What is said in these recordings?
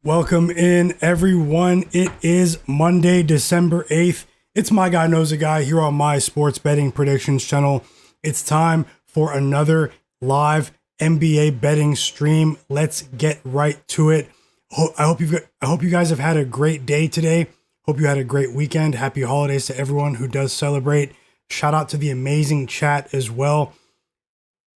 Welcome in, everyone. It is Monday, December 8th. It's Myguyknowsaguy here on my sports betting predictions channel. It's time for another live NBA betting stream. Let's get right to it. I hope you guys have had a great day today. Hope you had a great weekend. Happy holidays to everyone who does celebrate. Shout out to the amazing chat as well.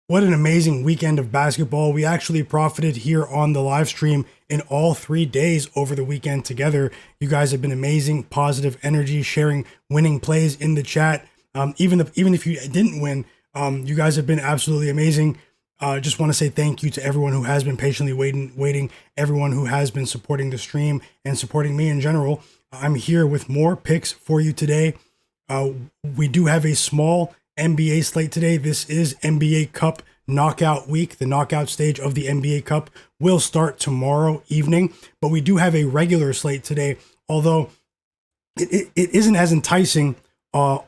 What an amazing weekend of basketball. We actually profited here on the live stream in all 3 days over the weekend together. You guys have been amazing, positive energy, sharing winning plays in the chat. Even if you didn't win, you guys have been absolutely amazing. Just want to say thank you to everyone who has been patiently waiting, everyone who has been supporting the stream and supporting me in general. I'm here with more picks for you today. We do have a small NBA slate today. This is NBA Cup knockout week. The knockout stage of the NBA Cup will start tomorrow evening, but we do have a regular slate today, although it isn't as enticing on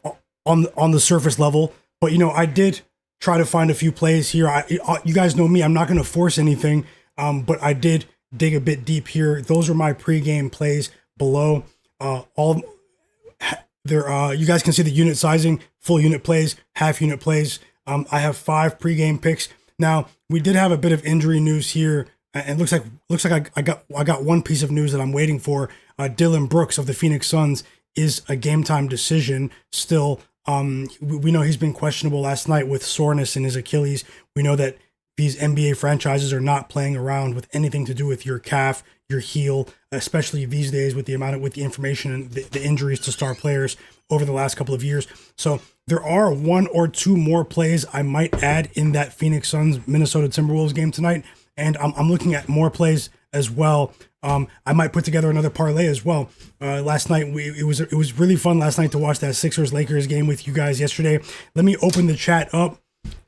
the surface level. But I did try to find a few plays here. You guys know me, I'm not going to force anything, but I did dig a bit deep here. Those are my pregame plays below. You guys can see the unit sizing, full unit plays, half unit plays. I have 5 pregame picks. Now, we did have a bit of injury news here, and looks like I got one piece of news that I'm waiting for. Dillon Brooks of the Phoenix Suns is a game time decision still. We know he's been questionable last night with soreness in his Achilles. We know that these NBA franchises are not playing around with anything to do with your calf, your heel, especially these days with the information and the injuries to star players over the last couple of years. So there are 1 or 2 more plays I might add in that Phoenix Suns Minnesota Timberwolves game tonight, and I'm looking at more plays as well. I might put together another parlay as well. Last night it was really fun last night to watch that Sixers Lakers game with you guys yesterday. Let me open the chat up.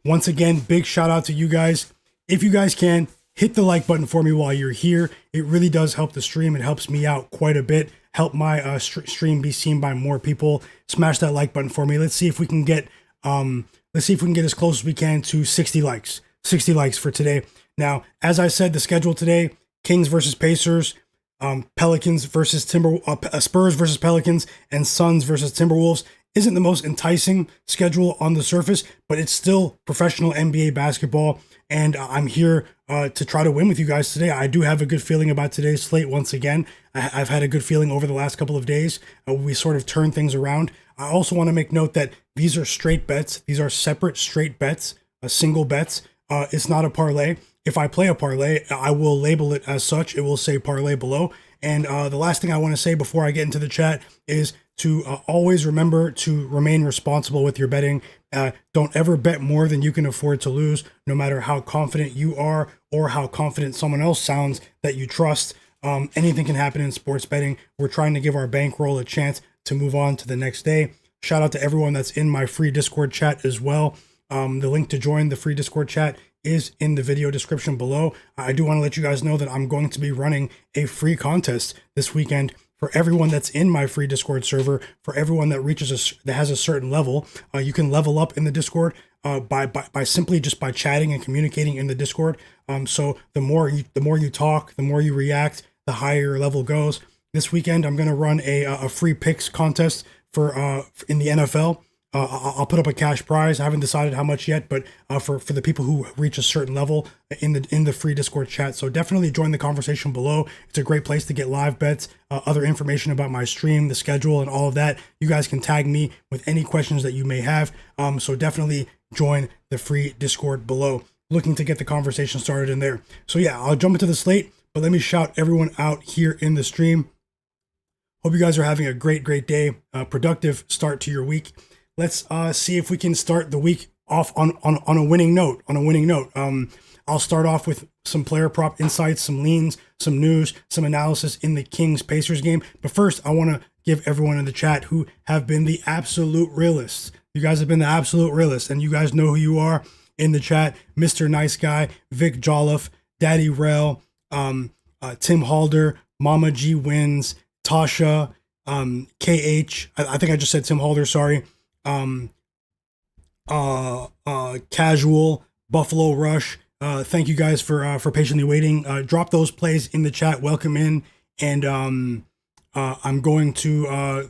Once again, big shout out to you guys. If you guys can, hit the like button for me while you're here. It really does help the stream. It helps me out quite a bit. Help my stream be seen by more people. Smash that like button for me. Let's see if we can get as close as we can to 60 likes. 60 likes for today. Now, as I said, the schedule today: Kings versus Pacers, Pelicans versus Spurs versus Pelicans, and Suns versus Timberwolves. Isn't the most enticing schedule on the surface, but it's still professional NBA basketball, and I'm here to try to win with you guys today. I do have a good feeling about today's slate once again. I've had a good feeling over the last couple of days. We sort of turned things around. I also want to make note that these are straight bets. These are separate straight bets, single bets. It's not a parlay. If I play a parlay, I will label it as such. It will say parlay below. And the last thing I want to say before I get into the chat is to always remember to remain responsible with your betting. Don't ever bet more than you can afford to lose, no matter how confident you are or how confident someone else sounds that you trust. Anything can happen in sports betting. We're trying to give our bankroll a chance to move on to the next day. Shout out to everyone that's in my free Discord chat as well. The link to join the free Discord chat is in the video description below. I do want to let you guys know that I'm going to be running a free contest this weekend for everyone that's in my free Discord server. For everyone that that has a certain level, you can level up in the Discord by simply just by chatting and communicating in the Discord. So the more you talk, the more you react, the higher your level goes. This weekend, I'm going to run a free picks contest for in the NFL. I'll put up a cash prize. I haven't decided how much yet, but for the people who reach a certain level in the free Discord chat. So definitely join the conversation below. It's a great place to get live bets, other information about my stream, the schedule, and all of that. You guys can tag me with any questions that you may have. So definitely join the free Discord below. Looking to get the conversation started in there. So yeah, I'll jump into the slate, but let me shout everyone out here in the stream. Hope you guys are having a great day, productive start to your week. Let's see if we can start the week off on a winning note. I'll start off with some player prop insights, some leans, some news, some analysis in the Kings-Pacers game. But first, I want to give everyone in the chat who have been the absolute realists. You guys have been the absolute realists, and you guys know who you are in the chat. Mr. Nice Guy, Vic Jolliffe, Daddy Rel, Tim Halder, Mama G Wins, Tasha, KH. I think I just said Tim Halder, sorry. Casual, Buffalo Rush, Thank you guys for patiently waiting. Drop those plays in the chat. Welcome in, and I'm going to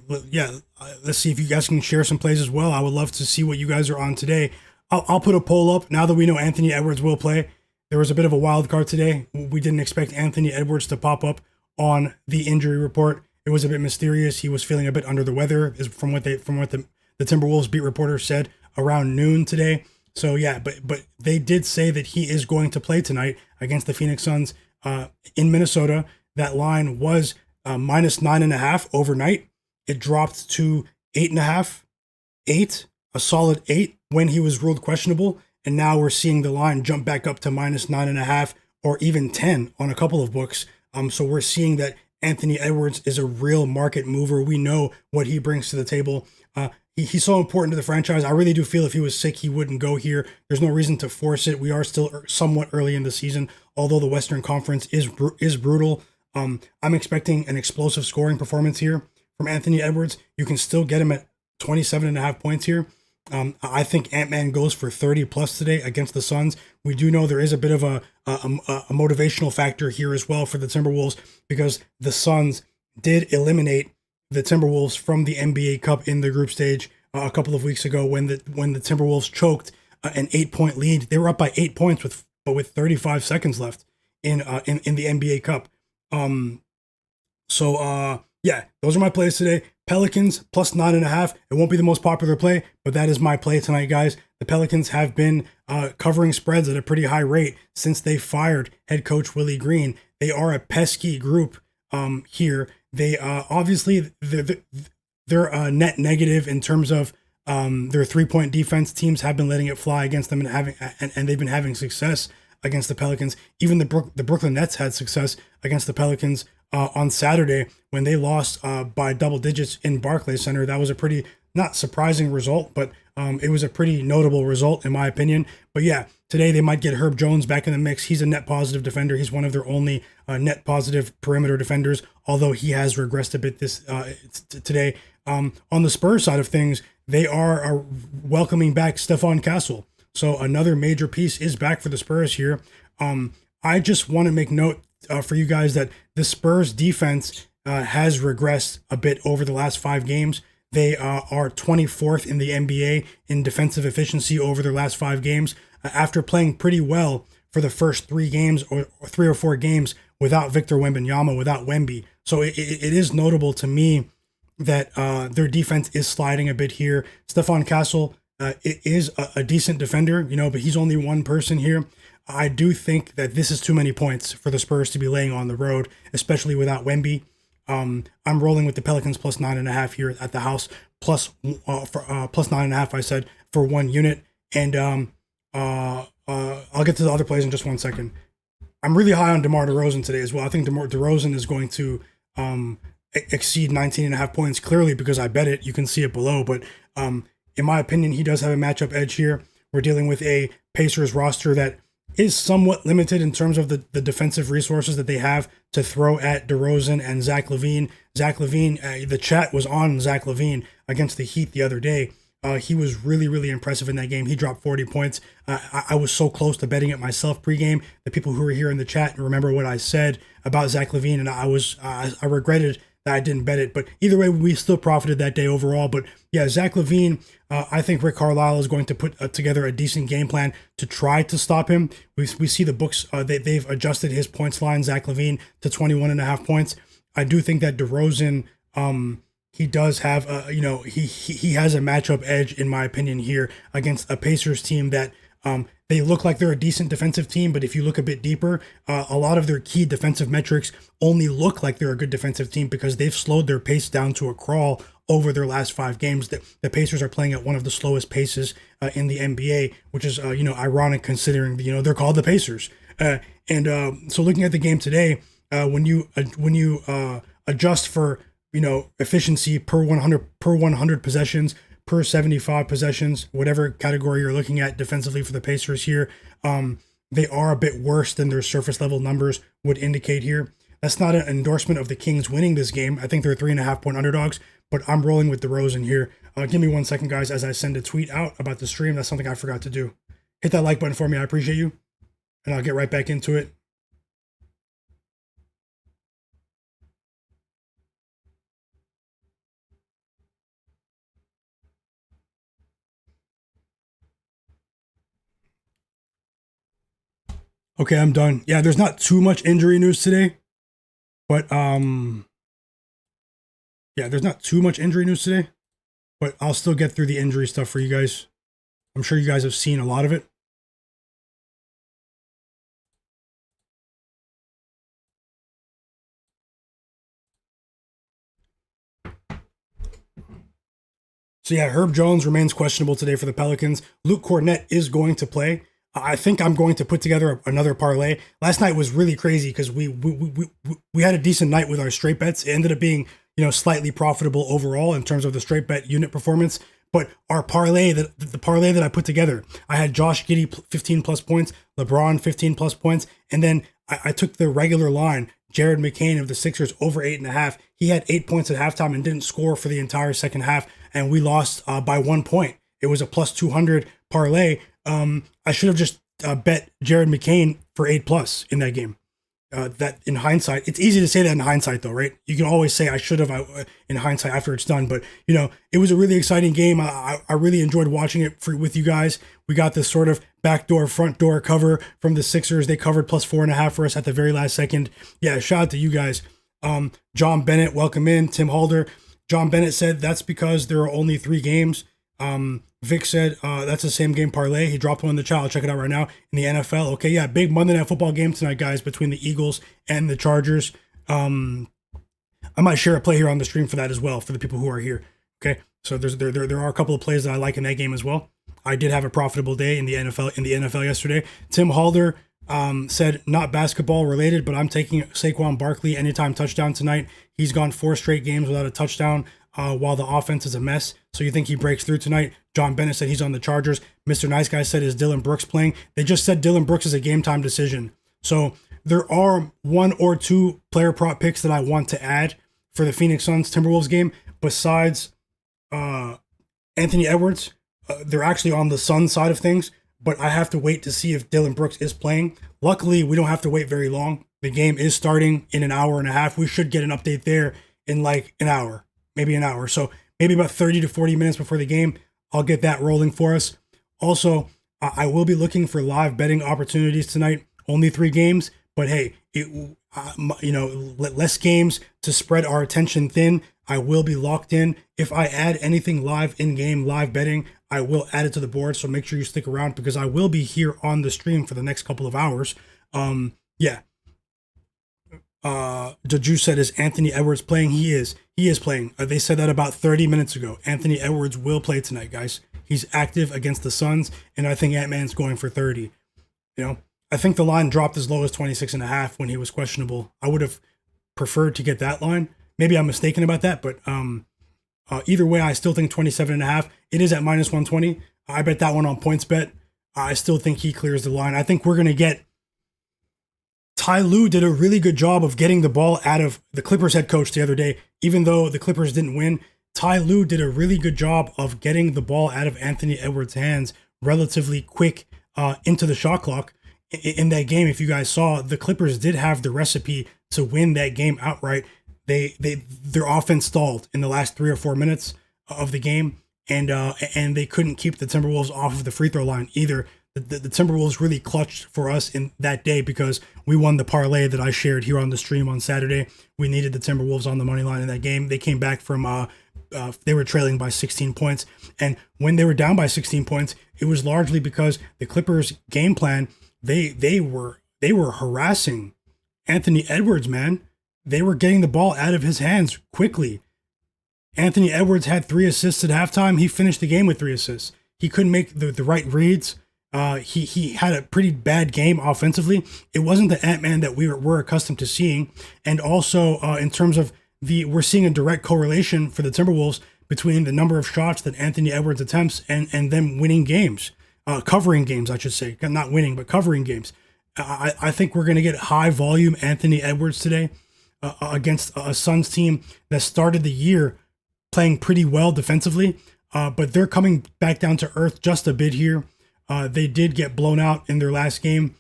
let's see if you guys can share some plays as well. I would love to see what you guys are on today. I'll put a poll up now that we know Anthony Edwards will play. There was a bit of a wild card today. We didn't expect Anthony Edwards to pop up on the injury report. It was a bit mysterious. He was feeling a bit under the weather, is from what the Timberwolves beat reporter said around noon today. So yeah, but they did say that he is going to play tonight against the Phoenix Suns in Minnesota. That line was minus 9.5 overnight. It dropped to 8.5, 8, a solid 8 when he was ruled questionable. And now we're seeing the line jump back up to minus 9.5 or even 10 on a couple of books. So we're seeing that Anthony Edwards is a real market mover. We know what he brings to the table. He's so important to the franchise. I really do feel if he was sick, he wouldn't go here. There's no reason to force it. We are still somewhat early in the season, although the Western Conference is brutal. I'm expecting an explosive scoring performance here from Anthony Edwards. You can still get him at 27.5 points here. I think Ant-Man goes for 30 plus today against the Suns. We do know there is a bit of a motivational factor here as well for the Timberwolves, because the Suns did eliminate the Timberwolves from the NBA Cup in the group stage a couple of weeks ago when the Timberwolves choked an 8-point lead. They were up by 8 points with 35 seconds left in the NBA Cup. Yeah, those are my plays today. Pelicans plus 9.5. It won't be the most popular play, but that is my play tonight, guys. The Pelicans have been covering spreads at a pretty high rate since they fired head coach Willie Green. They are a pesky group here. They obviously they're net negative in terms of their 3-point defense. Teams have been letting it fly against them and they've been having success against the Pelicans. Even the Brooklyn Nets had success against the Pelicans on Saturday when they lost by double digits in Barclays Center. That was a pretty not surprising result, but it was a pretty notable result in my opinion. But yeah, today they might get Herb Jones back in the mix. He's a net positive defender. He's one of their only net positive perimeter defenders, although he has regressed a bit today. On the Spurs side of things, they are welcoming back Stephon Castle. So another major piece is back for the Spurs here. I just want to make note for you guys that the Spurs defense has regressed a bit over the last 5 games. They are 24th in the NBA in defensive efficiency over their last 5 games after playing pretty well for the first 3 games or 3 or 4 games without Victor Wembanyama, without Wemby. So it is notable to me that their defense is sliding a bit here. Stephon Castle is a decent defender, but he's only one person here. I do think that this is too many points for the Spurs to be laying on the road, especially without Wemby. I'm rolling with the Pelicans plus 9.5 here at the house, plus 9.5. I said for 1 unit, and I'll get to the other plays in just 1 second. I'm really high on DeMar DeRozan today as well. I think DeMar DeRozan is going to exceed 19.5 points clearly because I bet it. You can see it below, but in my opinion, he does have a matchup edge here. We're dealing with a Pacers roster that is somewhat limited in terms of the defensive resources that they have to throw at DeRozan and Zach LaVine. Zach LaVine, the chat was on Zach LaVine against the Heat the other day. He was really, really impressive in that game. He dropped 40 points. I was so close to betting it myself pregame. The people who were here in the chat remember what I said about Zach LaVine, and I regretted that I didn't bet it. But either way, we still profited that day overall. But yeah, Zach LaVine, I think Rick Carlisle is going to put together a decent game plan to try to stop him. We see the books, they've adjusted his points line, Zach LaVine, to 21.5 points. I do think that DeRozan, he does have, he has a matchup edge, in my opinion, here against a Pacers team that they look like they're a decent defensive team, but if you look a bit deeper, a lot of their key defensive metrics only look like they're a good defensive team because they've slowed their pace down to a crawl over their last 5 games. The Pacers are playing at one of the slowest paces in the NBA, which is, ironic considering, they're called the Pacers. So looking at the game today, when you adjust for, efficiency per 100 possessions, per 75 possessions, whatever category you're looking at defensively for the Pacers here, they are a bit worse than their surface level numbers would indicate here. That's not an endorsement of the Kings winning this game. I think they're 3.5 point underdogs, but I'm rolling with DeRozan here. Give me 1 second, guys, as I send a tweet out about the stream. That's something I forgot to do. Hit that like button for me. I appreciate you. and I'll get right back into it. Okay, I'm done. Yeah, there's not too much injury news today, but yeah, there's not too much injury news today, but I'll still get through the injury stuff for you guys. I'm sure you guys have seen a lot of it. So yeah, Herb Jones remains questionable today for the Pelicans. Luke Kornet is going to play. I think I'm going to put together another parlay. Last night was really crazy because we had a decent night with our straight bets. It ended up being, slightly profitable overall in terms of the straight bet unit performance. But our parlay, the parlay that I put together, I had Josh Giddey 15 plus points, LeBron 15 plus points, and then I took the regular line, Jared McCain of the Sixers over 8.5. He had 8 points at halftime and didn't score for the entire second half, and we lost by 1 point. It was a plus 200 parlay. I should have just bet Jared McCain for 8 plus in that game. That in hindsight, it's easy to say that in hindsight though, right? You can always say I should have in hindsight after it's done, but it was a really exciting game. I really enjoyed watching it with you guys. We got this sort of backdoor, front door cover from the Sixers. They covered plus 4.5 for us at the very last second. Yeah, shout out to you guys. John Bennett, welcome in. Tim Halder. John Bennett said that's because there are only 3 games. Vic said that's the same game parlay. He dropped one in the chat. I'll check it out right now in the NFL. Okay, yeah, big Monday Night Football game tonight, guys, between the Eagles and the Chargers. I might share a play here on the stream for that as well for the people who are here. Okay, so there are a couple of plays that I like in that game as well. I did have a profitable day in the NFL yesterday. Tim Halder said not basketball related, but I'm taking Saquon Barkley anytime touchdown tonight. He's gone 4 straight games without a touchdown. While the offense is a mess. So you think he breaks through tonight? John Bennett said he's on the Chargers. Mr. Nice Guy said, is Dillon Brooks playing? They just said Dillon Brooks is a game time decision. So there are 1 or 2 player prop picks that I want to add for the Phoenix Suns Timberwolves game. Besides Anthony Edwards, they're actually on the Suns side of things, but I have to wait to see if Dillon Brooks is playing. Luckily, we don't have to wait very long. The game is starting in an hour and a half. We should get an update there in like an hour. Maybe an hour. So maybe about 30 to 40 minutes before the game, I'll get that rolling for us. Also, I will be looking for live betting opportunities tonight. Only 3 games, but hey, less games to spread our attention thin. I will be locked in. If I add anything live in-game, live betting, I will add it to the board. So make sure you stick around because I will be here on the stream for the next couple of hours. Yeah. Juju said, is Anthony Edwards playing? He is playing. They said that about 30 minutes ago. Anthony Edwards will play tonight, guys. He's active against the Suns, and I think Ant-Man's going for 30. I think the line dropped as low as 26.5 when he was questionable. I would have preferred to get that line. Maybe I'm mistaken about that, but either way, I still think 27.5. It is at minus 120. I bet that one on PointsBet. I still think he clears the line. I think we're going to get Ty Lue did a really good job of getting the ball out of the Clippers head coach the other day. Even though the Clippers didn't win, Ty Lue did a really good job of getting the ball out of Anthony Edwards' hands relatively quick into the shot clock. In that game, if you guys saw, the Clippers did have the recipe to win that game outright. Their offense stalled in the last 3 or 4 minutes of the game, and they couldn't keep the Timberwolves off of the free throw line either. The Timberwolves really clutched for us in that day because we won the parlay that I shared here on the stream on Saturday. We needed the Timberwolves on the money line in that game. They came back from they were trailing by 16 points, and when they were down by 16 points, it was largely because the Clippers' game plan. They were harassing Anthony Edwards, man. They were getting the ball out of his hands quickly. Anthony Edwards had 3 assists at halftime. He finished the game with 3 assists. He couldn't make the right reads. He had a pretty bad game offensively. It wasn't the Ant-Man that we're accustomed to seeing. And also in terms of we're seeing a direct correlation for the Timberwolves between the number of shots that Anthony Edwards attempts and them winning games, covering games, I should say, not winning, but covering games. I think we're going to get high volume Anthony Edwards today against a Suns team that started the year playing pretty well defensively, but they're coming back down to earth just a bit here. They did get blown out in their last game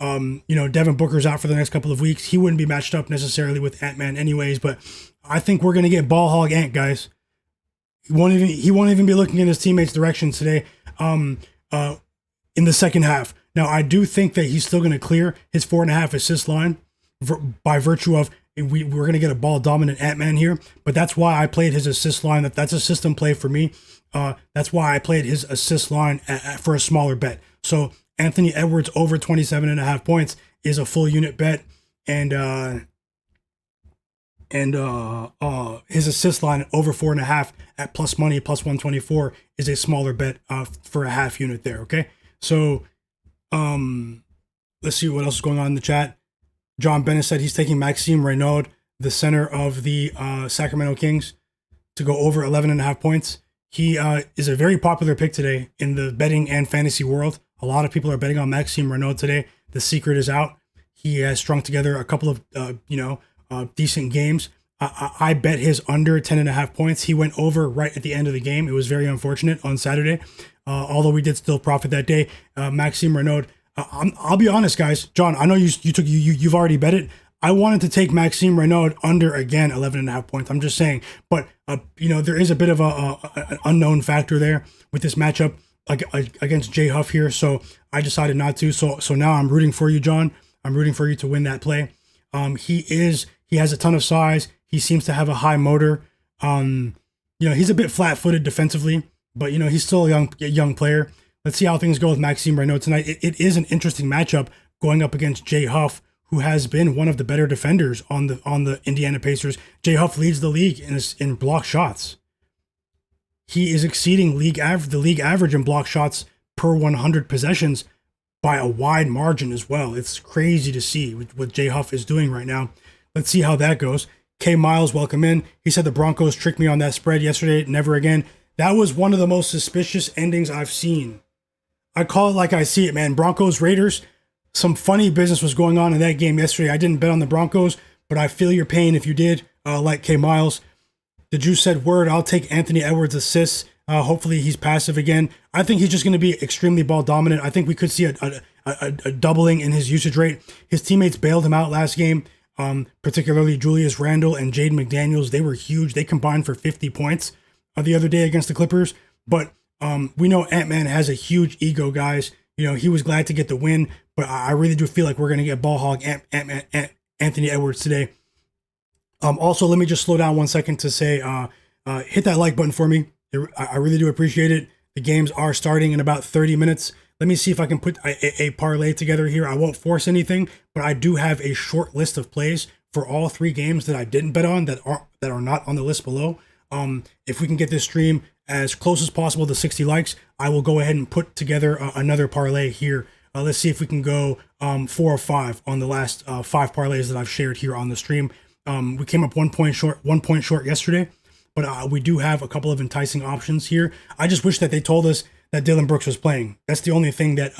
Devin Booker's out for the next couple of weeks. He wouldn't be matched up necessarily with Ant-Man anyways, but I think we're going to get ball hog Ant, guys. He won't even be looking in his teammates' direction today in the second half. Now, I do think that he's still going to clear his 4.5 assist line by virtue of we're going to get a ball-dominant Ant-Man here, but that's why I played his assist line. That's a system play for me. That's why I played his assist line for a smaller bet. So Anthony Edwards over 27.5 points is a full unit bet, and his assist line over 4.5 at plus money plus 124 is a smaller bet for a half unit there. Okay, so let's see what else is going on in the chat. John Bennett said he's taking Maxime Reynaud, the center of the Sacramento Kings, to go over 11.5 points. He is a very popular pick today in the betting and fantasy world. A lot of people are betting on Maxime Reynaud today. The secret is out. He has strung together a couple of decent games. I bet his under 10.5 points. He went over right at the end of the game. It was very unfortunate on Saturday, although we did still profit that day. Maxime Reynaud. I'll be honest, guys. John, I know you've already bet it. I wanted to take Maxime Reynaud under again 11.5 points. I'm just saying, but there is a bit of an unknown factor there with this matchup against Jay Huff here. So I decided not to. So now I'm rooting for you, John. I'm rooting for you to win that play. He has a ton of size. He seems to have a high motor. He's a bit flat-footed defensively, but he's still a young player. Let's see how things go with Maxime Reynaud tonight. It is an interesting matchup going up against Jay Huff, who has been one of the better defenders on the Indiana Pacers. Jay Huff leads the league in block shots. He is exceeding the league average in block shots per 100 possessions by a wide margin as well. It's crazy to see what Jay Huff is doing right now. Let's see how that goes. K. Miles, welcome in. He said the Broncos tricked me on that spread yesterday. Never again. That was one of the most suspicious endings I've seen. I call it like I see it, man. Broncos, Raiders, some funny business was going on in that game yesterday. I didn't bet on the Broncos, but I feel your pain if you did, like K. Miles. The Juice said, word, I'll take Anthony Edwards' assists. Hopefully he's passive again. I think he's just going to be extremely ball dominant. I think we could see a doubling in his usage rate. His teammates bailed him out last game, particularly Julius Randle and Jaden McDaniels. They were huge. They combined for 50 points the other day against the Clippers. But we know Ant-Man has a huge ego, guys. He was glad to get the win, but I really do feel like we're going to get ball hog Anthony Edwards today. Also, let me just slow down 1 second to say, hit that like button for me. I really do appreciate it. The games are starting in about 30 minutes. Let me see if I can put a parlay together here. I won't force anything, but I do have a short list of plays for all 3 games that I didn't bet on that are not on the list below. If we can get this stream as close as possible to 60 likes, I will go ahead and put together another parlay here. Let's see if we can go 4 or 5 on the last 5 parlays that I've shared here on the stream. We came up 1 point short yesterday, but we do have a couple of enticing options here. I just wish that they told us that Dillon Brooks was playing. That's the only thing that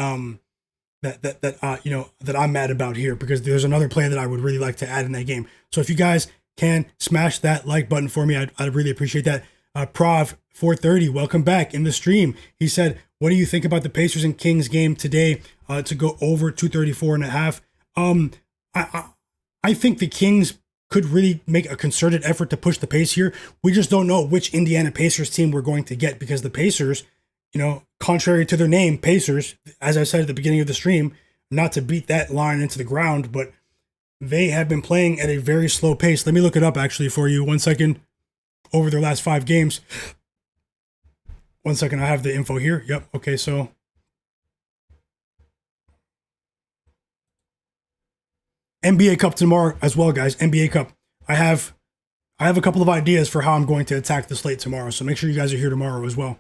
that I'm mad about here, because there's another play that I would really like to add in that game. So if you guys can smash that like button for me, I'd really appreciate that. Prov 430, welcome back in the stream. He said, what do you think about the Pacers and Kings game today to go over 234.5? I think the Kings could really make a concerted effort to push the pace here. We just don't know which Indiana Pacers team we're going to get, because the Pacers, contrary to their name, Pacers, as I said at the beginning of the stream, not to beat that line into the ground, but they have been playing at a very slow pace. Let me look it up actually for you. 1 second. Over their last 5 games. 1 second, I have the info here. Yep. Okay, so NBA Cup tomorrow as well, guys. NBA Cup. I have a couple of ideas for how I'm going to attack the slate tomorrow, so make sure you guys are here tomorrow as well.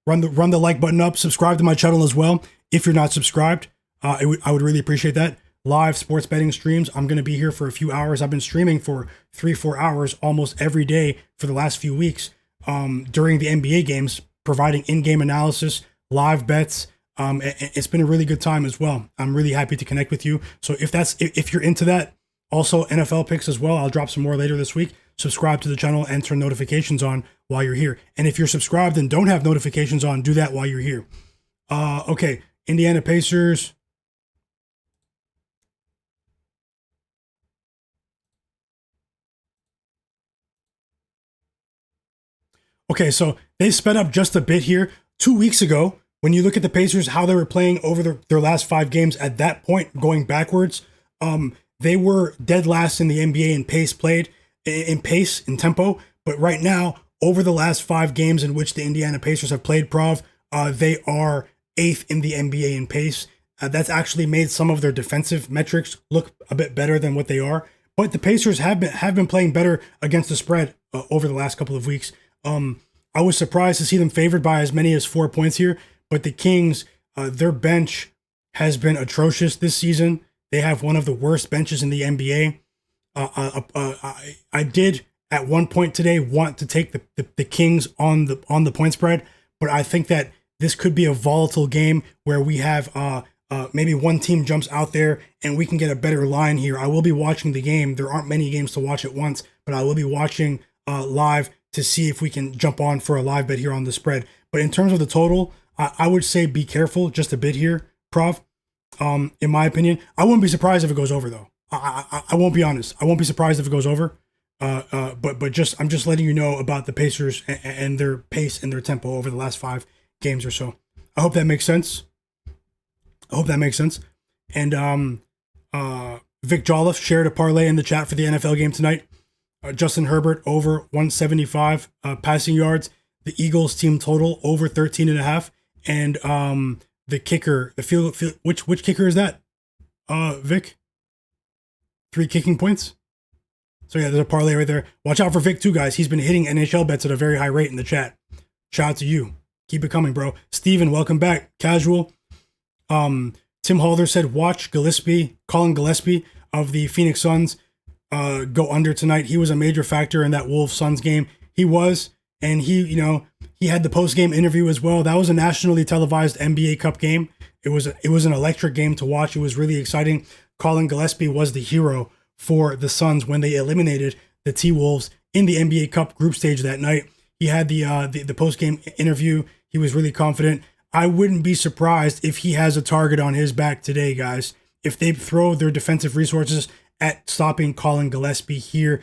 Run the like button up. Subscribe to my channel as well if you're not subscribed. I would really appreciate that. Live sports betting streams. I'm going to be here for a few hours. I've been streaming for 3-4 hours almost every day for the last few weeks during the NBA games, providing in-game analysis, live bets. It's been a really good time as well. I'm really happy to connect with you. So if you're into that, also NFL picks as well. I'll drop some more later this week. Subscribe to the channel and turn notifications on while you're here. And if you're subscribed and don't have notifications on, do that while you're here. Okay, Indiana Pacers. Okay, so they sped up just a bit here. 2 weeks ago, when you look at the Pacers, how they were playing over their last 5 games, at that point, going backwards, they were dead last in the NBA in pace played, in tempo. But right now, over the last 5 games in which the Indiana Pacers have played, they are 8th in the NBA in pace. That's actually made some of their defensive metrics look a bit better than what they are. But the Pacers have been playing better against the spread over the last couple of weeks. I was surprised to see them favored by as many as 4 points here, but the Kings, their bench has been atrocious this season. They have one of the worst benches in the NBA. I did at one point today want to take the Kings on the point spread, but I think that this could be a volatile game where we have maybe one team jumps out there and we can get a better line here. I will be watching the game. There aren't many games to watch at once, but I will be watching live to see if we can jump on for a live bet here on the spread. But in terms of the total, I would say be careful just a bit here, Prov. In my opinion, I wouldn't be surprised if it goes over though. I won't be honest. I won't be surprised if it goes over. But I'm just letting you know about the Pacers and their pace and their tempo over the last 5 games or so. I hope that makes sense. And Vic Jolliffe shared a parlay in the chat for the NFL game tonight. Justin Herbert over 175 passing yards. The Eagles team total over 13.5. And the kicker, the field which kicker is that? Vic? 3 kicking points. So yeah, there's a parlay right there. Watch out for Vic too, guys. He's been hitting NHL bets at a very high rate in the chat. Shout out to you. Keep it coming, bro. Steven, welcome back. Casual. Tim Halder said, watch Collin Gillespie of the Phoenix Suns go under tonight. He was a major factor in that Wolves-Suns game. He was, and he had the post-game interview as well. That was a nationally televised NBA Cup game. It was an electric game to watch. It was really exciting. Collin Gillespie was the hero for the Suns when they eliminated the T-Wolves in the NBA Cup group stage that night. He had the post-game interview. He was really confident. I wouldn't be surprised if he has a target on his back today, guys. If they throw their defensive resources at stopping Collin Gillespie here,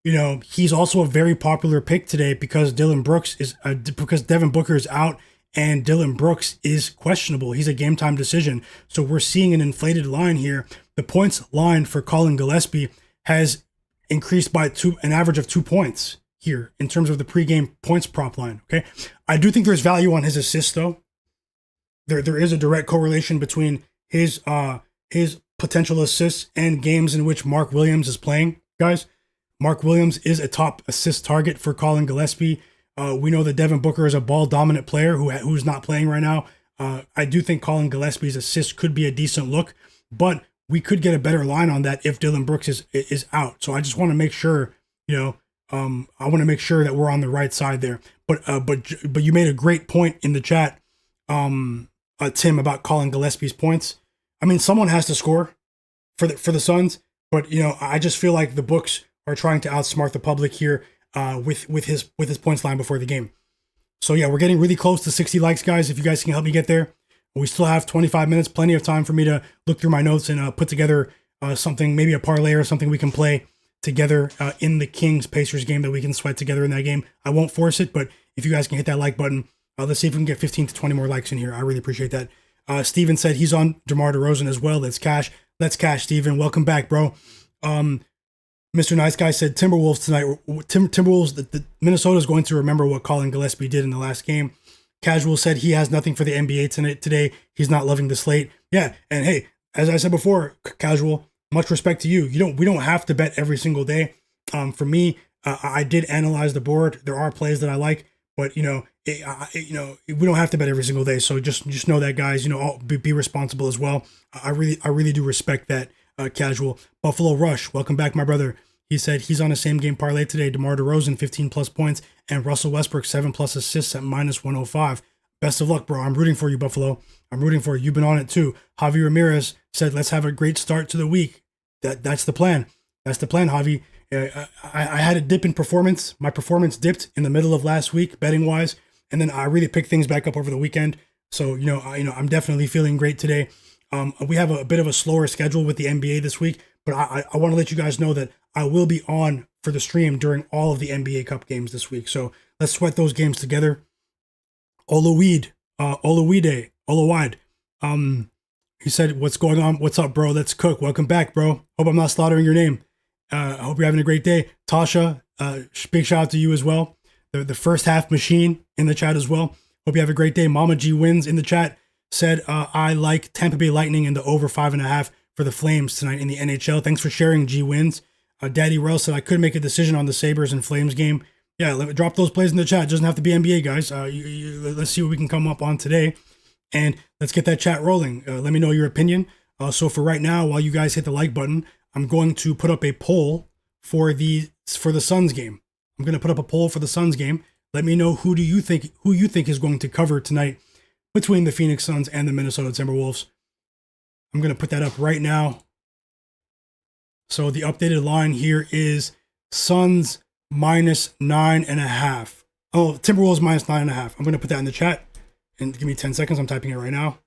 he's also a very popular pick today because Devin Booker is out and Dillon Brooks is questionable. He's a game time decision. So we're seeing an inflated line here. The points line for Collin Gillespie has increased by an average of 2 points here in terms of the pregame points prop line. Okay. I do think there's value on his assists though. There is a direct correlation between his potential assists and games in which Mark Williams is playing, guys. Mark Williams is a top assist target for Collin Gillespie. We know that Devin Booker is a ball dominant player who's not playing right now. I do think Collin Gillespie's assist could be a decent look, but we could get a better line on that if Dillon Brooks is out. So I just want to make sure, I want to make sure that we're on the right side there. But you made a great point in the chat, Tim, about Collin Gillespie's points. I mean, someone has to score for the Suns, but I just feel like the books are trying to outsmart the public here with his points line before the game. So yeah, we're getting really close to 60 likes, guys. If you guys can help me get there, we still have 25 minutes, plenty of time for me to look through my notes and put together something, maybe a parlay or something we can play together in the Kings Pacers game that we can sweat together in that game. I won't force it, but if you guys can hit that like button, let's see if we can get 15 to 20 more likes in here. I really appreciate that. Steven said he's on DeMar DeRozan as well. Let's cash, Steven. Welcome back, bro. Mr. Nice Guy said Timberwolves tonight. Timberwolves, the Minnesota is going to remember what Collin Gillespie did in the last game. Casual said he has nothing for the NBA today. He's not loving the slate. Yeah, and hey, as I said before, Casual, much respect to you. We don't have to bet every single day. For me, I did analyze the board. There are plays that I like, but we don't have to bet every single day. So just know that, guys. Be responsible as well. I really do respect that. Casual. Buffalo Rush, welcome back, my brother. He said he's on a same game parlay today. DeMar DeRozan 15 plus points and Russell Westbrook 7 plus assists at minus 105. Best of luck, bro. I'm rooting for you, Buffalo. I'm rooting for you. You've been on it too. Javi Ramirez said let's have a great start to the week. That's the plan. That's the plan, Javi. I had a dip in performance. My performance dipped in the middle of last week, betting wise, and then I really picked things back up over the weekend. So I'm definitely feeling great today. We have a bit of a slower schedule with the NBA this week, but I want to let you guys know that I will be on for the stream during all of the NBA Cup games this week. So Let's sweat those games together. Olawide. He said, "What's going on? What's up, bro? Let's cook. Welcome back, bro. Hope I'm not slaughtering your name. I hope you're having a great day." Tasha, big shout out to you as well. The first half machine in the chat as well. Hope you have a great day. Mama G Wins in the chat said, I like Tampa Bay Lightning in the over 5.5 for the Flames tonight in the NHL. Thanks for sharing, G Wins. Daddy Rel said, I could make a decision on the Sabres and Flames game. Yeah, drop those plays in the chat. It doesn't have to be NBA, guys. Let's see what we can come up on today. And let's get that chat rolling. Let me know your opinion. So for right now, while you guys hit the like button, I'm going to put up a poll for the Suns game. I'm going to put up a poll for the Suns game. Let me know who you think is going to cover tonight between the Phoenix Suns and the Minnesota Timberwolves. I'm going to put that up right now. So the updated line here is Suns minus 9.5. Oh, Timberwolves minus 9.5. I'm going to put that in the chat. And give me 10 seconds. I'm typing it right now.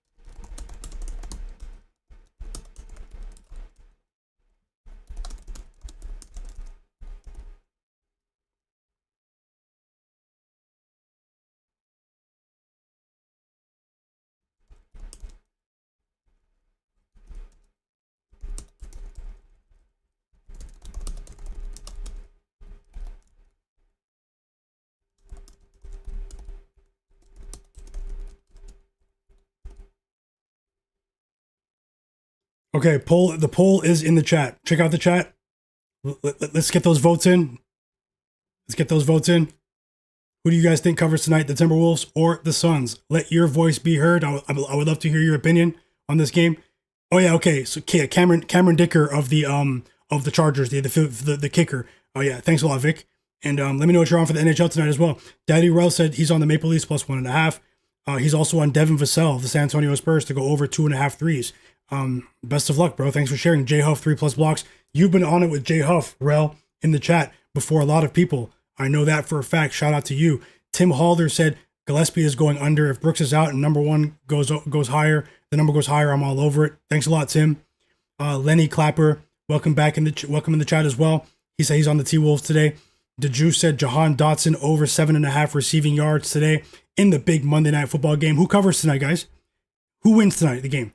Okay, the poll is in the chat. Check out the chat. Let's get those votes in. Who do you guys think covers tonight, the Timberwolves or the Suns? Let your voice be heard. I would love to hear your opinion on this game. Oh yeah, okay. So Cameron Dicker of the Chargers, the kicker. Oh yeah, thanks a lot, Vic. And let me know what you're on for the NHL tonight as well. Daddy Rel said he's on the Maple Leafs plus 1.5. He's also on Devin Vassell of the San Antonio Spurs to go over 2.5 threes. Best of luck, bro. Thanks for sharing. J Huff 3+ blocks. You've been on it with J Huff, Rel, in the chat before a lot of people. I know that for a fact. Shout out to you. Tim Halder said Gillespie is going under. If Brooks is out and number one goes higher, the number goes higher. I'm all over it. Thanks a lot, Tim. Lenny Clapper, welcome back in the chat as well. He said he's on the T-Wolves today. The Juice said Jahan Dotson over 7.5 receiving yards today in the big Monday Night Football game. Who covers tonight, guys? Who wins tonight, the game?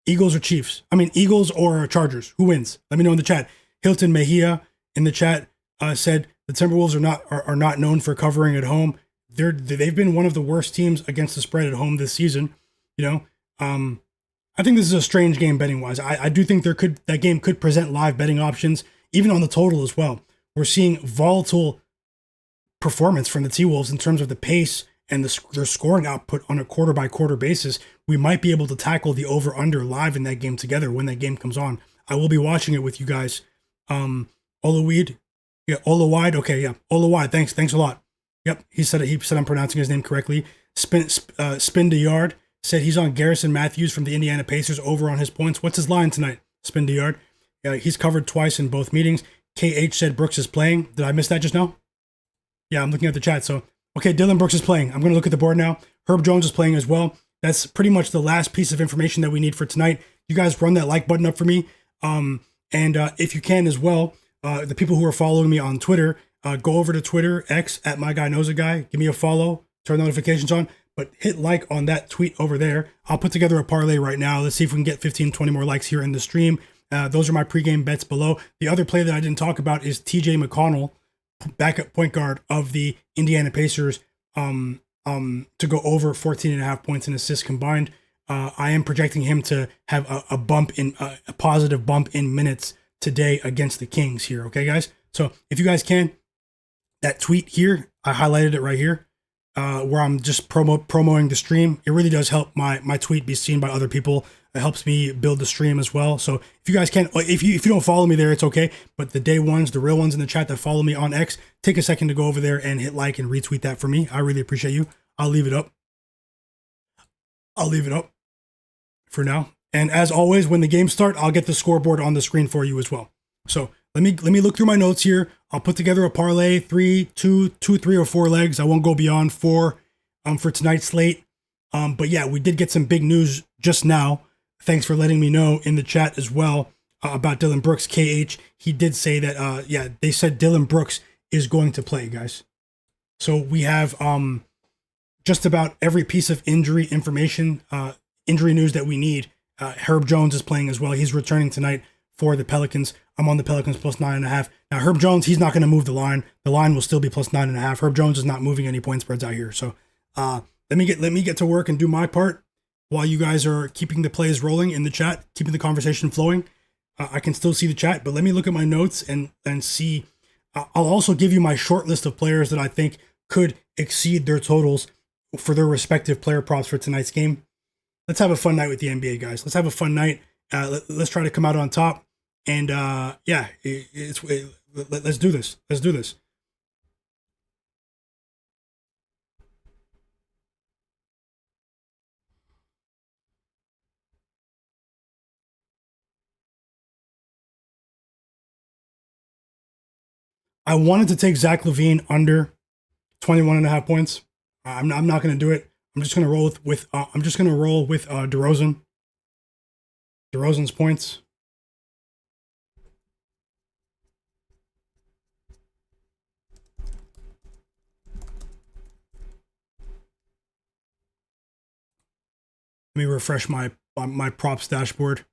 Eagles or Chiefs? Eagles or Chargers? Who wins? Let me know in the chat. Hilton Mejia in the chat said the Timberwolves are not known for covering at home. They've been one of the worst teams against the spread at home this season. I think this is a strange game betting wise. I do think that game could present live betting options, even on the total as well. We're seeing volatile performance from the T-Wolves in terms of the pace and their scoring output on a quarter-by-quarter basis. We might be able to tackle the over-under live in that game together when that game comes on. I will be watching it with you guys. Olawide. Okay, yeah. Olawide, thanks a lot. Yep, he said I'm pronouncing his name correctly. Spin the Yard said he's on Garrison Matthews from the Indiana Pacers over on his points. What's his line tonight? Spin the Yard. He's covered twice in both meetings. KH said Brooks is playing. Did I miss that just now? Yeah, I'm looking at the chat. So, okay, Dillon Brooks is playing. I'm going to look at the board now. Herb Jones is playing as well. That's pretty much the last piece of information that we need for tonight. You guys run that like button up for me. And if you can as well, the people who are following me on Twitter, go over to Twitter, X, at Myguyknowsaguy. Give me a follow, turn notifications on, but hit like on that tweet over there. I'll put together a parlay right now. Let's see if we can get 15, 20 more likes here in the stream. Those are my pregame bets below. The other play that I didn't talk about is TJ McConnell, backup point guard of the Indiana Pacers, to go over 14.5 points and assists combined. I am projecting him to have a positive bump in minutes today against the Kings here. Okay, guys? So if you guys can, that tweet here, I highlighted it right here, where I'm just promoting the stream. It really does help my tweet be seen by other people. It helps me build the stream as well. So if you guys can, if you don't follow me there, it's okay. But the day ones, the real ones in the chat that follow me on X, take a second to go over there and hit like and retweet that for me. I really appreciate you. I'll leave it up for now. And as always, when the games start, I'll get the scoreboard on the screen for you as well. So let me look through my notes here. I'll put together a parlay, 3, 2, 3 or 4 legs. I won't go beyond 4 for tonight's slate. But yeah, we did get some big news just now. Thanks for letting me know in the chat as well about Dillon Brooks. KH, he did say that, they said Dillon Brooks is going to play, guys. So we have just about every piece of injury information, injury news that we need. Herb Jones is playing as well. He's returning tonight for the Pelicans. I'm on the Pelicans plus 9.5. Now, Herb Jones, he's not going to move the line. The line will still be plus 9.5. Herb Jones is not moving any point spreads out here. So let me get to work and do my part while you guys are keeping the plays rolling in the chat, keeping the conversation flowing. I can still see the chat, but let me look at my notes and see. I'll also give you my short list of players that I think could exceed their totals for their respective player props for tonight's game. Let's have a fun night with the NBA, guys. Let's have a fun night. Let's try to come out on top. And let's do this. Let's do this. I wanted to take Zach LaVine under 21.5 points. I'm not going to do it. I'm just going to roll with DeRozan. DeRozan's points. Let me refresh my props dashboard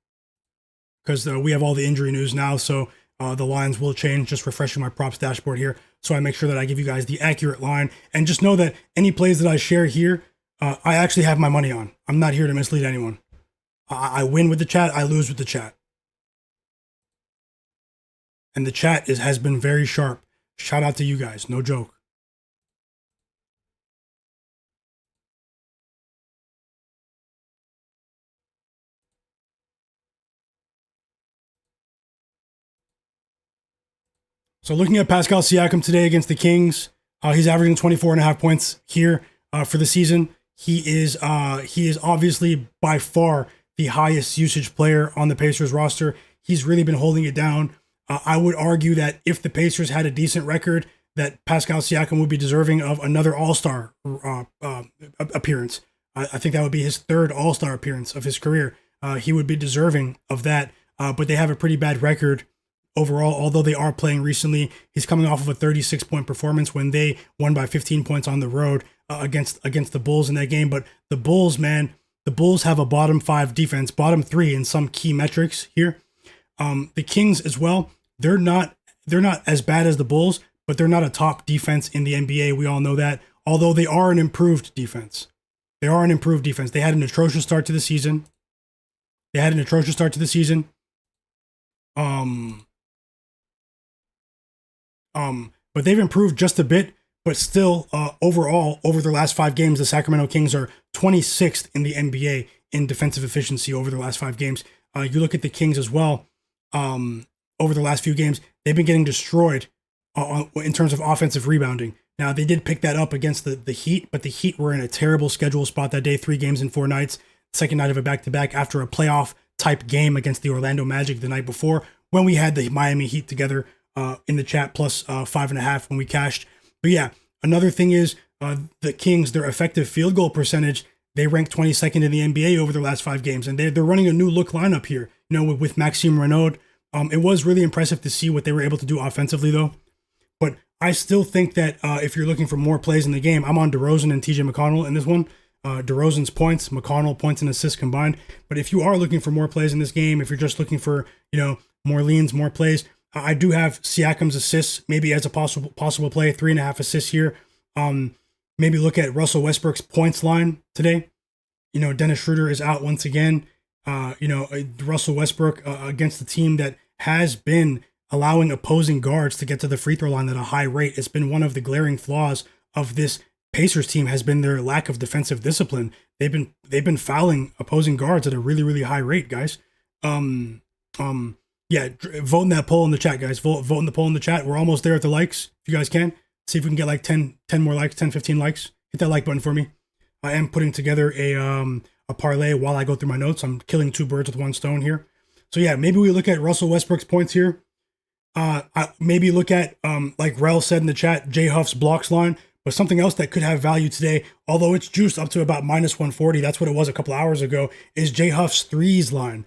because we have all the injury news now. So the lines will change. Just refreshing my props dashboard here, so I make sure that I give you guys the accurate line. And just know that any plays that I share here, I actually have my money on. I'm not here to mislead anyone. I win with the chat. I lose with the chat. And the chat has been very sharp. Shout out to you guys. No joke. So looking at Pascal Siakam today against the Kings, he's averaging 24.5 points here for the season. He is obviously by far the highest usage player on the Pacers roster. He's really been holding it down. I would argue that if the Pacers had a decent record, that Pascal Siakam would be deserving of another All-Star appearance. I think that would be his third All-Star appearance of his career. He would be deserving of that, but they have a pretty bad record overall, although they are playing recently. He's coming off of a 36-point performance when they won by 15 points on the road against the Bulls in that game. But the Bulls, man, the Bulls have a bottom 5 defense, bottom 3 in some key metrics here. The Kings as well, they're not as bad as the Bulls, but they're not a top defense in the NBA. We all know that, although they are an improved defense. They are an improved defense. They had an atrocious start to the season. But they've improved just a bit. But still, overall, over their last 5 games, the Sacramento Kings are 26th in the NBA in defensive efficiency over their last 5 games. You look at the Kings as well. Over the last few games, they've been getting destroyed in terms of offensive rebounding. Now, they did pick that up against the Heat, but the Heat were in a terrible schedule spot that day, 3 games in 4 nights, second night of a back-to-back after a playoff-type game against the Orlando Magic the night before, when we had the Miami Heat together in the chat, plus 5.5 when we cashed. But yeah, another thing is the Kings, their effective field goal percentage, they rank 22nd in the NBA over their last 5 games, and they're running a new look lineup here, with Maxime Renaud. It was really impressive to see what they were able to do offensively, though. But I still think that if you're looking for more plays in the game, I'm on DeRozan and TJ McConnell in this one. DeRozan's points, McConnell points and assists combined. But if you are looking for more plays in this game, if you're just looking for more leans, more plays, I do have Siakam's assists maybe as a possible play, 3.5 assists here. Maybe look at Russell Westbrook's points line today. Dennis Schroeder is out once again. Russell Westbrook against the team that has been allowing opposing guards to get to the free throw line at a high rate. It's been one of the glaring flaws of this Pacers team has been their lack of defensive discipline. They've been fouling opposing guards at a really, really high rate, guys. Yeah, vote in that poll in the chat, guys. Vote in the poll in the chat. We're almost there at the likes. If you guys can, see if we can get like 10 more likes, 10, 15 likes. Hit that like button for me. I am putting together a parlay while I go through my notes. I'm killing 2 birds with 1 stone here. So yeah, maybe we look at Russell Westbrook's points here. Maybe look at, like Rel said in the chat, Jay Huff's blocks line. But something else that could have value today, although it's juiced up to about minus 140, that's what it was a couple hours ago, is Jay Huff's threes line.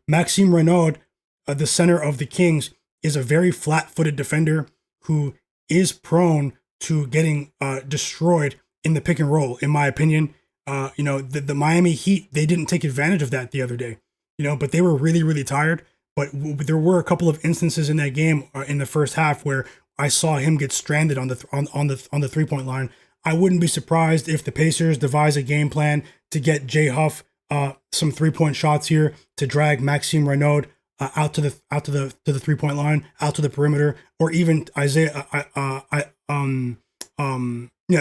Maxime Renaud, the center of the Kings, is a very flat-footed defender who is prone to getting destroyed in the pick and roll. In my opinion, the Miami Heat, they didn't take advantage of that the other day. But they were really, really tired. But there were a couple of instances in that game in the first half where I saw him get stranded on the 3-point line. I wouldn't be surprised if the Pacers devise a game plan to get Jay Huff some 3-point shots here to drag Maxime Renaud out to the 3-point line, out to the perimeter, or even Isaiah.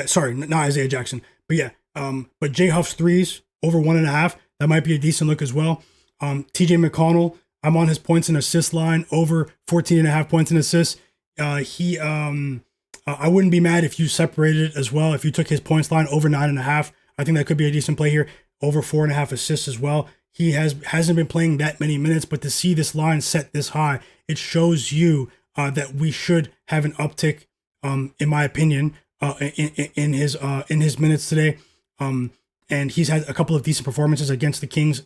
Sorry, not Isaiah Jackson, but yeah, but Jay Huff's threes over 1.5. That might be a decent look as well. TJ McConnell, I'm on his points and assists line over 14.5 points and assists. I wouldn't be mad if you separated it as well. If you took his points line over 9.5, I think that could be a decent play here. Over 4.5 assists as well. He hasn't been playing that many minutes, but to see this line set this high, it shows you that we should have an uptick, in my opinion, in his minutes today. And he's had a couple of decent performances against the Kings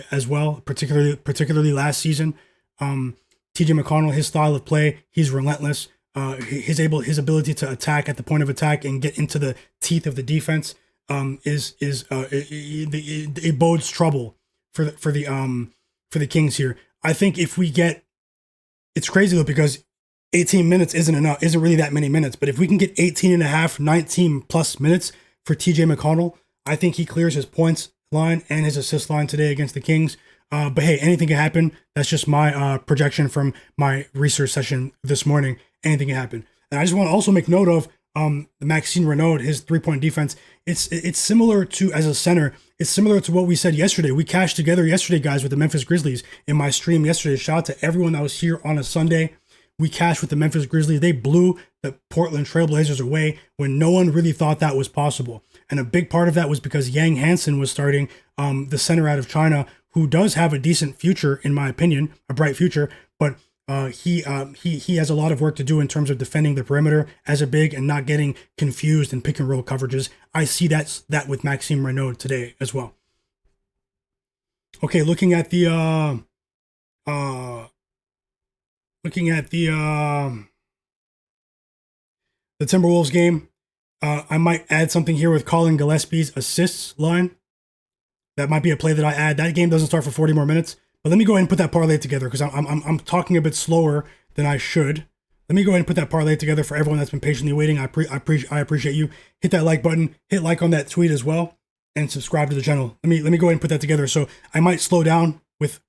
as well, particularly last season. TJ McConnell, his style of play, he's relentless. His ability to attack at the point of attack and get into the teeth of the defense it bodes trouble for the Kings here. I think if we get, it's crazy though because 18 minutes isn't really that many minutes, but if we can get 18.5, 19 plus minutes for TJ McConnell, I think he clears his points line and his assist line today against the Kings. But hey, anything can happen. That's just my projection from my research session this morning. Anything can happen. And I just want to also make note of the Maxime Renaud, his 3-point defense. It's similar to, as a center, it's similar to what we said yesterday. We cashed together yesterday, guys, with the Memphis Grizzlies in my stream yesterday. Shout out to everyone that was here on a Sunday. We cashed with the Memphis Grizzlies. They blew the Portland Trailblazers away when no one really thought that was possible. And a big part of that was because Yang Hansen was starting, the center out of China, who does have a decent future, in my opinion, a bright future, but he has a lot of work to do in terms of defending the perimeter as a big and not getting confused in pick and roll coverages. I see that with Maxime Renaud today as well. Okay, looking at the Timberwolves game, I might add something here with Collin Gillespie's assists line. That might be a play that I add. That game doesn't start for 40 more minutes. But let me go ahead and put that parlay together because I'm talking a bit slower than I should. Let me go ahead and put that parlay together for everyone that's been patiently waiting. I appreciate you. Hit that like button. Hit like on that tweet as well, and subscribe to the channel. Let me go ahead and put that together. So I might slow down with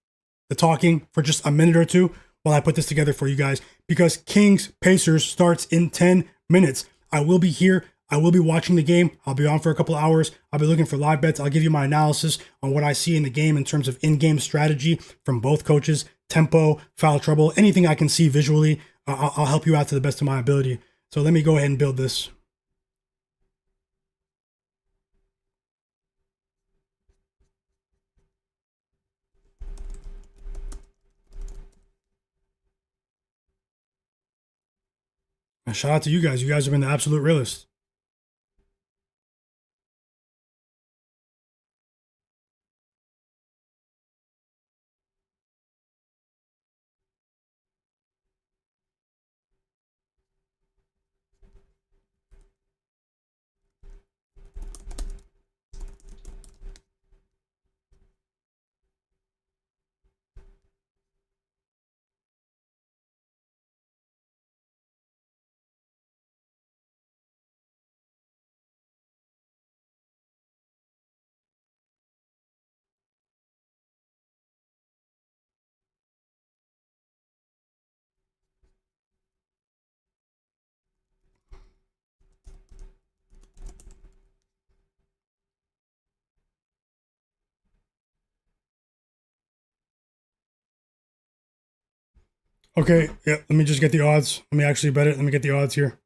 the talking for just a minute or two while I put this together for you guys because Kings Pacers starts in 10 minutes. I will be here. I will be watching the game. I'll be on for a couple of hours. I'll be looking for live bets. I'll give you my analysis on what I see in the game in terms of in-game strategy from both coaches, tempo, foul trouble, anything I can see visually. I'll help you out to the best of my ability. So let me go ahead and build this. And shout out to you guys. You guys have been the absolute realists. Okay, yeah, let me just get the odds. Let me actually bet it. Let me get the odds here.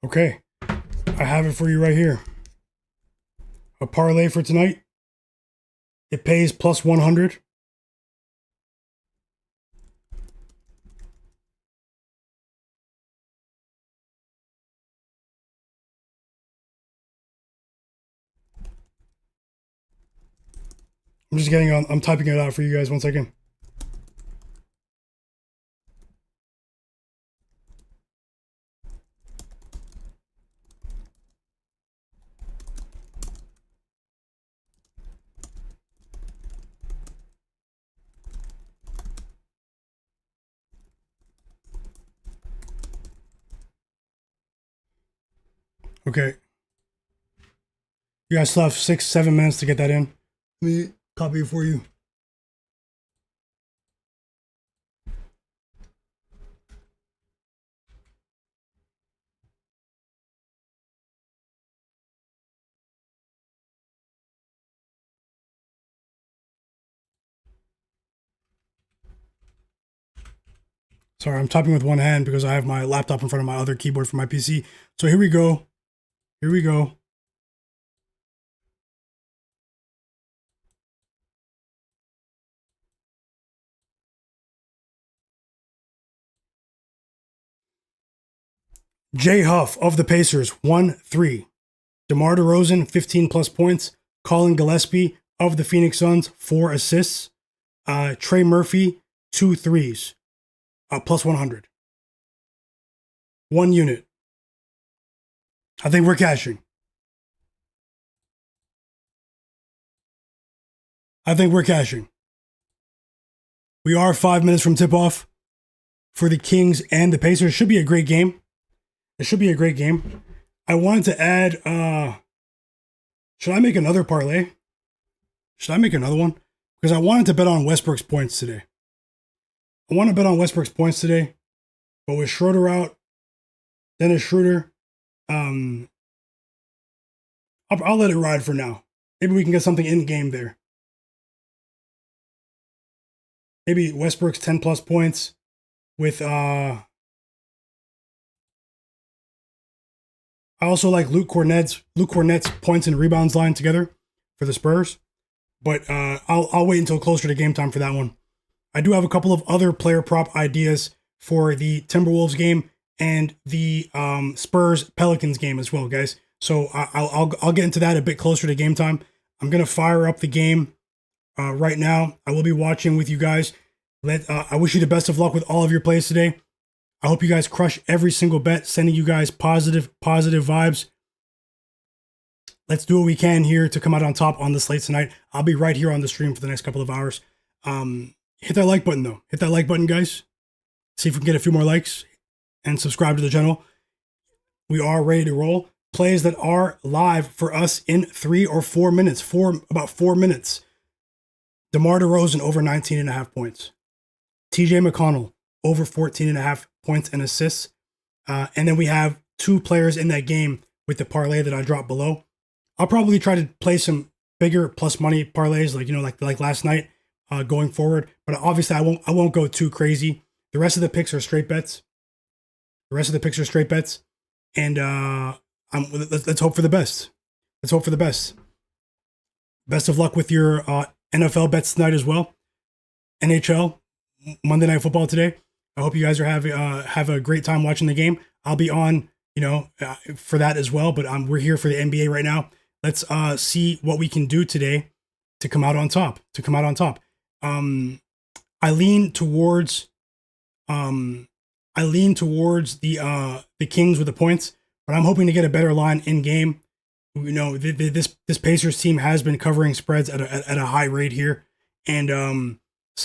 Okay, I have it for you right here. A parlay for tonight. It pays plus 100. I'm just getting on. I'm typing it out for you guys. 1 second. Okay. You guys still have 6-7 minutes to get that in. Let me copy it for you. Sorry, I'm typing with one hand because I have my laptop in front of my other keyboard for my PC. So here we go. Here we go. Jay Huff of the Pacers, 1-3. DeMar DeRozan, 15 plus points. Collin Gillespie of the Phoenix Suns, 4 assists. Trey Murphy, 2 threes. Plus 100. 1 unit. I think we're cashing. I think we're cashing. We are 5 minutes from tip-off for the Kings and the Pacers. Should be a great game. It should be a great game. I wanted to add, should I make another parlay? Should I make another one? Because I wanted to bet on Westbrook's points today. I want to bet on Westbrook's points today. But with Schroeder out, Dennis Schroeder, I'll let it ride for now. Maybe we can get something in game there. Maybe Westbrook's 10 plus points with I also like Luke Cornett's points and rebounds line together for the Spurs. But I'll wait until closer to game time for that one. I do have a couple of other player prop ideas for the Timberwolves game and the Spurs Pelicans game as well, guys. So I'll get into that a bit closer to game time. I'm gonna fire up the game right now. I will be watching with you guys. I wish you the best of luck with all of your plays today. I hope you guys crush every single bet, sending you guys positive vibes. Let's do what we can here to come out on top on the slate tonight. I'll be right here on the stream for the next couple of hours. Hit that like button, though. Hit that like button, guys. See if we can get a few more likes and subscribe to the channel. We are ready to roll. Plays that are live for us in 3 or 4 minutes. About 4 minutes. DeMar DeRozan over 19.5 points. TJ McConnell over 14.5 points and assists. And then we have 2 players in that game with the parlay that I dropped below. I'll probably try to play some bigger plus money parlays, like last night, going forward. But obviously, I won't go too crazy. The rest of the picks are straight bets. And let's hope for the best. Best of luck with your NFL bets tonight as well. NHL, Monday Night Football today. I hope you guys are have a great time watching the game. I'll be on, for that as well. But we're here for the NBA right now. Let's see what we can do today to come out on top. I lean towards the Kings with the points, but I'm hoping to get a better line in game. This Pacers team has been covering spreads at a high rate here, and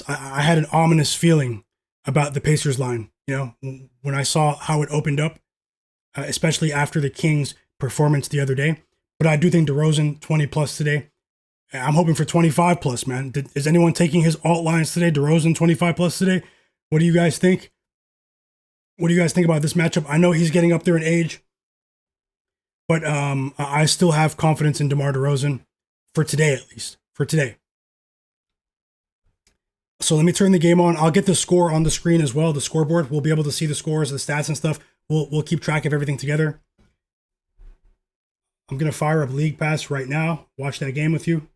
I had an ominous feeling about the Pacers line. When I saw how it opened up, especially after the Kings' performance the other day. But I do think DeRozan 20 plus today. I'm hoping for 25 plus, man. Is anyone taking his alt lines today? DeRozan 25 plus today. What do you guys think? What do you guys think about this matchup? I know he's getting up there in age, but I still have confidence in DeMar DeRozan for today, at least for today. So let me turn the game on. I'll get the score on the screen as well, the scoreboard. We'll be able to see the scores, the stats and stuff. We'll keep track of everything together. I'm going to fire up League Pass right now. Watch that game with you.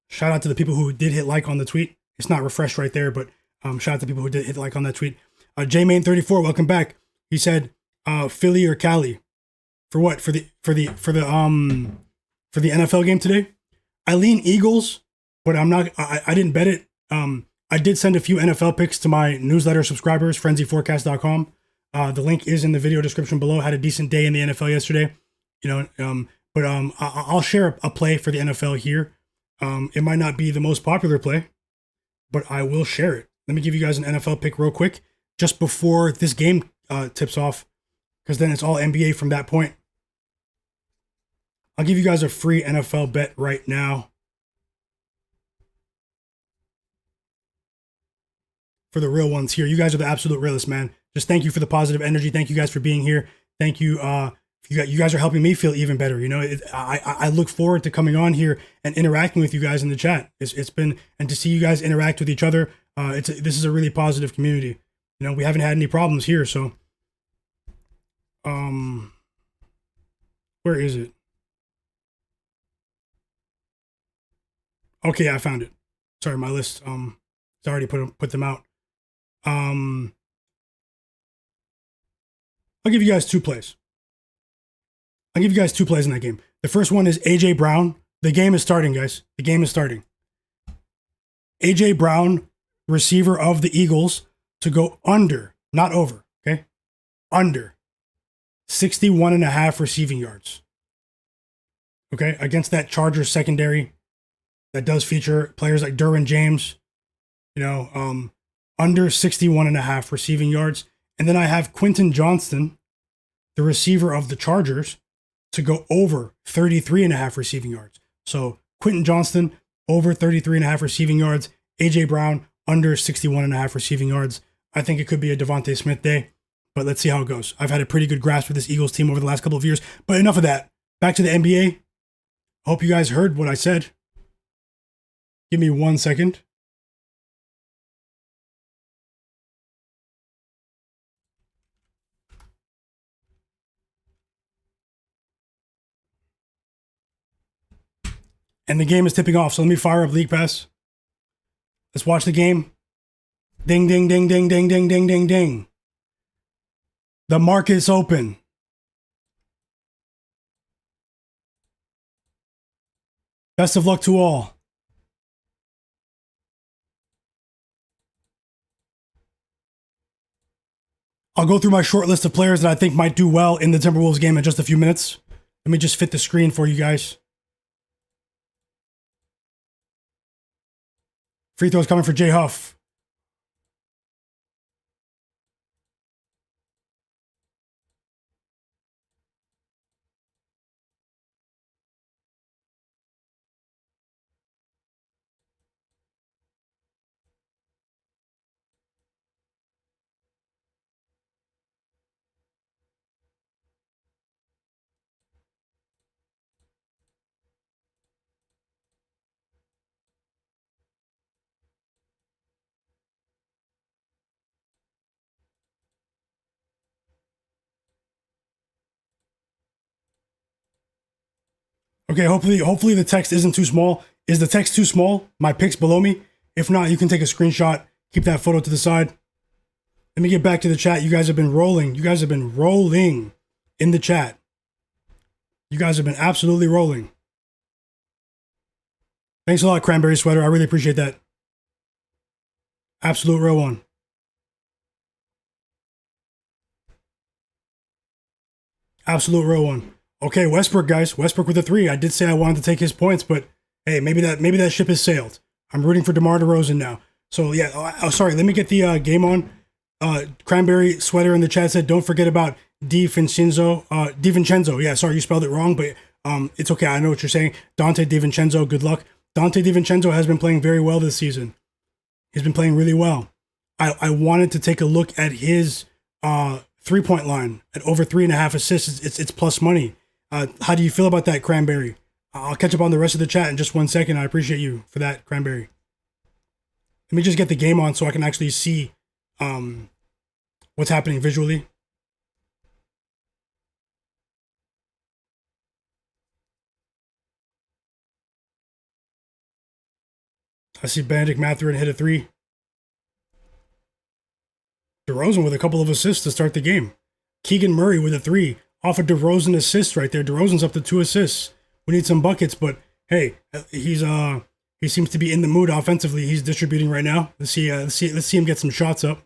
Shout out to the people who did hit like on the tweet. It's not refreshed right there, but shout out to people who did hit like on that tweet. JMain34, welcome back. He said, Philly or Cali. For what? For the NFL game today? I lean Eagles, but I'm not. I didn't bet it. I did send a few NFL picks to my newsletter subscribers, frenzyforecast.com. The link is in the video description below. Had a decent day in the NFL yesterday, but I'll share a play for the NFL here. It might not be the most popular play, but I will share it. Let me give you guys an NFL pick real quick, just before this game tips off, because then it's all NBA from that point. I'll give you guys a free NFL bet right now. For the real ones here. You guys are the absolute realists, man. Just thank you for the positive energy. Thank you guys for being here. Thank you. You guys are helping me feel even better. I look forward to coming on here and interacting with you guys in the chat. It's been, and to see you guys interact with each other. This is a really positive community. We haven't had any problems here. So, where is it? Okay, I found it. Sorry, my list. It's already put them out. I'll give you guys two plays. I'll give you guys two plays in that game. The first one is A.J. Brown. The game is starting, guys. The game is starting. A.J. Brown, receiver of the Eagles, to go under, not over, okay? Under 61.5 receiving yards. Okay, against that Chargers secondary that does feature players like Derwin James, under 61.5 receiving yards. And then I have Quentin Johnston, the receiver of the Chargers, to go over 33.5 receiving yards. So Quentin Johnston, over 33.5 receiving yards. A.J. Brown, under 61.5 receiving yards. I think it could be a Devontae Smith day, but let's see how it goes. I've had a pretty good grasp of this Eagles team over the last couple of years, but enough of that. Back to the NBA. Hope you guys heard what I said. Give me 1 second. And the game is tipping off, so let me fire up League Pass. Let's watch the game. Ding, ding, ding, ding, ding, ding, ding, ding, ding. The market's open. Best of luck to all. I'll go through my short list of players that I think might do well in the Timberwolves game in just a few minutes. Let me just fit the screen for you guys. Free throws coming for Jay Huff. Okay, hopefully the text isn't too small. Is the text too small? My pick's below me. If not, you can take a screenshot. Keep that photo to the side. Let me get back to the chat. You guys have been rolling. You guys have been rolling in the chat. You guys have been absolutely rolling. Thanks a lot, Cranberry Sweater. I really appreciate that. Absolute real one. Absolute real one. Okay, Westbrook, guys. Westbrook with a 3. I did say I wanted to take his points, but hey, maybe that ship has sailed. I'm rooting for DeMar DeRozan now. So yeah, sorry. Let me get the game on. Cranberry Sweater in the chat said, don't forget about DiVincenzo. Yeah, sorry, you spelled it wrong, but it's okay. I know what you're saying. Dante DiVincenzo, good luck. Dante DiVincenzo has been playing very well this season. He's been playing really well. I wanted to take a look at his 3-point line at over 3.5 assists. It's plus money. How do you feel about that, Cranberry? I'll catch up on the rest of the chat in just 1 second. I appreciate you for that, Cranberry. Let me just get the game on so I can actually see what's happening visually. I see Bennedict Mathurin hit a 3. DeRozan with a couple of assists to start the game. Keegan Murray with a 3. Off a DeRozan assist right there. DeRozan's up to 2 assists. We need some buckets, but hey, he seems to be in the mood offensively. He's distributing right now. Let's see him get some shots up.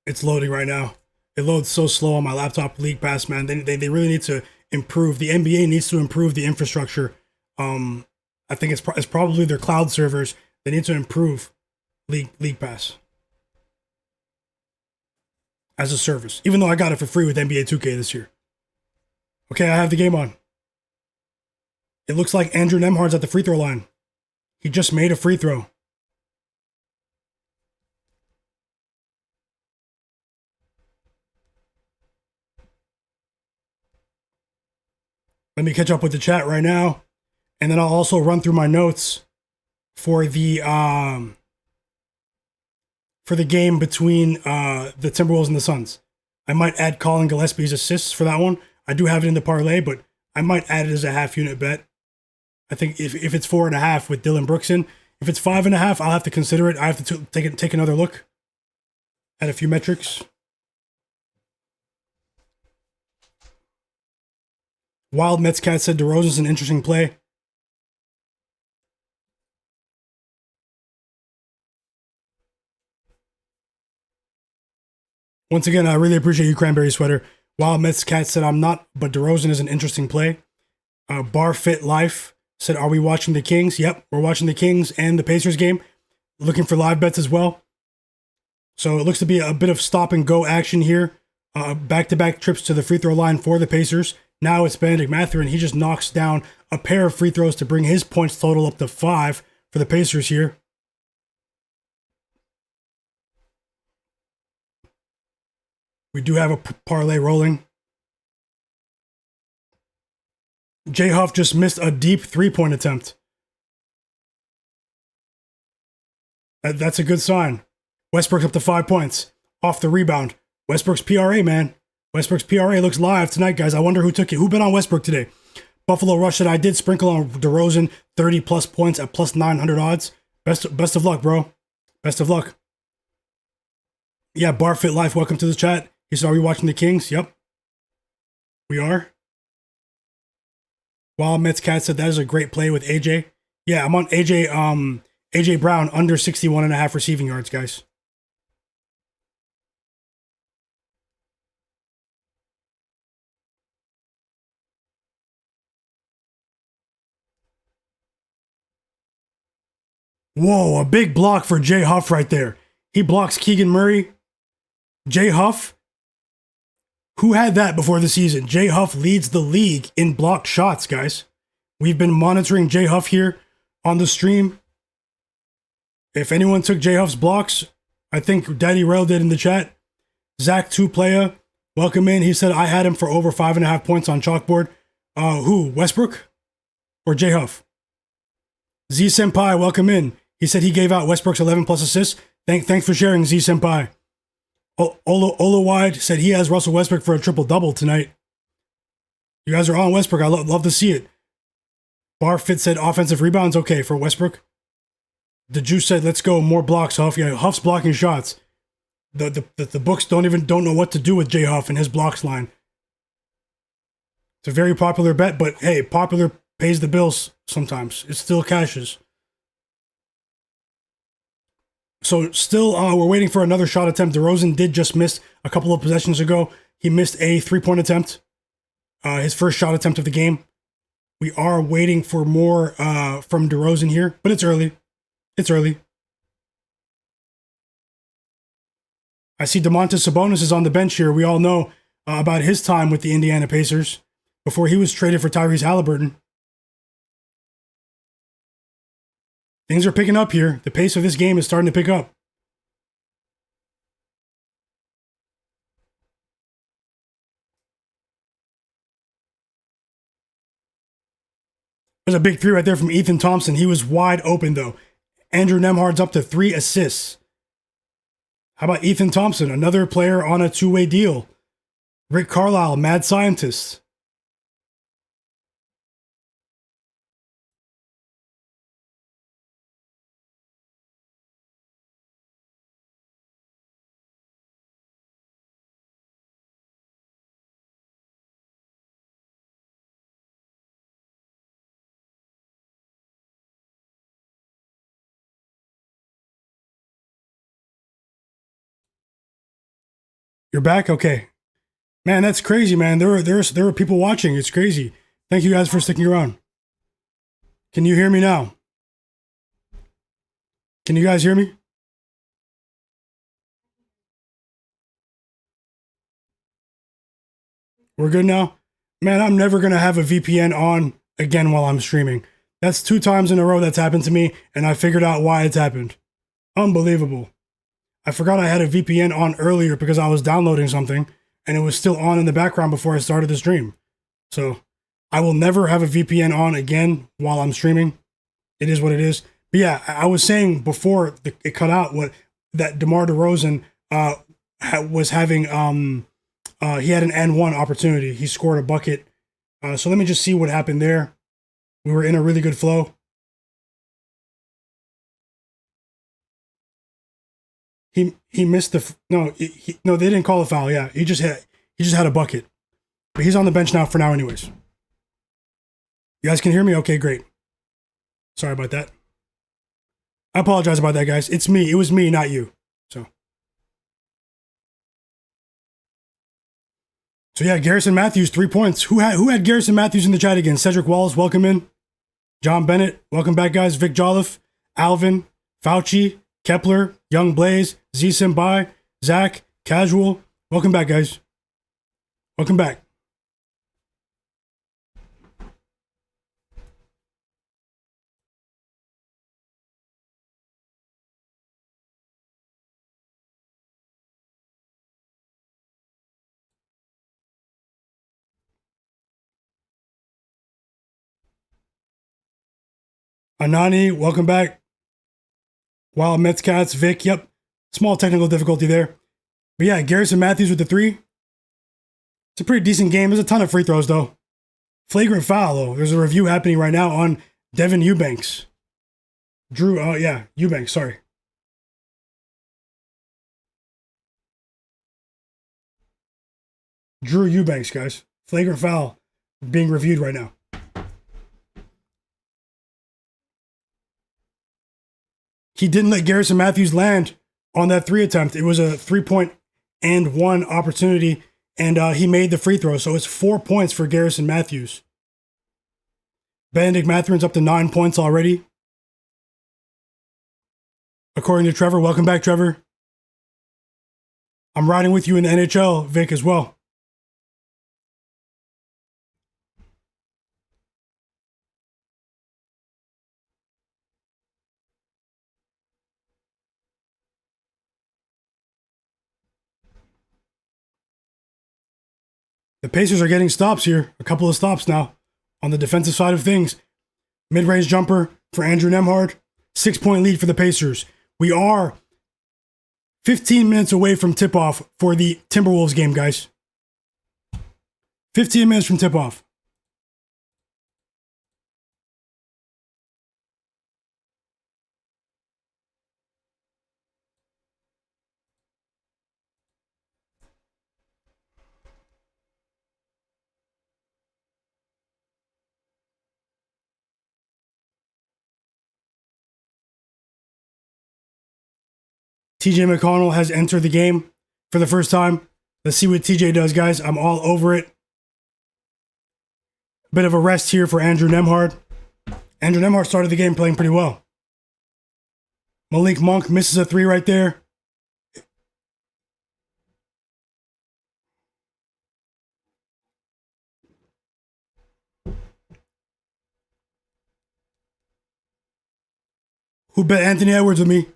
It's loading right now. It loads so slow on my laptop. League Pass, man. They really need to improve. The NBA needs to improve the infrastructure. I think it's probably their cloud servers. They need to improve League Pass as a service. Even though I got it for free with NBA 2K this year. Okay, I have the game on. It looks like Andrew Nembhard's at the free throw line. He just made a free throw. Let me catch up with the chat right now, and then I'll also run through my notes for the game between the Timberwolves and the Suns. I might add Collin Gillespie's assists for that one. I do have it in the parlay, but I might add it as a half unit bet. I think if it's 4.5 with Dillon Brooks in, if it's 5.5, I'll have to consider it. I have to take another look at a few metrics. Wild Mets Cat said DeRozan's an interesting play. Once again, I really appreciate you, Cranberry Sweater. Wild Mets Cat said I'm not, but DeRozan is an interesting play. Bar Fit Life said, are we watching the Kings? Yep, we're watching the Kings and the Pacers game. Looking for live bets as well. So it looks to be a bit of stop and go action here. Back-to-back trips to the free throw line for the Pacers. Now it's Bennedict Mathurin. He just knocks down a pair of free throws to bring his points total up to 5 for the Pacers here. We do have a parlay rolling. Jay Huff just missed a deep 3-point attempt. That's a good sign. Westbrook's up to 5 points. Off the rebound. Westbrook's PRA, man. Westbrook's PRA looks live tonight, guys. I wonder who took it. Who bet on Westbrook today? Buffalo Rush said I did sprinkle on DeRozan 30+ points at plus 900 odds. Best of luck, bro. Best of luck. Yeah, Barfit Life, welcome to the chat. He said, are we watching the Kings? Yep. We are. Wild Mets Cat said that is a great play with AJ. Yeah, I'm on AJ Brown under 61.5 receiving yards, guys. Whoa, a big block for Jay Huff right there. He blocks Keegan Murray. Jay Huff, who had that before the season? Jay Huff leads the league in blocked shots, guys. We've been monitoring Jay Huff here on the stream. If anyone took Jay Huff's blocks, I think Daddy Rel did in the chat. Zach 2Playa, welcome in. He said I had him for over 5.5 points on chalkboard. Who? Westbrook or Jay Huff? Z Senpai, welcome in. He said he gave out Westbrook's 11+ assists. Thanks for sharing, Z Senpai. Ola Wide said he has Russell Westbrook for a triple-double tonight. You guys are on Westbrook. I love to see it. Barfit said offensive rebounds. Okay, for Westbrook. The Juice said, let's go. More blocks, Huff. Yeah, Huff's blocking shots. The books don't know what to do with Jay Huff and his blocks line. It's a very popular bet, but hey, popular pays the bills sometimes. It still cashes. So still, we're waiting for another shot attempt. DeRozan did just miss a couple of possessions ago. He missed a 3-point attempt. His first shot attempt of the game. We are waiting for more from DeRozan here, but it's early. It's early. I see Domantas Sabonis is on the bench here. We all know about his time with the Indiana Pacers before he was traded for Tyrese Halliburton. Things are picking up here. The pace of this game is starting to pick up. There's a big three right there from Ethan Thompson. He was wide open, though. Andrew Nembhard's up to 3 assists. How about Ethan Thompson, another player on a two-way deal? Rick Carlisle, mad scientist. You're back? Okay. Man, that's crazy, man. There are people watching. It's crazy. Thank you guys for sticking around. Can you hear me now? Can you guys hear me? We're good now? Man, I'm never going to have a VPN on again while I'm streaming. That's 2 times in a row that's happened to me, and I figured out why it's happened. Unbelievable. I forgot I had a VPN on earlier because I was downloading something, and it was still on in the background before I started the stream. So I will never have a VPN on again while I'm streaming. It is what it is. But yeah, I was saying before it cut out that DeMar DeRozan was having he had an N1 opportunity. He scored a bucket. So let me just see what happened there. We were in a really good flow. He missed the no they didn't call a foul. Yeah, he just had a bucket. But he's on the bench now for now anyways. You guys can hear me? Okay, great. Sorry about that. I apologize about that, guys. It's me. It was me, not you. So yeah, Garrison Matthews, 3 points. Who had Garrison Matthews in the chat again? Cedric Wallace, welcome in. John Bennett, welcome back, guys. Vic Jolliffe, Alvin, Fauci, Kepler, Young Blaze, Z Simbai, Zach, Casual. Welcome back, guys. Welcome back. Anani, welcome back. Wild Mets Cats, Vic, yep. Small technical difficulty there. But yeah, Garrison Matthews with the 3. It's a pretty decent game. There's a ton of free throws, though. Flagrant foul, though. There's a review happening right now on Devin Eubanks. Eubanks, sorry. Drew Eubanks, guys. Flagrant foul being reviewed right now. He didn't let Garrison Matthews land on that 3 attempt. It was a 3-point and 1 opportunity, and he made the free throw. So it's 4 points for Garrison Matthews. Bennedict Mathurin's up to 9 points already. According to Trevor. Welcome back, Trevor. I'm riding with you in the NHL, Vic, as well. The Pacers are getting stops here. A couple of stops now on the defensive side of things. Mid-range jumper for Andrew Nembhard. 6-point lead for the Pacers. We are 15 minutes away from tip-off for the Timberwolves game, guys. 15 minutes from tip-off. TJ McConnell has entered the game for the first time. Let's see what TJ does, guys. I'm all over it. Bit of a rest here for Andrew Nembhard. Andrew Nembhard started the game playing pretty well. Malik Monk misses a 3 right there. Who bet Anthony Edwards with me?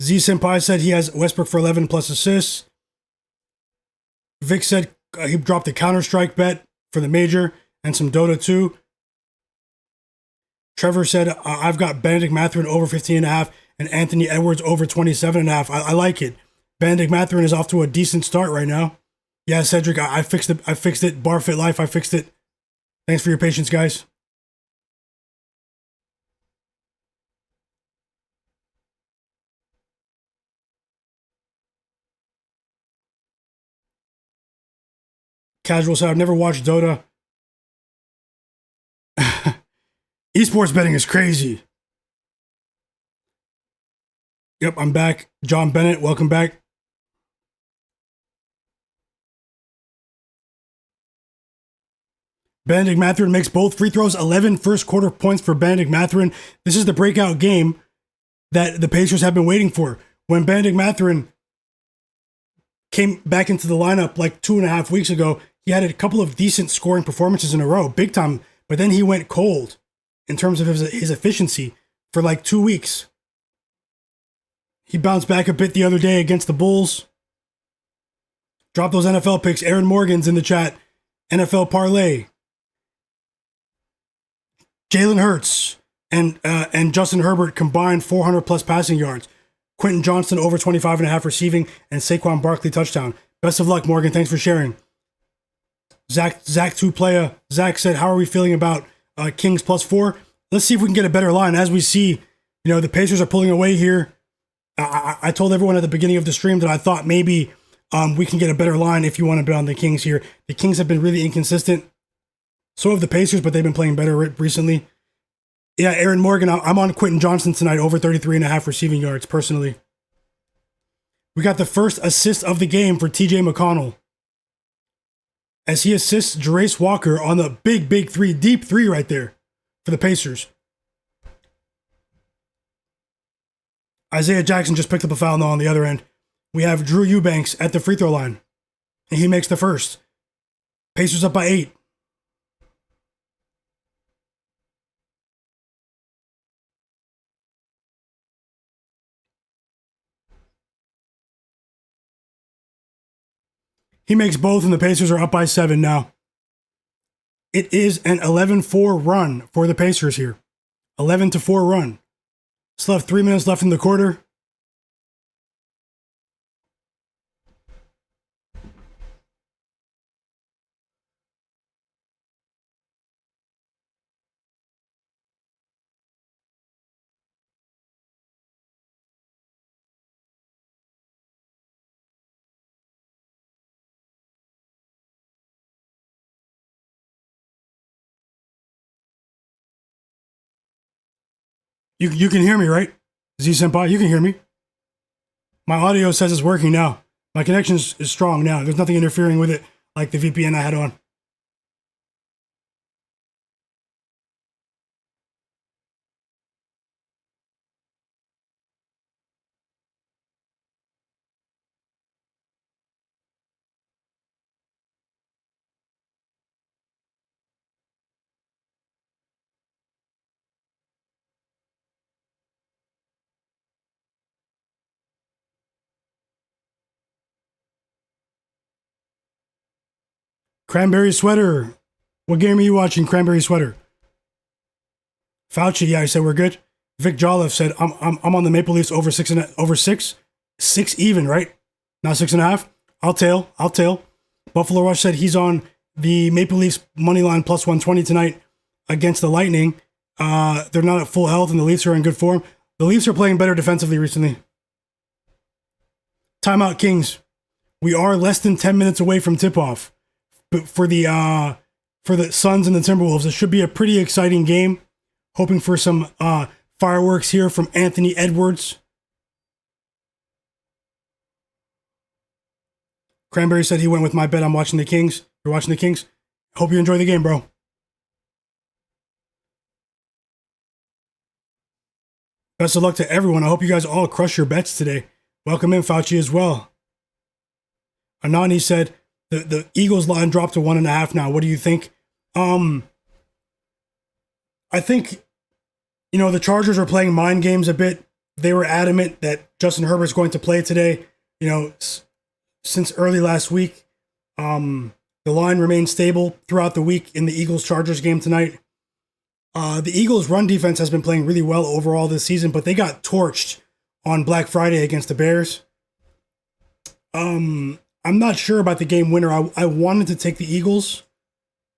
Z Senpai said he has Westbrook for 11 plus assists. Vic said he dropped a Counter-Strike bet for the major and some Dota 2. Trevor said, I've got Bennedict Mathurin over 15.5 and Anthony Edwards over 27.5. I like it. Bennedict Mathurin is off to a decent start right now. Yeah, Cedric, I fixed it. I fixed it. Barfit Life, I fixed it. Thanks for your patience, guys. Casual said, I've never watched Dota. Esports betting is crazy. Yep, I'm back. John Bennett, welcome back. Bennedict Mathurin makes both free throws. 11 first quarter points for Bennedict Mathurin. This is the breakout game that the Pacers have been waiting for. When Bennedict Mathurin came back into the lineup like 2.5 weeks ago, he had a couple of decent scoring performances in a row, big time, but then he went cold in terms of his efficiency for like 2 weeks. He bounced back a bit the other day against the Bulls. Drop those NFL picks. Aaron Morgan's in the chat. NFL parlay. Jalen Hurts and Justin Herbert combined 400 plus passing yards. Quentin Johnston over 25.5 receiving and Saquon Barkley touchdown. Best of luck, Morgan. Thanks for sharing. Zach 2-player. Zach said, how are we feeling about Kings +4? Let's see if we can get a better line. As we see, the Pacers are pulling away here. I told everyone at the beginning of the stream that I thought maybe we can get a better line if you want to bet on the Kings here. The Kings have been really inconsistent. So have the Pacers, but they've been playing better recently. Yeah, Aaron Morgan, I'm on Quentin Johnston tonight, over 33.5 receiving yards, personally. We got the first assist of the game for TJ McConnell, as he assists Jarace Walker on the big three, deep three right there for the Pacers. Isaiah Jackson just picked up a foul now on the other end. We have Drew Eubanks at the free throw line, and he makes the first. Pacers up by 8. He makes both, and the Pacers are up by 7 now. It is an 11-4 run for the Pacers here. 11-4 run. Still have 3 minutes left in the quarter. You can hear me, right? Z-Senpai, you can hear me. My audio says it's working now. My connection is strong now. There's nothing interfering with it like the VPN I had on. Cranberry Sweater. What game are you watching, Cranberry Sweater? Fauci, yeah, I said we're good. Vic Jolliffe said I'm on the Maple Leafs over 6 even, right? Not 6.5. I'll tail. Buffalo Rush said he's on the Maple Leafs money line +120 tonight against the Lightning. They're not at full health, and the Leafs are in good form. The Leafs are playing better defensively recently. Timeout, Kings. We are less than 10 minutes away from tip-off. But for the Suns and the Timberwolves, it should be a pretty exciting game. Hoping for some fireworks here from Anthony Edwards. Cranberry said he went with my bet. I'm watching the Kings. You're watching the Kings? Hope you enjoy the game, bro. Best of luck to everyone. I hope you guys all crush your bets today. Welcome in, Fauci, as well. Anani said, the Eagles line dropped to 1.5 now. What do you think? I think The Chargers are playing mind games a bit. They were adamant that Justin Herbert's going to play today. Since early last week, the line remained stable throughout the week in the Eagles-Chargers game tonight. The Eagles' run defense has been playing really well overall this season, but they got torched on Black Friday against the Bears. I'm not sure about the game winner. I wanted to take the Eagles,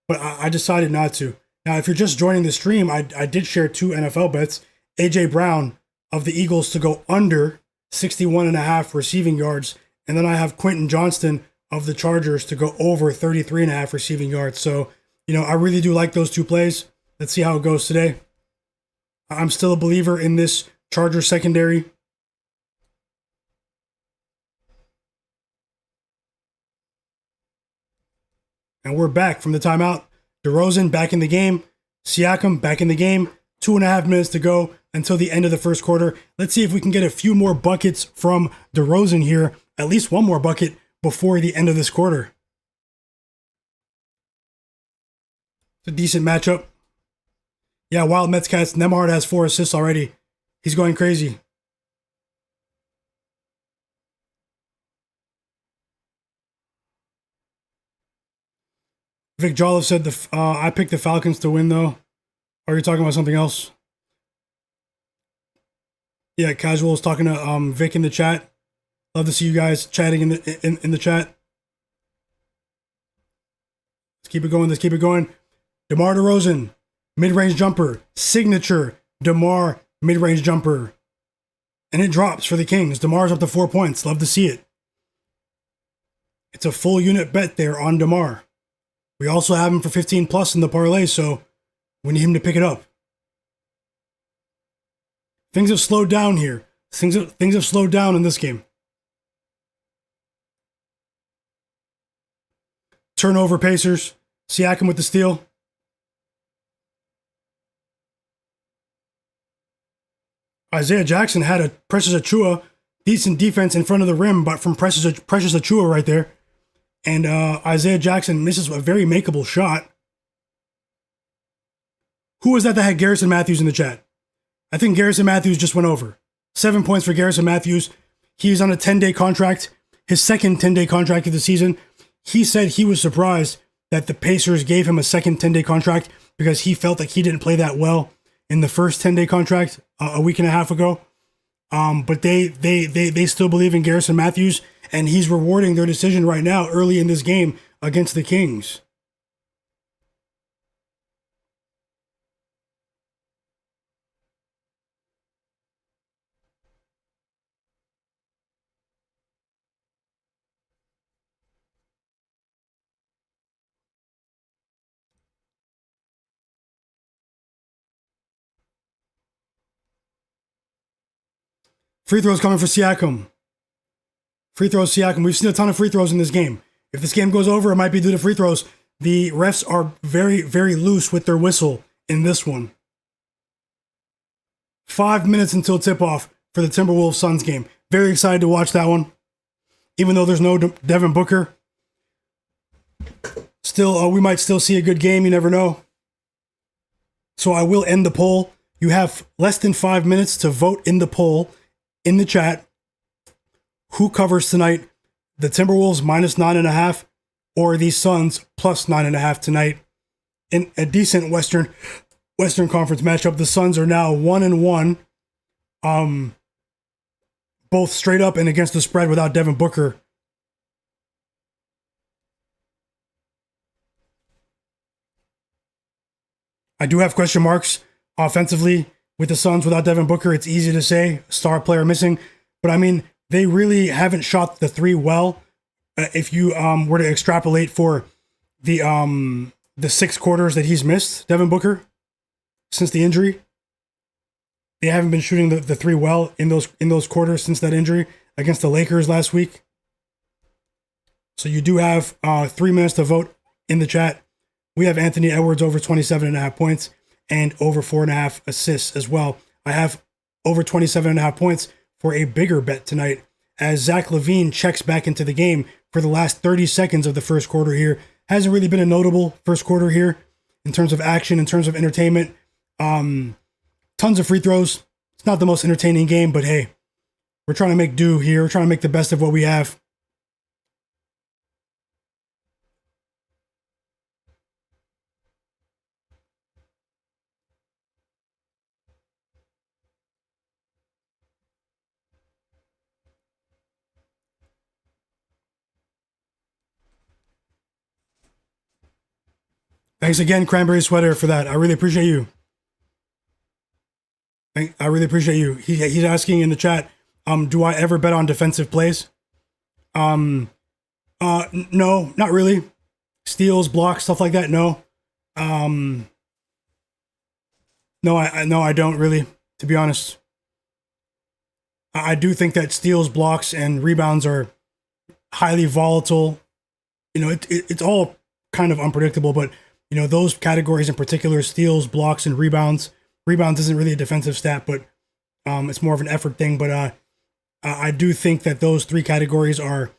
but I decided not to. Now, if you're just joining the stream, I did share 2 NFL bets. A.J. Brown of the Eagles to go under 61.5 receiving yards. And then I have Quentin Johnston of the Chargers to go over 33.5 receiving yards. So, I really do like those 2 plays. Let's see how it goes today. I'm still a believer in this Chargers secondary. And we're back from the timeout. DeRozan back in the game. Siakam back in the game. 2.5 minutes to go until the end of the first quarter. Let's see if we can get a few more buckets from DeRozan here. At least one more bucket before the end of this quarter. It's a decent matchup. Yeah, Wild Mets cats. Nembhard has 4 assists already. He's going crazy. Vic Jolliffe said I picked the Falcons to win, though. Are you talking about something else? Yeah, Casual is talking to Vic in the chat. Love to see you guys chatting in the chat. Let's keep it going. DeMar DeRozan, mid-range jumper, signature DeMar mid-range jumper. And it drops for the Kings. DeMar's up to 4 points. Love to see it. It's a full unit bet there on DeMar. We also have him for 15 plus in the parlay, so we need him to pick it up. Things have slowed down here. Things have slowed down in this game. Turnover Pacers. Siakam with the steal. Isaiah Jackson had a Precious Achiuwa decent defense in front of the rim, but from Precious Achiuwa right there. And Isaiah Jackson misses a very makeable shot. Who was that had Garrison Matthews in the chat? I think Garrison Matthews just went over. 7 points for Garrison Matthews. He's on a 10-day contract, his second 10-day contract of the season. He said he was surprised that the Pacers gave him a second 10-day contract because he felt like he didn't play that well in the first 10-day contract a week and a half ago. But they still believe in Garrison Matthews, and he's rewarding their decision right now early in this game against the Kings. Free throws coming for Siakam. Free throws, Siakam. We've seen a ton of free throws in this game. If this game goes over, it might be due to free throws. The refs are very, very loose with their whistle in this one. 5 minutes until tip-off for the Timberwolves Suns game. Very excited to watch that one. Even though there's no Devin Booker. Still, we might still see a good game. You never know. So I will end the poll. You have less than 5 minutes to vote in the poll in the chat. Who covers tonight? The Timberwolves minus 9.5 or the Suns plus 9.5 tonight? In a decent Western Conference matchup. The Suns are now 1-1. Both straight up and against the spread without Devin Booker. I do have question marks offensively with the Suns without Devin Booker. It's easy to say, star player missing. But I mean, they really haven't shot the three well. If you were to extrapolate for the 6 quarters that he's missed, Devin Booker, since the injury, they haven't been shooting the three well in those quarters since that injury against the Lakers last week. So you do have 3 minutes to vote in the chat. We have Anthony Edwards over 27.5 points and over 4.5 assists as well. I have over 27.5 points for a bigger bet tonight as Zach LaVine checks back into the game for the last 30 seconds of the first quarter here. Hasn't really been a notable first quarter here in terms of action, in terms of entertainment. Ton tons of free throws. It's not the most entertaining game, but hey, we're trying to make do here. We're trying to make the best of what we have. Thanks again, Cranberry Sweater, for that. I really appreciate you. I really appreciate you. He's asking in the chat, do I ever bet on defensive plays? No, not really. Steals, blocks, stuff like that. No. No, I don't really, to be honest. I do think that steals, blocks, and rebounds are highly volatile. It's all kind of unpredictable, but those categories in particular, steals, blocks, and rebounds. Rebounds isn't really a defensive stat, but it's more of an effort thing. But I do think that those three categories are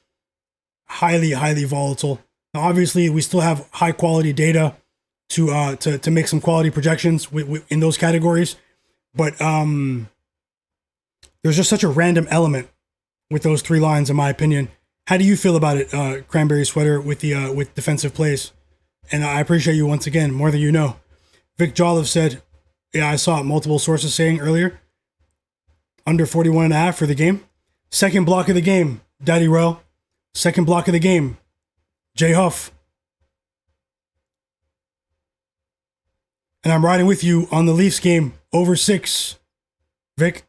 highly, highly volatile. Now, obviously, we still have high quality data to make some quality projections in those categories, but there's just such a random element with those three lines, in my opinion. How do you feel about it, Cranberry Sweater, with defensive plays? And I appreciate you once again, more than you know. Vic Jolliffe said, yeah, I saw multiple sources saying earlier, under 41.5 for the game. Second block of the game, Daddy Rel. Second block of the game, Jay Huff. And I'm riding with you on the Leafs game, over 6. Vic,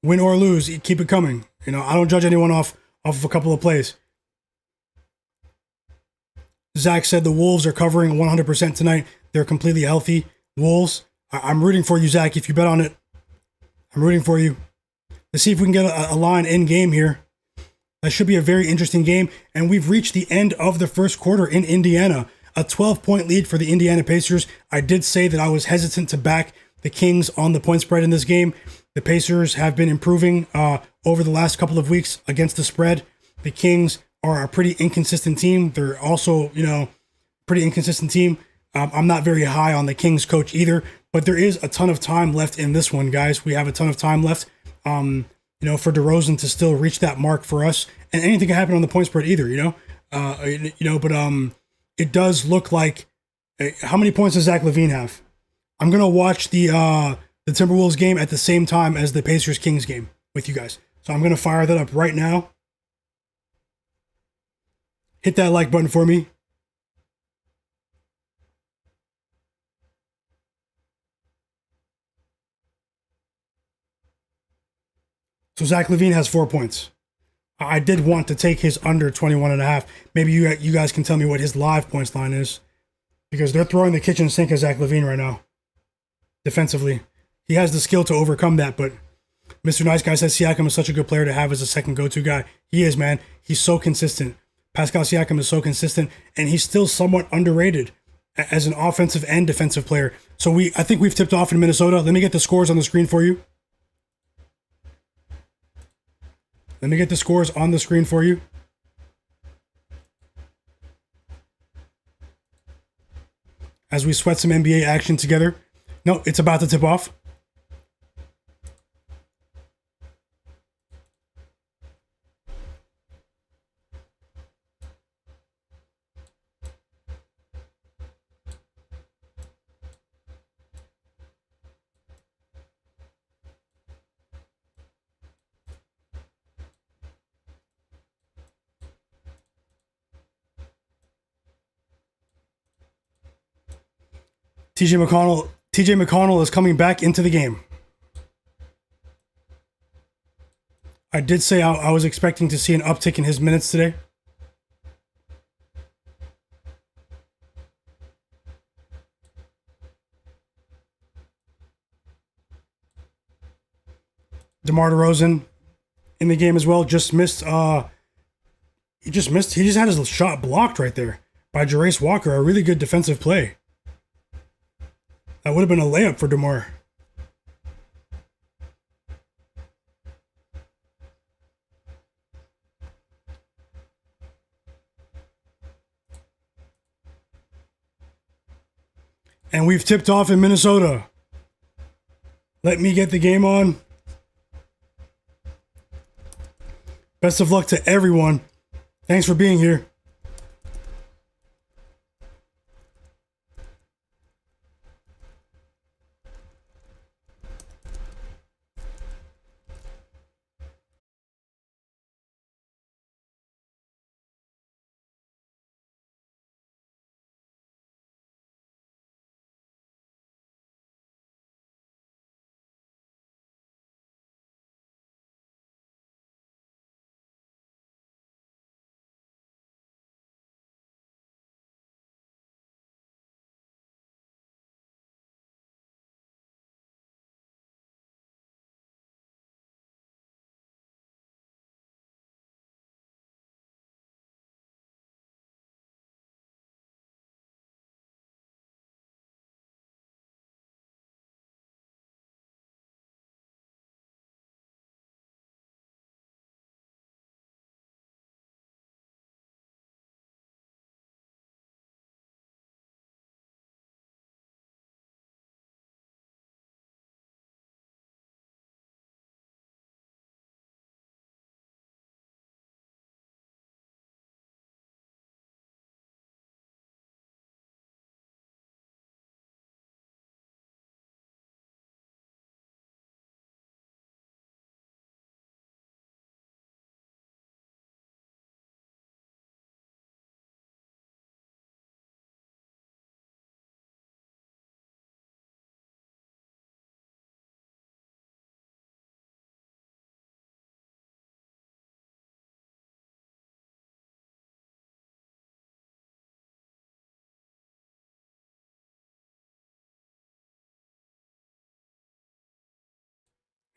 win or lose, keep it coming. I don't judge anyone off of a couple of plays. Zach said the Wolves are covering 100% tonight. They're completely healthy. Wolves, I'm rooting for you, Zach. If you bet on it, I'm rooting for you. Let's see if we can get a line in game here. That should be a very interesting game. And we've reached the end of the first quarter in Indiana. A 12-point lead for the Indiana Pacers. I did say that I was hesitant to back the Kings on the point spread in this game. The Pacers have been improving over the last couple of weeks against the spread. The Kings are a pretty inconsistent team. They're also, pretty inconsistent team. I'm not very high on the Kings coach either, but there is a ton of time left in this one, guys. We have a ton of time left, for DeRozan to still reach that mark for us. And anything can happen on the point spread either, but it does look like, how many points does Zach LaVine have? I'm going to watch the Timberwolves game at the same time as the Pacers-Kings game with you guys. So I'm going to fire that up right now. Hit that like button for me. So Zach LaVine has 4 points. I did want to take his under 21.5. Maybe you guys can tell me what his live points line is, because they're throwing the kitchen sink at Zach LaVine right now. Defensively, he has the skill to overcome that, but Mr. Nice Guy says Siakam is such a good player to have as a second go-to guy. He is, man. He's so consistent. Pascal Siakam is so consistent, and he's still somewhat underrated as an offensive and defensive player. So I think we've tipped off in Minnesota. Let me get the scores on the screen for you. Let me get the scores on the screen for you. As we sweat some NBA action together. No, it's about to tip off. TJ McConnell is coming back into the game. I did say I was expecting to see an uptick in his minutes today. DeMar DeRozan in the game as well. Just missed. He just had his shot blocked right there by Jarace Walker. A really good defensive play. That would have been a layup for DeMar. And we've tipped off in Minnesota. Let me get the game on. Best of luck to everyone. Thanks for being here.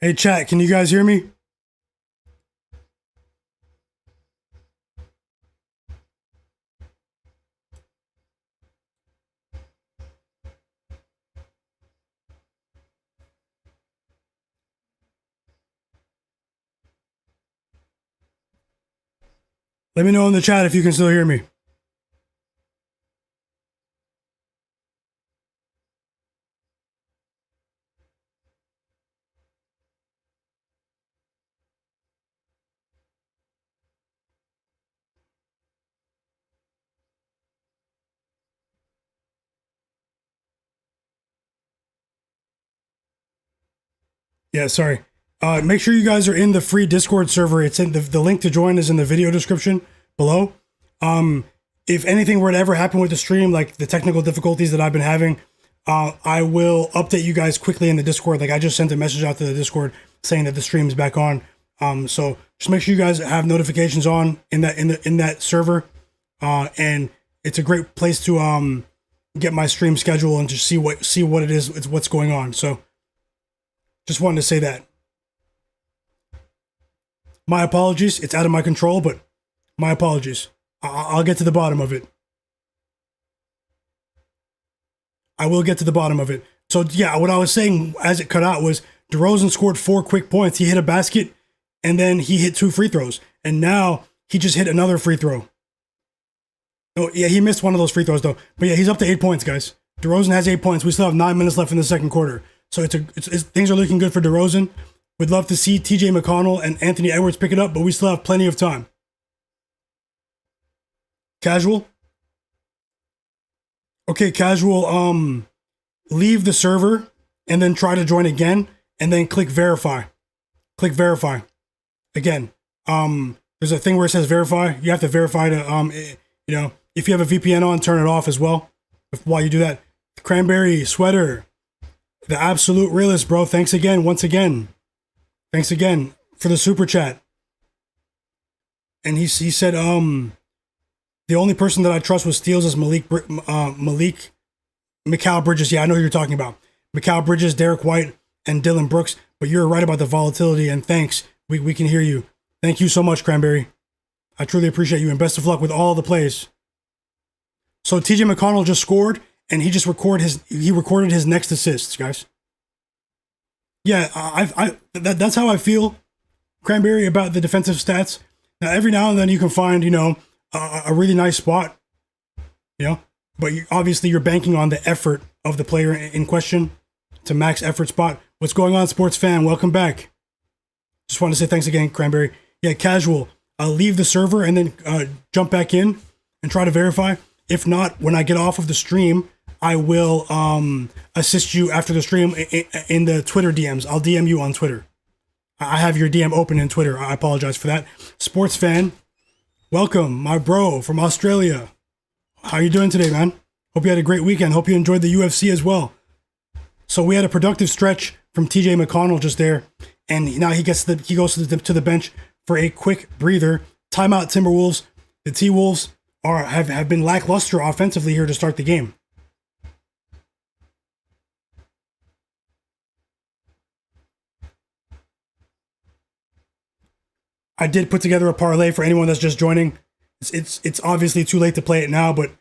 Hey, chat, can you guys hear me? Let me know in the chat if you can still hear me. Yeah, sorry. Make sure you guys are in the free Discord server. It's in the link to join is in the video description below. If anything were to ever happen with the stream, like the technical difficulties that I've been having, I will update you guys quickly in the Discord. Like I just sent a message out to the Discord saying that the stream is back on. So just make sure you guys have notifications on in that server. And it's a great place to get my stream schedule and just see what it is, it's what's going on. So just wanted to say that. My apologies. It's out of my control, but my apologies. I'll get to the bottom of it. I will get to the bottom of it. So yeah, what I was saying as it cut out was DeRozan scored 4 quick points. He hit a basket and then he hit 2 free throws. And now he just hit another free throw. Oh yeah, he missed one of those free throws though. But yeah, he's up to 8 points, guys. DeRozan has 8 points. We still have 9 minutes left in the second quarter. So things are looking good for DeRozan. We'd love to see TJ McConnell and Anthony Edwards pick it up, but we still have plenty of time. Casual? Okay, casual. Leave the server and then try to join again and then click verify. Click verify. Again. There's a thing where it says verify. You have to verify to if you have a VPN on, turn it off as well. While you do that. Cranberry Sweater. The absolute realist, bro. Thanks again, once again. Thanks again for the super chat. And he said, the only person that I trust with steals is Mikal Bridges. Yeah, I know who you're talking about. Mikal Bridges, Derek White, and Dillon Brooks. But you're right about the volatility, and thanks. We can hear you. Thank you so much, Cranberry. I truly appreciate you, and best of luck with all the plays. So TJ McConnell just scored, and he just recorded his next assists, guys. Yeah, that's how I feel, Cranberry, about the defensive stats. Now, every now and then you can find, a really nice spot, but obviously you're banking on the effort of the player in question. It's a max effort spot. What's going on, sports fan? Welcome back. Just want to say thanks again, Cranberry. Yeah, casual. I'll leave the server and then jump back in and try to verify. If not, when I get off of the stream, I will assist you after the stream in the Twitter DMs. I'll DM you on Twitter. I have your DM open in Twitter. I apologize for that. Sports fan, welcome, my bro from Australia. How you doing today, man? Hope you had a great weekend. Hope you enjoyed the UFC as well. So we had a productive stretch from TJ McConnell just there, and now he goes to the bench for a quick breather. Timeout, Timberwolves. The T-Wolves have been lackluster offensively here to start the game. I did put together a parlay for anyone that's just joining. It's obviously too late to play it now, but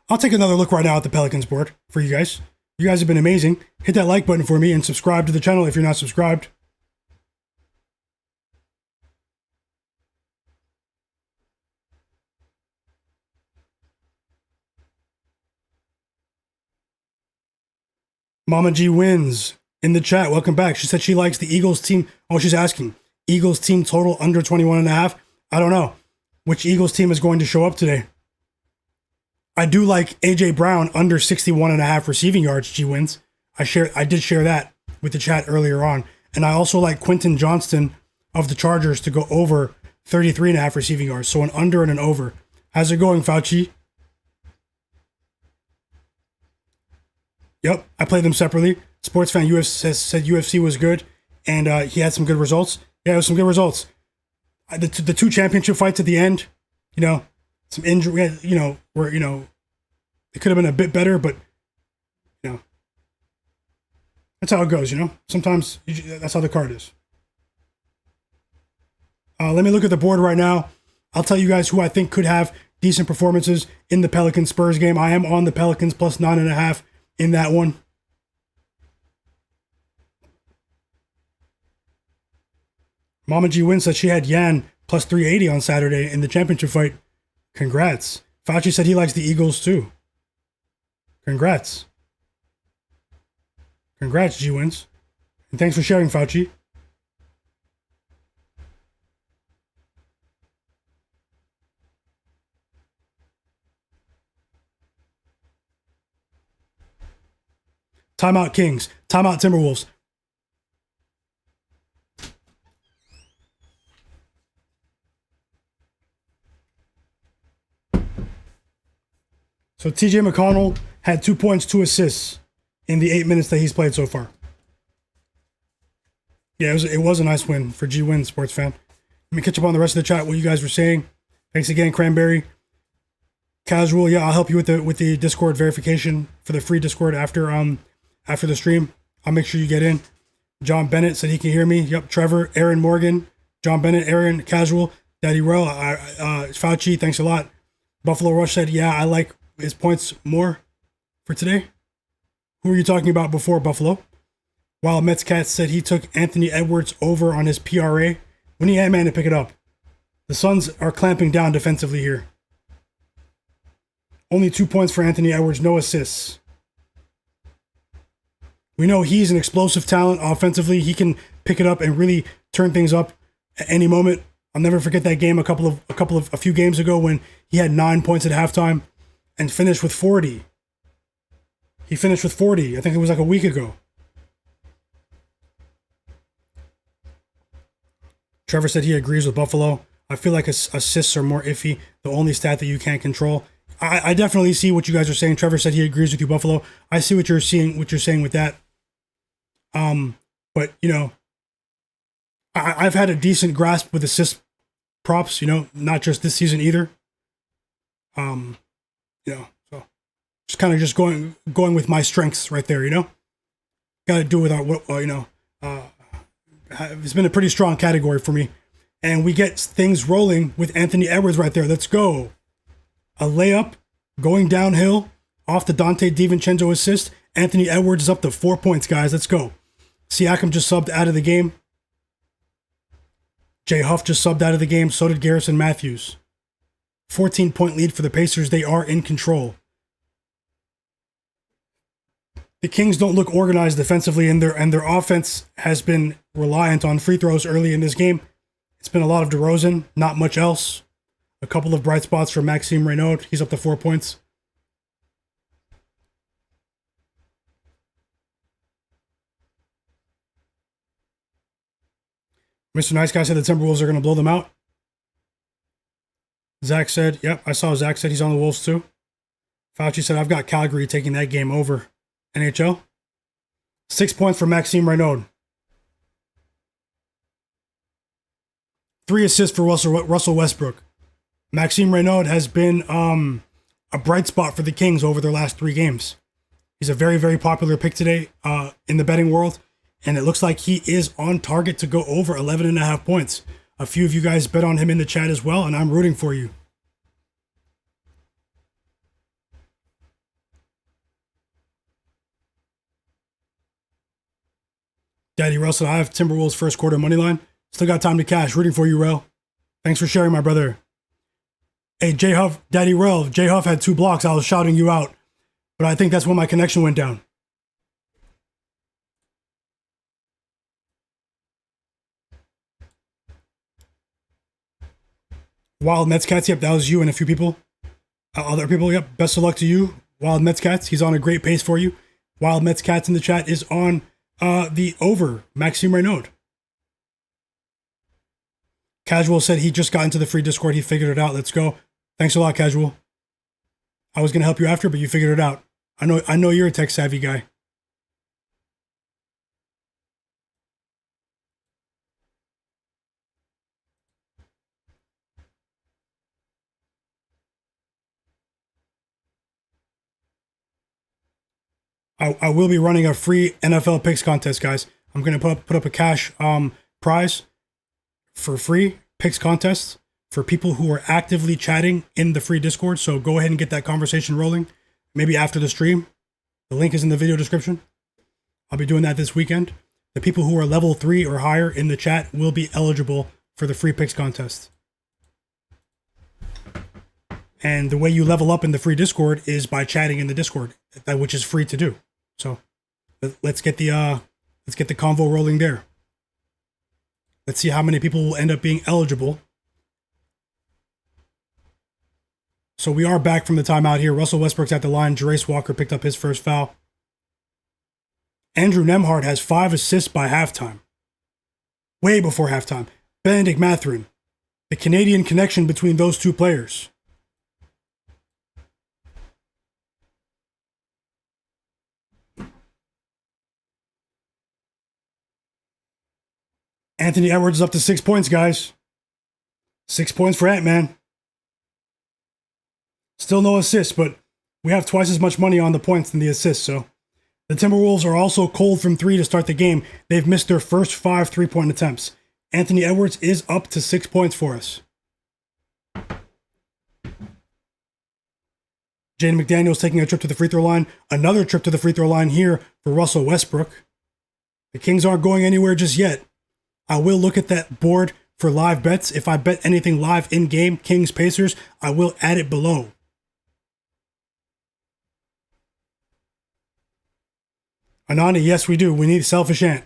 I'll take another look right now at the Pelicans board for you guys. You guys have been amazing. Hit that like button for me and subscribe to the channel if you're not subscribed. Mama G wins in the chat. Welcome back. She said she likes the Eagles team. Oh, she's asking. Eagles team total under 21.5. I don't know which Eagles team is going to show up today. I do like AJ Brown under 61.5 receiving yards. G wins. I did share that with the chat earlier on. And I also like Quentin Johnston of the Chargers to go over 33.5 receiving yards. So an under and an over. How's it going, Fauci? Yep, I played them separately. Sports fan UFC said UFC was good, and he had some good results. Yeah, it was some good results. The two championship fights at the end, some injury, where it could have been a bit better, but that's how it goes. Sometimes that's how the card is. Let me look at the board right now. I'll tell you guys who I think could have decent performances in the Pelicans Spurs game. I am on the Pelicans plus 9.5 in that one. Mama G Win said she had Yan plus 380 on Saturday in the championship fight. Congrats. Fauci said he likes the Eagles too. Congrats. Congrats, G Wins. And thanks for sharing, Fauci. Timeout Kings. Timeout Timberwolves. So TJ McConnell had 2 points, 2 assists in the 8 minutes that he's played so far. Yeah, it was a nice win for G Win, sports fan. Let me catch up on the rest of the chat, what you guys were saying. Thanks again, Cranberry. Casual, yeah, I'll help you with the Discord verification for the free Discord after the stream. I'll make sure you get in. John Bennett said he can hear me. Yep, Trevor, Aaron Morgan, John Bennett, Aaron, Casual, Daddy Rel, Fauci, thanks a lot. Buffalo Rush said, yeah, I like his points more for today. Who were you talking about before, Buffalo? While Mets Cat said he took Anthony Edwards over on his PRA. We need Ant-Man to pick it up. The Suns are clamping down defensively here. Only 2 points for Anthony Edwards, no assists. We know he's an explosive talent offensively. He can pick it up and really turn things up at any moment. I'll never forget that game a few games ago when he had 9 points at halftime and finished with 40. He finished with 40. I think it was like a week ago. Trevor said he agrees with Buffalo. I feel like assists are more iffy, the only stat that you can't control. I definitely see what you guys are saying. Trevor said he agrees with you, Buffalo. I see what you're saying with that. But I've had a decent grasp with assist props, not just this season either. So just kind of just going with my strengths right there, Got to do with it's been a pretty strong category for me. And we get things rolling with Anthony Edwards right there. Let's go. A layup going downhill off the Dante DiVincenzo assist. Anthony Edwards is up to 4 points, guys. Let's go. Siakam just subbed out of the game. Jay Huff just subbed out of the game. So did Garrison Matthews. 14-point lead for the Pacers. They are in control. the Kings don't look organized defensively, and their offense has been reliant on free throws early in this game. It's been a lot of DeRozan, not much else. A couple of bright spots for Maxime Reynaud. He's up to 4 points. Mr. Nice Guy said the Timberwolves are going to blow them out. Zach said, yep, I saw Zach said he's on the Wolves too. Fauci said, I've got Calgary taking that game over. NHL. 6 points for Maxime Reynaud. 3 assists for Russell Westbrook. Maxime Reynaud has been a bright spot for the Kings over their last 3 games. He's a very, very popular pick today in the betting world, and it looks like he is on target to go over 11.5 points. A few of you guys bet on him in the chat as well, and I'm rooting for you. Daddy Russell, I have Timberwolves first quarter money line. Still got time to cash. Rooting for you, Rel. Thanks for sharing, my brother. Hey, J Huff, Daddy Rel, J Huff had 2 blocks. I was shouting you out, but I think that's when my connection went down. Wild Mets Cats, yep, that was you and a few people. Other people, yep, best of luck to you. Wild Mets Cats, he's on a great pace for you. Wild Mets Cats in the chat is on the over, Maxime Reynaud. Casual said he just got into the free Discord. He figured it out. Let's go. Thanks a lot, Casual. I was going to help you after, but you figured it out. I know you're a tech savvy guy. I will be running a free NFL picks contest, guys. I'm going to put up a cash prize for free picks contests for people who are actively chatting in the free Discord. So go ahead and get that conversation rolling. Maybe after the stream. The link is in the video description. I'll be doing that this weekend. The people who are level 3 or higher in the chat will be eligible for the free picks contest. And the way you level up in the free Discord is by chatting in the Discord, which is free to do. So let's get the convo rolling there. Let's see how many people will end up being eligible. So we are back from the timeout here. Russell Westbrook's at the line. Jarace Walker picked up his first foul. Andrew Nembhard has 5 assists by halftime. Way before halftime. Bennedict Mathurin. The Canadian connection between those two players. Anthony Edwards is up to 6 points, guys. 6 points for Ant-Man. Still no assists, but we have twice as much money on the points than the assists, so. The Timberwolves are also cold from 3 to start the game. They've missed their first 5 3-point attempts. Anthony Edwards is up to 6 points for us. Jaden McDaniels taking a trip to the free throw line. Another trip to the free throw line here for Russell Westbrook. The Kings aren't going anywhere just yet. I will look at that board for live bets. If I bet anything live in-game, Kings, Pacers, I will add it below. Ananda, yes, we do. We need Selfish Ant.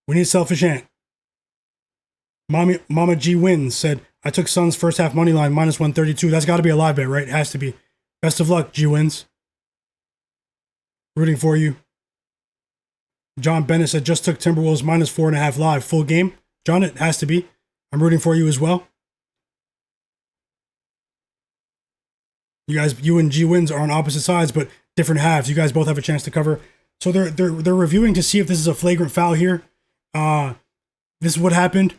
We need Selfish Ant. Mama G Wins said, I took Suns first half money line minus 132. That's got to be a live bet, right? It has to be. Best of luck, G Wins. Rooting for you. John Bennett said, just took Timberwolves minus 4.5 live. Full game. John, it has to be. I'm rooting for you as well. You and G Wins are on opposite sides, but different halves. You guys both have a chance to cover. So they're reviewing to see if this is a flagrant foul here. This is what happened.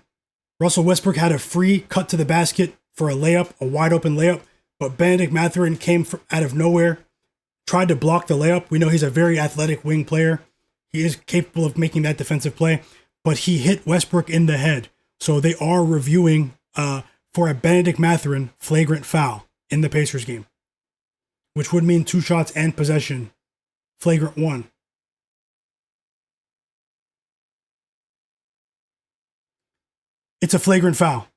Russell Westbrook had a free cut to the basket for a layup, a wide open layup, but Bennedict Mathurin came out of nowhere, tried to block the layup. We know he's a very athletic wing player. He is capable of making that defensive play, but he hit Westbrook in the head. So they are reviewing for a Bennedict Mathurin flagrant foul in the Pacers game, which would mean 2 shots and possession. Flagrant 1. It's a flagrant foul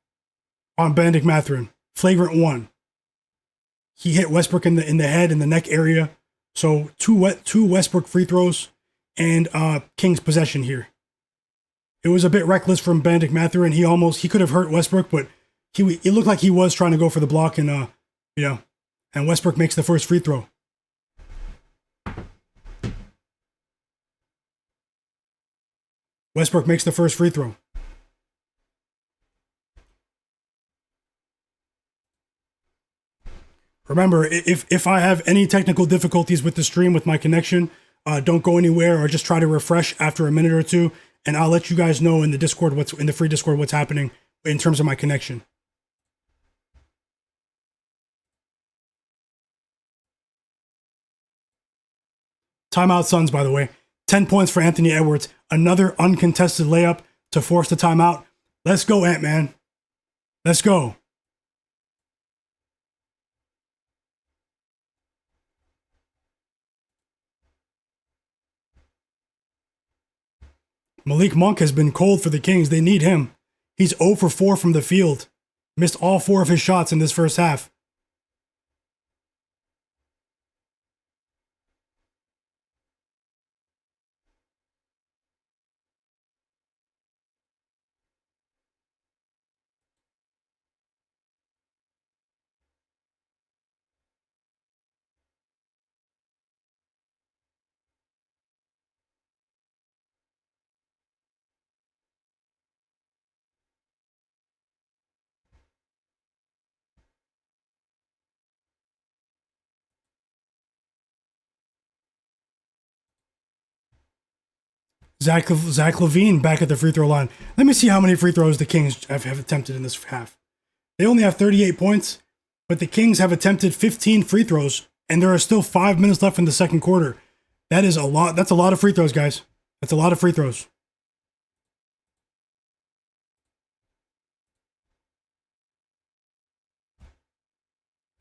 on Bennedict Mathurin. Flagrant 1. He hit Westbrook in the head and the neck area. So two Westbrook free throws and Kings possession here. It was a bit reckless from Bennedict Mathurin. He could have hurt Westbrook, but it looked like he was trying to go for the block, and and Westbrook makes the first free throw. Westbrook makes the first free throw. Remember, if I have any technical difficulties with the stream, with my connection, don't go anywhere or just try to refresh after a minute or two, and I'll let you guys know in the Discord in the free Discord what's happening in terms of my connection. Timeout Suns, by the way. 10 points for Anthony Edwards. Another uncontested layup to force the timeout. Let's go, Ant-Man. Let's go. Malik Monk has been cold for the Kings. They need him. He's 0 for 4 from the field. Missed all 4 of his shots in this first half. Zach LaVine back at the free throw line. Let me see how many free throws the Kings have attempted in this half. They only have 38 points, but the Kings have attempted 15 free throws, and there are still 5 minutes left in the second quarter. That is a lot. That's a lot of free throws, guys. That's a lot of free throws.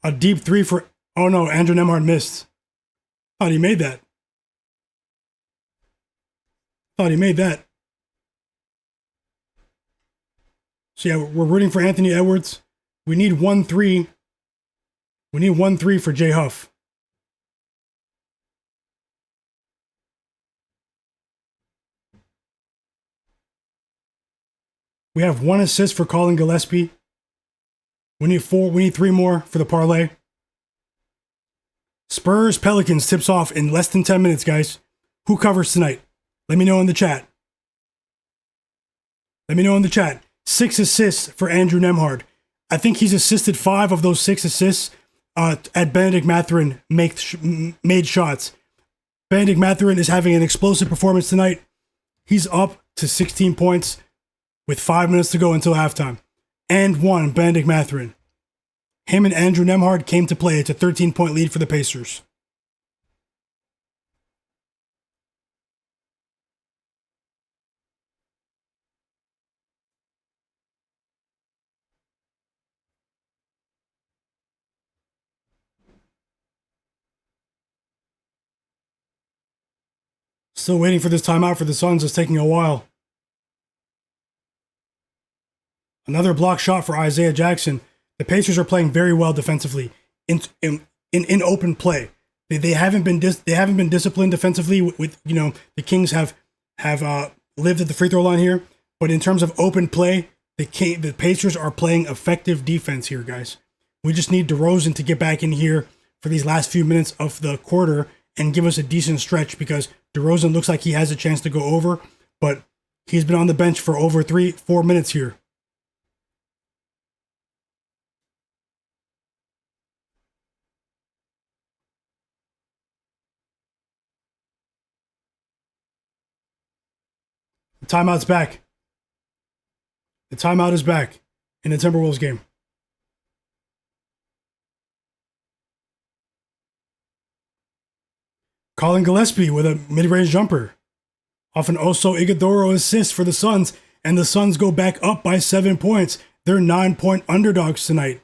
A deep three for... Oh no, Andrew Nembhard missed. Thought he made that. Thought he made that. So yeah, we're rooting for Anthony Edwards. We need 1-3. We need 1-3 for Jay Huff. We have 1 assist for Collin Gillespie. We need 3 more for the parlay. Spurs Pelicans tips off in less than 10 minutes, guys. Who covers tonight? Let me know in the chat. Let me know in the chat. 6 assists for Andrew Nembhard. I think he's assisted 5 of those 6 assists at Bennedict Mathurin made shots. Bennedict Mathurin is having an explosive performance tonight. He's up to 16 points with 5 minutes to go until halftime. And 1, Bennedict Mathurin. Him and Andrew Nembhard came to play. It's a 13-point lead for the Pacers. Still waiting for this timeout for the Suns. It's taking a while. Another block shot for Isaiah Jackson. The Pacers are playing very well defensively in open play. They haven't been disciplined defensively. With the Kings have lived at the free throw line here, but in terms of open play, the Pacers are playing effective defense here, guys. We just need DeRozan to get back in here for these last few minutes of the quarter and give us a decent stretch, because DeRozan looks like he has a chance to go over, but he's been on the bench for over 3-4 minutes here. The timeout's back. The timeout is back in the Timberwolves game. Collin Gillespie with a mid-range jumper. Off an Oso Ighodaro assist for the Suns, and the Suns go back up by 7 points. They're 9-point underdogs tonight.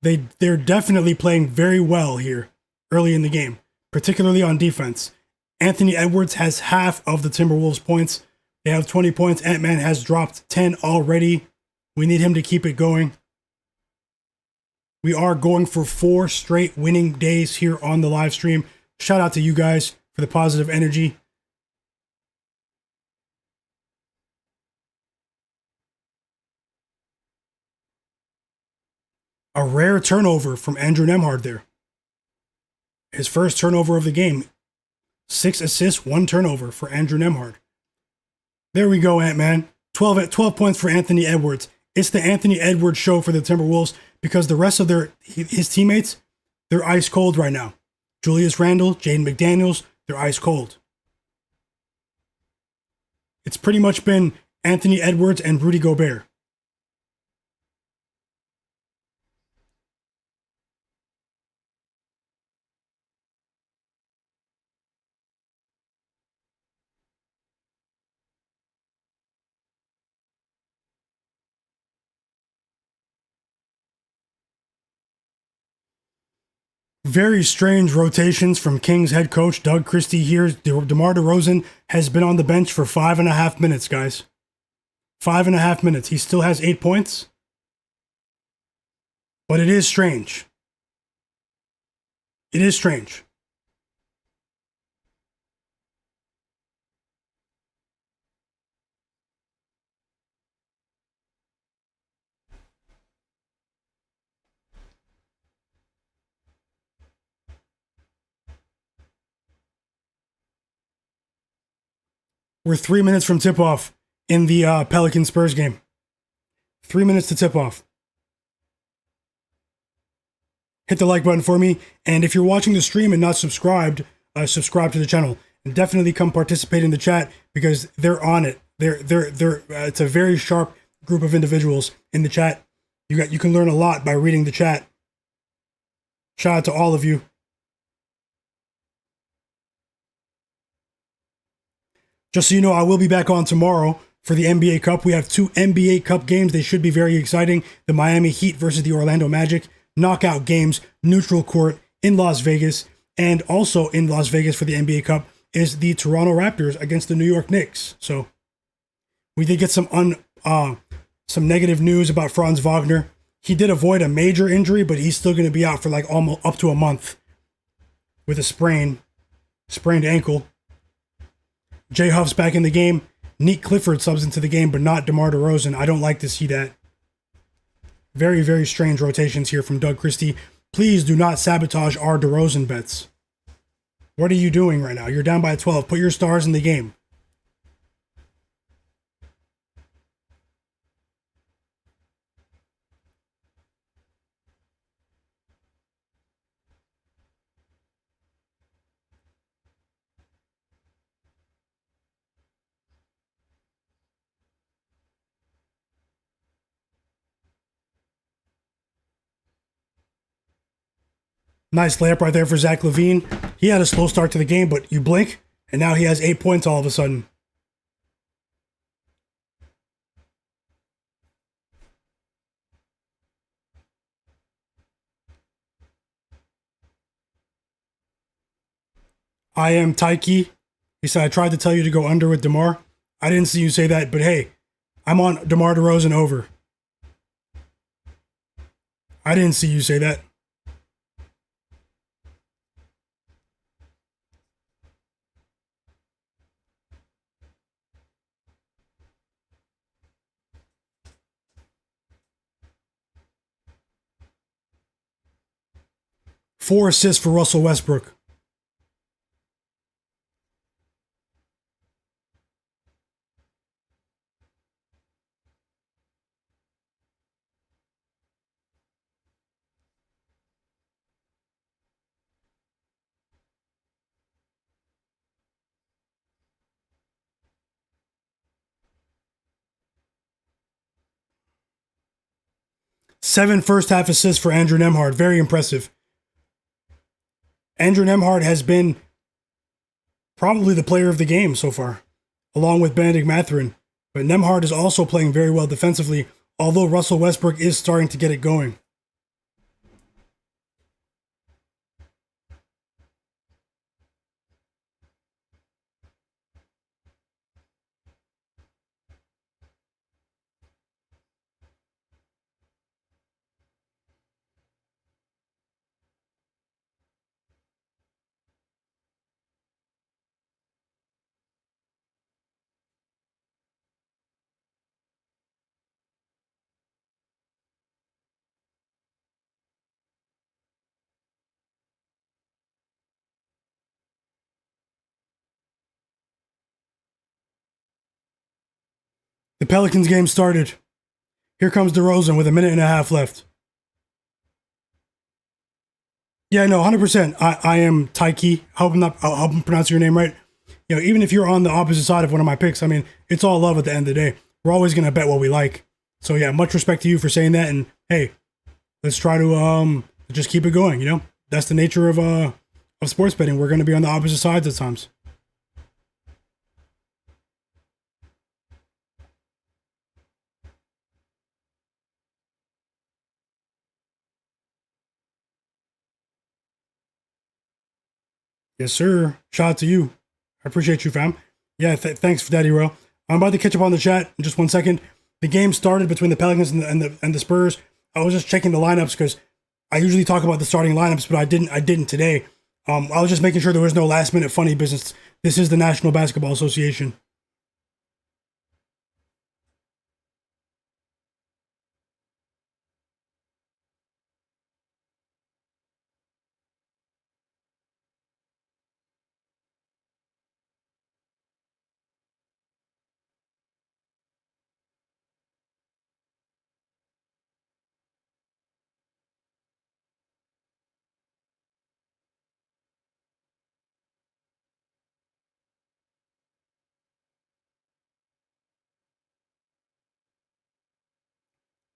They're definitely playing very well here early in the game, particularly on defense. Anthony Edwards has half of the Timberwolves' points. They have 20 points. Ant-Man has dropped 10 already. We need him to keep it going. We are going for 4 straight winning days here on the live stream. Shout out to you guys for the positive energy. A rare turnover from Andrew Nembhard there. His first turnover of the game. 6 assists, 1 turnover for Andrew Nembhard. There we go, Ant-Man. 12 points for Anthony Edwards. It's the Anthony Edwards show for the Timberwolves because the rest of his teammates, they're ice cold right now. Julius Randle, Jaden McDaniels, they're ice cold. It's pretty much been Anthony Edwards and Rudy Gobert. Very strange rotations from Kings head coach Doug Christie here. DeMar DeRozan has been on the bench for 5.5 minutes, guys. 5.5 minutes. He still has 8 points. But it is strange. It is strange. We're 3 minutes from tip-off in the Pelicans Spurs game. 3 minutes to tip-off. Hit the like button for me, and if you're watching the stream and not subscribed, subscribe to the channel, and definitely come participate in the chat because they're on it. It's a very sharp group of individuals in the chat. You can learn a lot by reading the chat. Shout out to all of you. Just so you know, I will be back on tomorrow for the NBA Cup. We have 2 NBA Cup games. They should be very exciting. The Miami Heat versus the Orlando Magic. Knockout games, neutral court in Las Vegas. And also in Las Vegas for the NBA Cup is the Toronto Raptors against the New York Knicks. So we did get some negative news about Franz Wagner. He did avoid a major injury, but he's still going to be out for like almost up to a month with a sprained ankle. Jay Huff's back in the game. Nick Clifford subs into the game, but not DeMar DeRozan. I don't like to see that. Very, very strange rotations here from Doug Christie. Please do not sabotage our DeRozan bets. What are you doing right now? You're down by 12. Put your stars in the game. Nice layup right there for Zach LaVine. He had a slow start to the game, but you blink, and now he has 8 points all of a sudden. I am Taiki. He said, I tried to tell you to go under with DeMar. I didn't see you say that, but hey, I'm on DeMar DeRozan over. I didn't see you say that. Four assists for Russell Westbrook. Seven first half assists for Andrew Nembhard. Very impressive. Andrew Nembhard has been probably the player of the game so far, along with Bennedict Mathurin. But Nembhard is also playing very well defensively, although Russell Westbrook is starting to get it going. The Pelicans game started. Here comes DeRozan with a minute and a half left. Yeah, no, 100%. I am Taiki. I hope I'm pronouncing your name right. You know, even if you're on the opposite side of one of my picks, I mean, it's all love at the end of the day. We're always going to bet what we like. So yeah, much respect to you for saying that. And hey, let's try to just keep it going. You know, that's the nature of sports betting. We're going to be on the opposite sides at times. Yes, sir. Shout out to you. I appreciate you, fam. Yeah, thanks for Daddy Row. I'm about to catch up on the chat in just 1 second. The game started between the Pelicans and the Spurs. I was just checking the lineups because I usually talk about the starting lineups, but I didn't today. I was just making sure there was no last minute funny business. This is the National Basketball Association.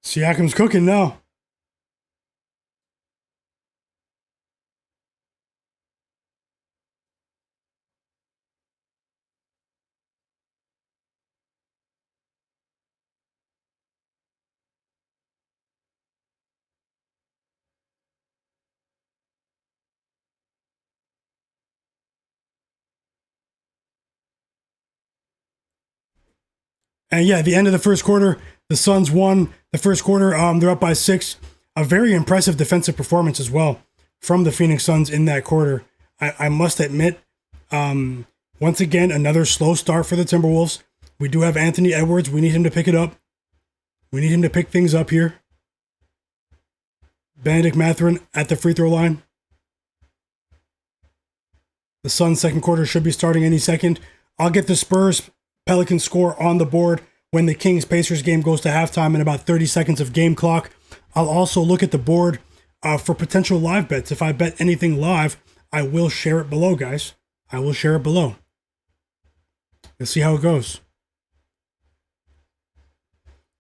Siakam's cooking now. And yeah, at the end of the first quarter, the Suns won the first quarter. They're up by 6. A very impressive defensive performance as well from the Phoenix Suns in that quarter. I must admit, once again, another slow start for the Timberwolves. We do have Anthony Edwards. We need him to pick it up. We need him to pick things up here. Bennedict Mathurin at the free throw line. The Suns' second quarter should be starting any second. I'll get the Spurs Pelicans score on the board when the Kings Pacers game goes to halftime in about 30 seconds of game clock. I'll also look at the board for potential live bets. If I bet anything live, I will share it below, guys. I will share it below. Let's see how it goes.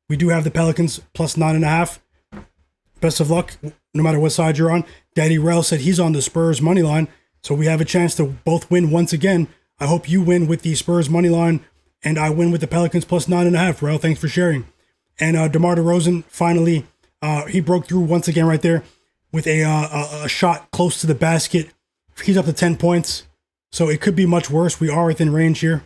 We do have the Pelicans plus 9.5. Best of luck, no matter what side you're on. Daddy Rel said he's on the Spurs money line, so we have a chance to both win once again. I hope you win with the Spurs money line, and I win with the Pelicans plus 9.5. Rel, thanks for sharing. And DeMar DeRozan finally, he broke through once again right there with a shot close to the basket. He's up to 10 points, so it could be much worse. We are within range here.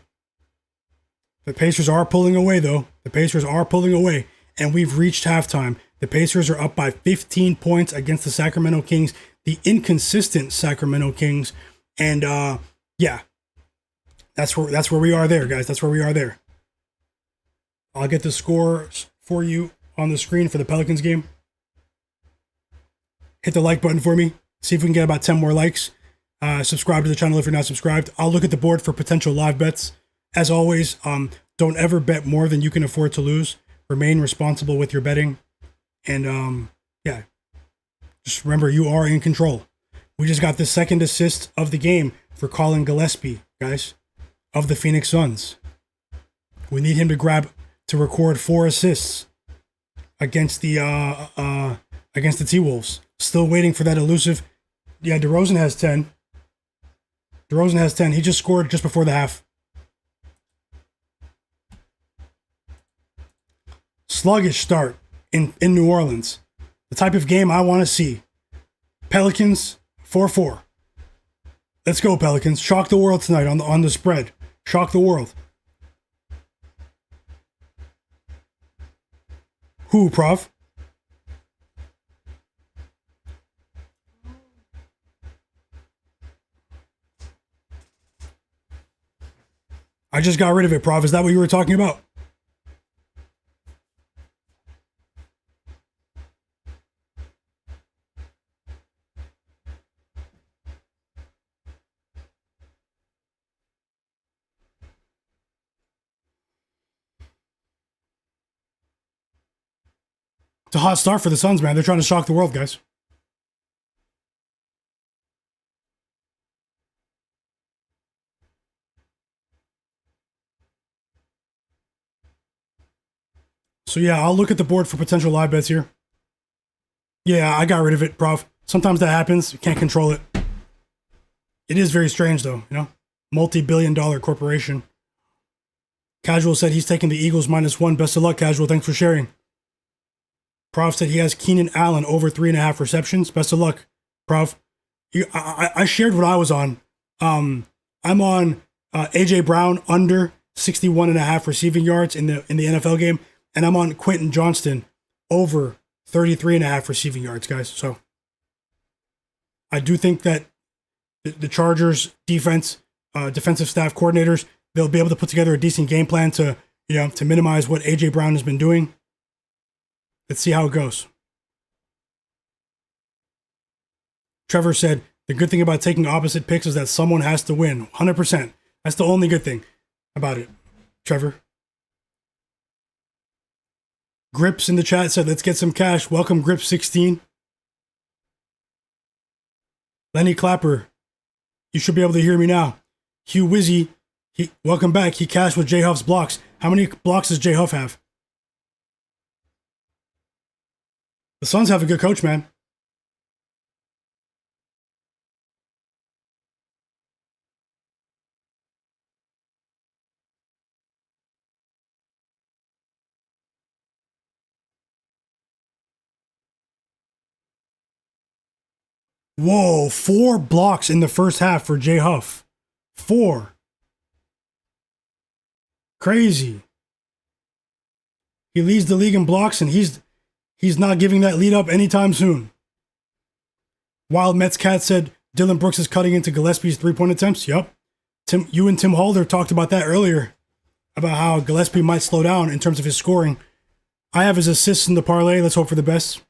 The Pacers are pulling away, though. The Pacers are pulling away, and we've reached halftime. The Pacers are up by 15 points against the Sacramento Kings, the inconsistent Sacramento Kings. And yeah, that's where we are there, guys. That's where we are there. I'll get the scores for you on the screen for the Pelicans game. Hit the like button for me. See if we can get about 10 more likes. Subscribe to the channel if you're not subscribed. I'll look at the board for potential live bets. As always, don't ever bet more than you can afford to lose. Remain responsible with your betting. And yeah, just remember, you are in control. We just got the second assist of the game for Collin Gillespie, guys, of the Phoenix Suns. We need him to record 4 assists against the T-Wolves. Still waiting for that elusive. Yeah, DeRozan has 10. DeRozan has 10. He just scored just before the half. Sluggish start in New Orleans. The type of game I want to see. Pelicans 4-4. Let's go, Pelicans. Shock the world tonight on the spread. Shock the world. Who, Prof? I just got rid of it, Prof. Is that what you were talking about? It's a hot start for the Suns, man. They're trying to shock the world, guys. So yeah, I'll look at the board for potential live bets here. Yeah, I got rid of it, Prof. Sometimes that happens. You can't control it. It is very strange, though, you know? Multi-billion-dollar corporation. Casual said he's taking the Eagles -1. Best of luck, Casual. Thanks for sharing. Prof said he has Keenan Allen over 3.5 receptions. Best of luck, Prof. I shared what I was on. I'm on AJ Brown under 61.5 receiving yards in the NFL game, and I'm on Quentin Johnston over 33.5 receiving yards, guys. So I do think that the Chargers defensive staff coordinators, they'll be able to put together a decent game plan to minimize what AJ Brown has been doing. Let's see how it goes. Trevor said, the good thing about taking opposite picks is that someone has to win. 100%. That's the only good thing about it, Trevor. Grips in the chat said, let's get some cash. Welcome, Grip16. Lenny Clapper, you should be able to hear me now. Hugh Wizzy, welcome back. He cashed with J Huff's blocks. How many blocks does J Huff have? The Suns have a good coach, man. Whoa, 4 blocks in the first half for J Huff. 4. Crazy. He leads the league in blocks, and he's not giving that lead up anytime soon. Wild Mets Cat said Dillon Brooks is cutting into Gillespie's 3-point attempts. Yup. You and Tim Halder talked about that earlier, about how Gillespie might slow down in terms of his scoring. I have his assists in the parlay. Let's hope for the best.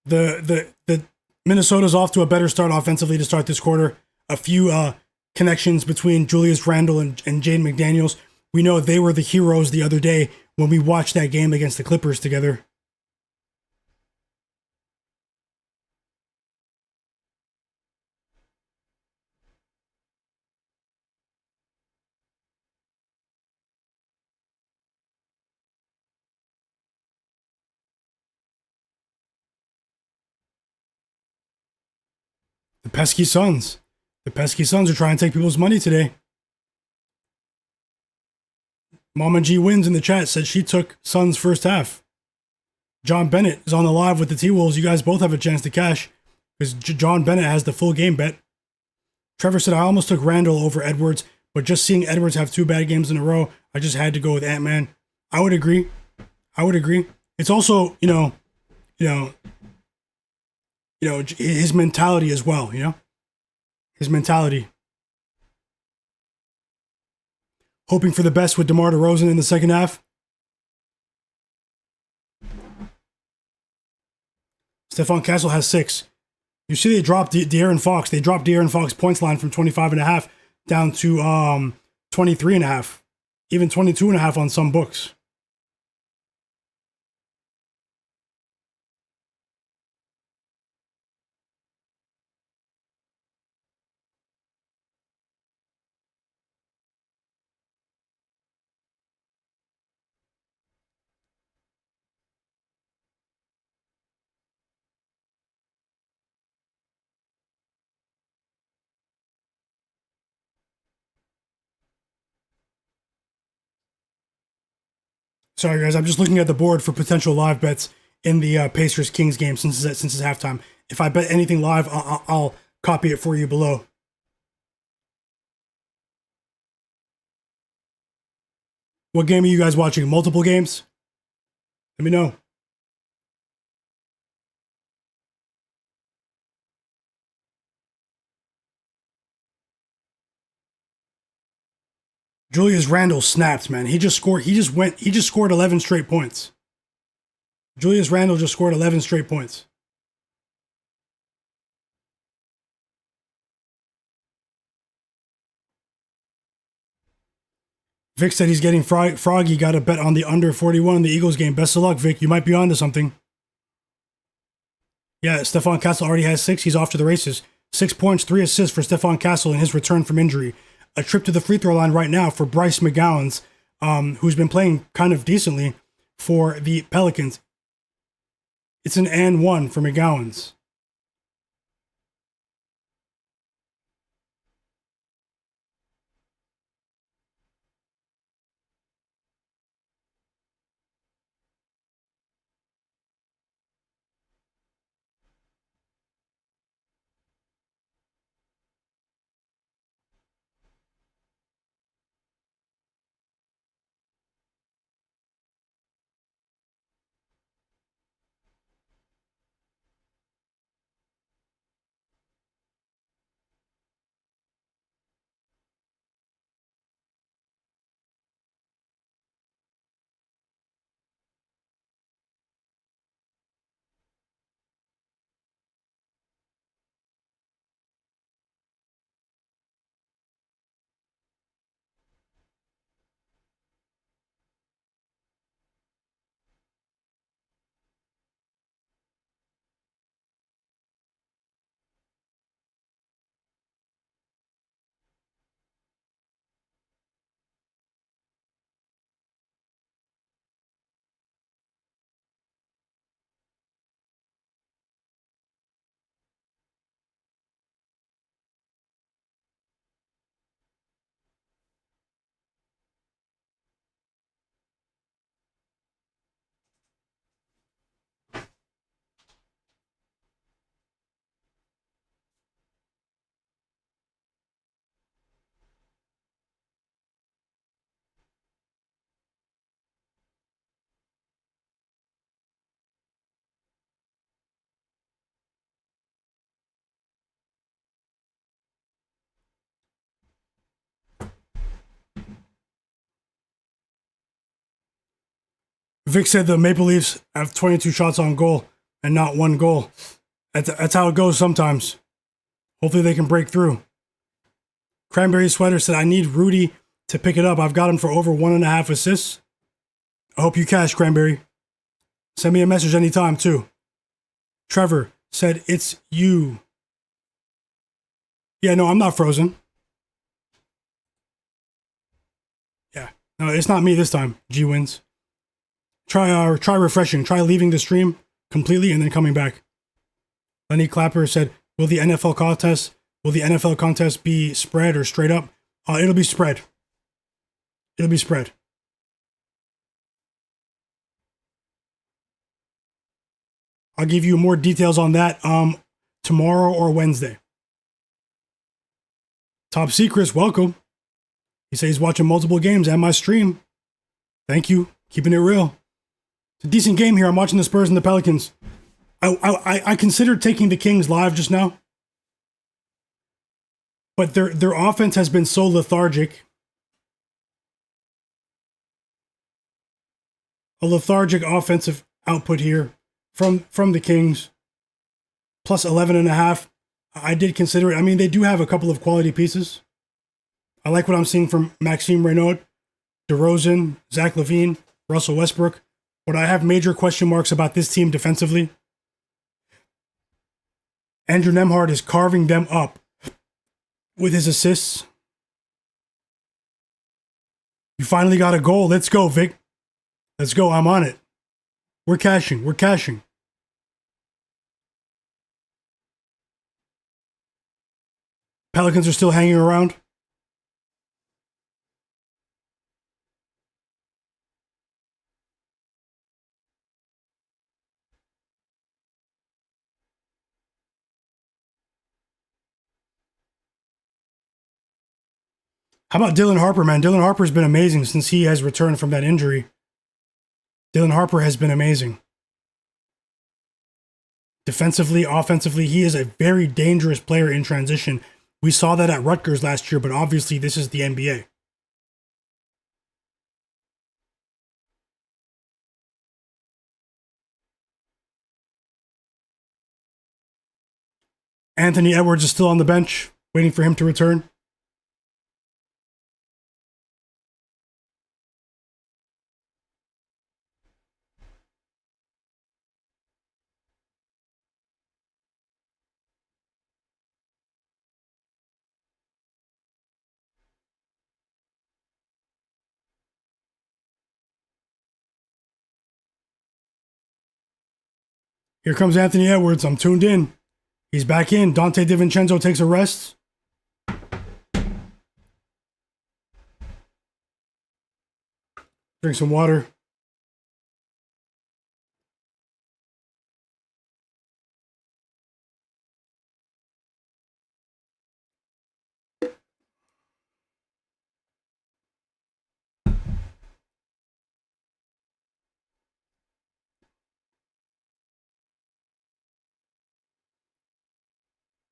The Minnesota's off to a better start offensively to start this quarter. A few connections between Julius Randle and Jaden McDaniels. We know they were the heroes the other day when we watched that game against the Clippers together. The pesky Suns. The pesky Suns are trying to take people's money today. Mama G Wins in the chat said she took Suns first half. John Bennett is on the live with the T-Wolves. You guys both have a chance to cash because John Bennett has the full game bet. Trevor said, I almost took Randall over Edwards, but just seeing Edwards have 2 bad games in a row, I just had to go with Ant-Man. I would agree. It's also, his mentality as well, his mentality. Hoping for the best with DeMar DeRozan in the second half. Stephon Castle has 6. You see they dropped De'Aaron Fox. They dropped De'Aaron Fox points line from 25.5 down to 23.5. Even 22.5 on some books. Sorry, guys. I'm just looking at the board for potential live bets in the Pacers-Kings game since it's halftime. If I bet anything live, I'll copy it for you below. What game are you guys watching? Multiple games? Let me know. Julius Randle snapped, man. He just scored 11 straight points. Julius Randle just scored 11 straight points. Vic said he's getting froggy. Got to bet on the under 41 in the Eagles game. Best of luck, Vic. You might be onto something. Yeah, Stephon Castle already has 6. He's off to the races. 6 points, 3 assists for Stephon Castle in his return from injury. A trip to the free throw line right now for Bryce McGowens, who's been playing kind of decently for the Pelicans. It's an and 1 for McGowens. Vic said the Maple Leafs have 22 shots on goal and not 1 goal. That's how it goes sometimes. Hopefully they can break through. Cranberry Sweater said, I need Rudy to pick it up. I've got him for over 1.5 assists. I hope you cash, Cranberry. Send me a message anytime, too. Trevor said, it's you. Yeah, no, I'm not frozen. Yeah, no, it's not me this time. G wins. Try refreshing. Try leaving the stream completely and then coming back. Lenny Clapper said, will the NFL contest be spread or straight up? It'll be spread. It'll be spread. I'll give you more details on that tomorrow or Wednesday. Top Secrets, welcome. He says he's watching multiple games and my stream. Thank you. Keeping it real. It's a decent game here. I'm watching the Spurs and the Pelicans. I considered taking the Kings live just now. But their offense has been so lethargic. A lethargic offensive output here from the Kings. Plus 11.5. I did consider it. I mean, they do have a couple of quality pieces. I like what I'm seeing from Maxime Reynaud, DeRozan, Zach LaVine, Russell Westbrook. But I have major question marks about this team defensively. Andrew Nembhard is carving them up with his assists. You finally got a goal. Let's go, Vic. Let's go. I'm on it. We're cashing. We're cashing. Pelicans are still hanging around. How about Dylan Harper, man? Dylan Harper's been amazing since he has returned from that injury. Dylan Harper has been amazing. Defensively, offensively, he is a very dangerous player in transition. We saw that at Rutgers last year, but obviously this is the NBA. Anthony Edwards is still on the bench, waiting for him to return. Here comes Anthony Edwards. I'm tuned in. He's back in. Dante DiVincenzo takes a rest. Drink some water.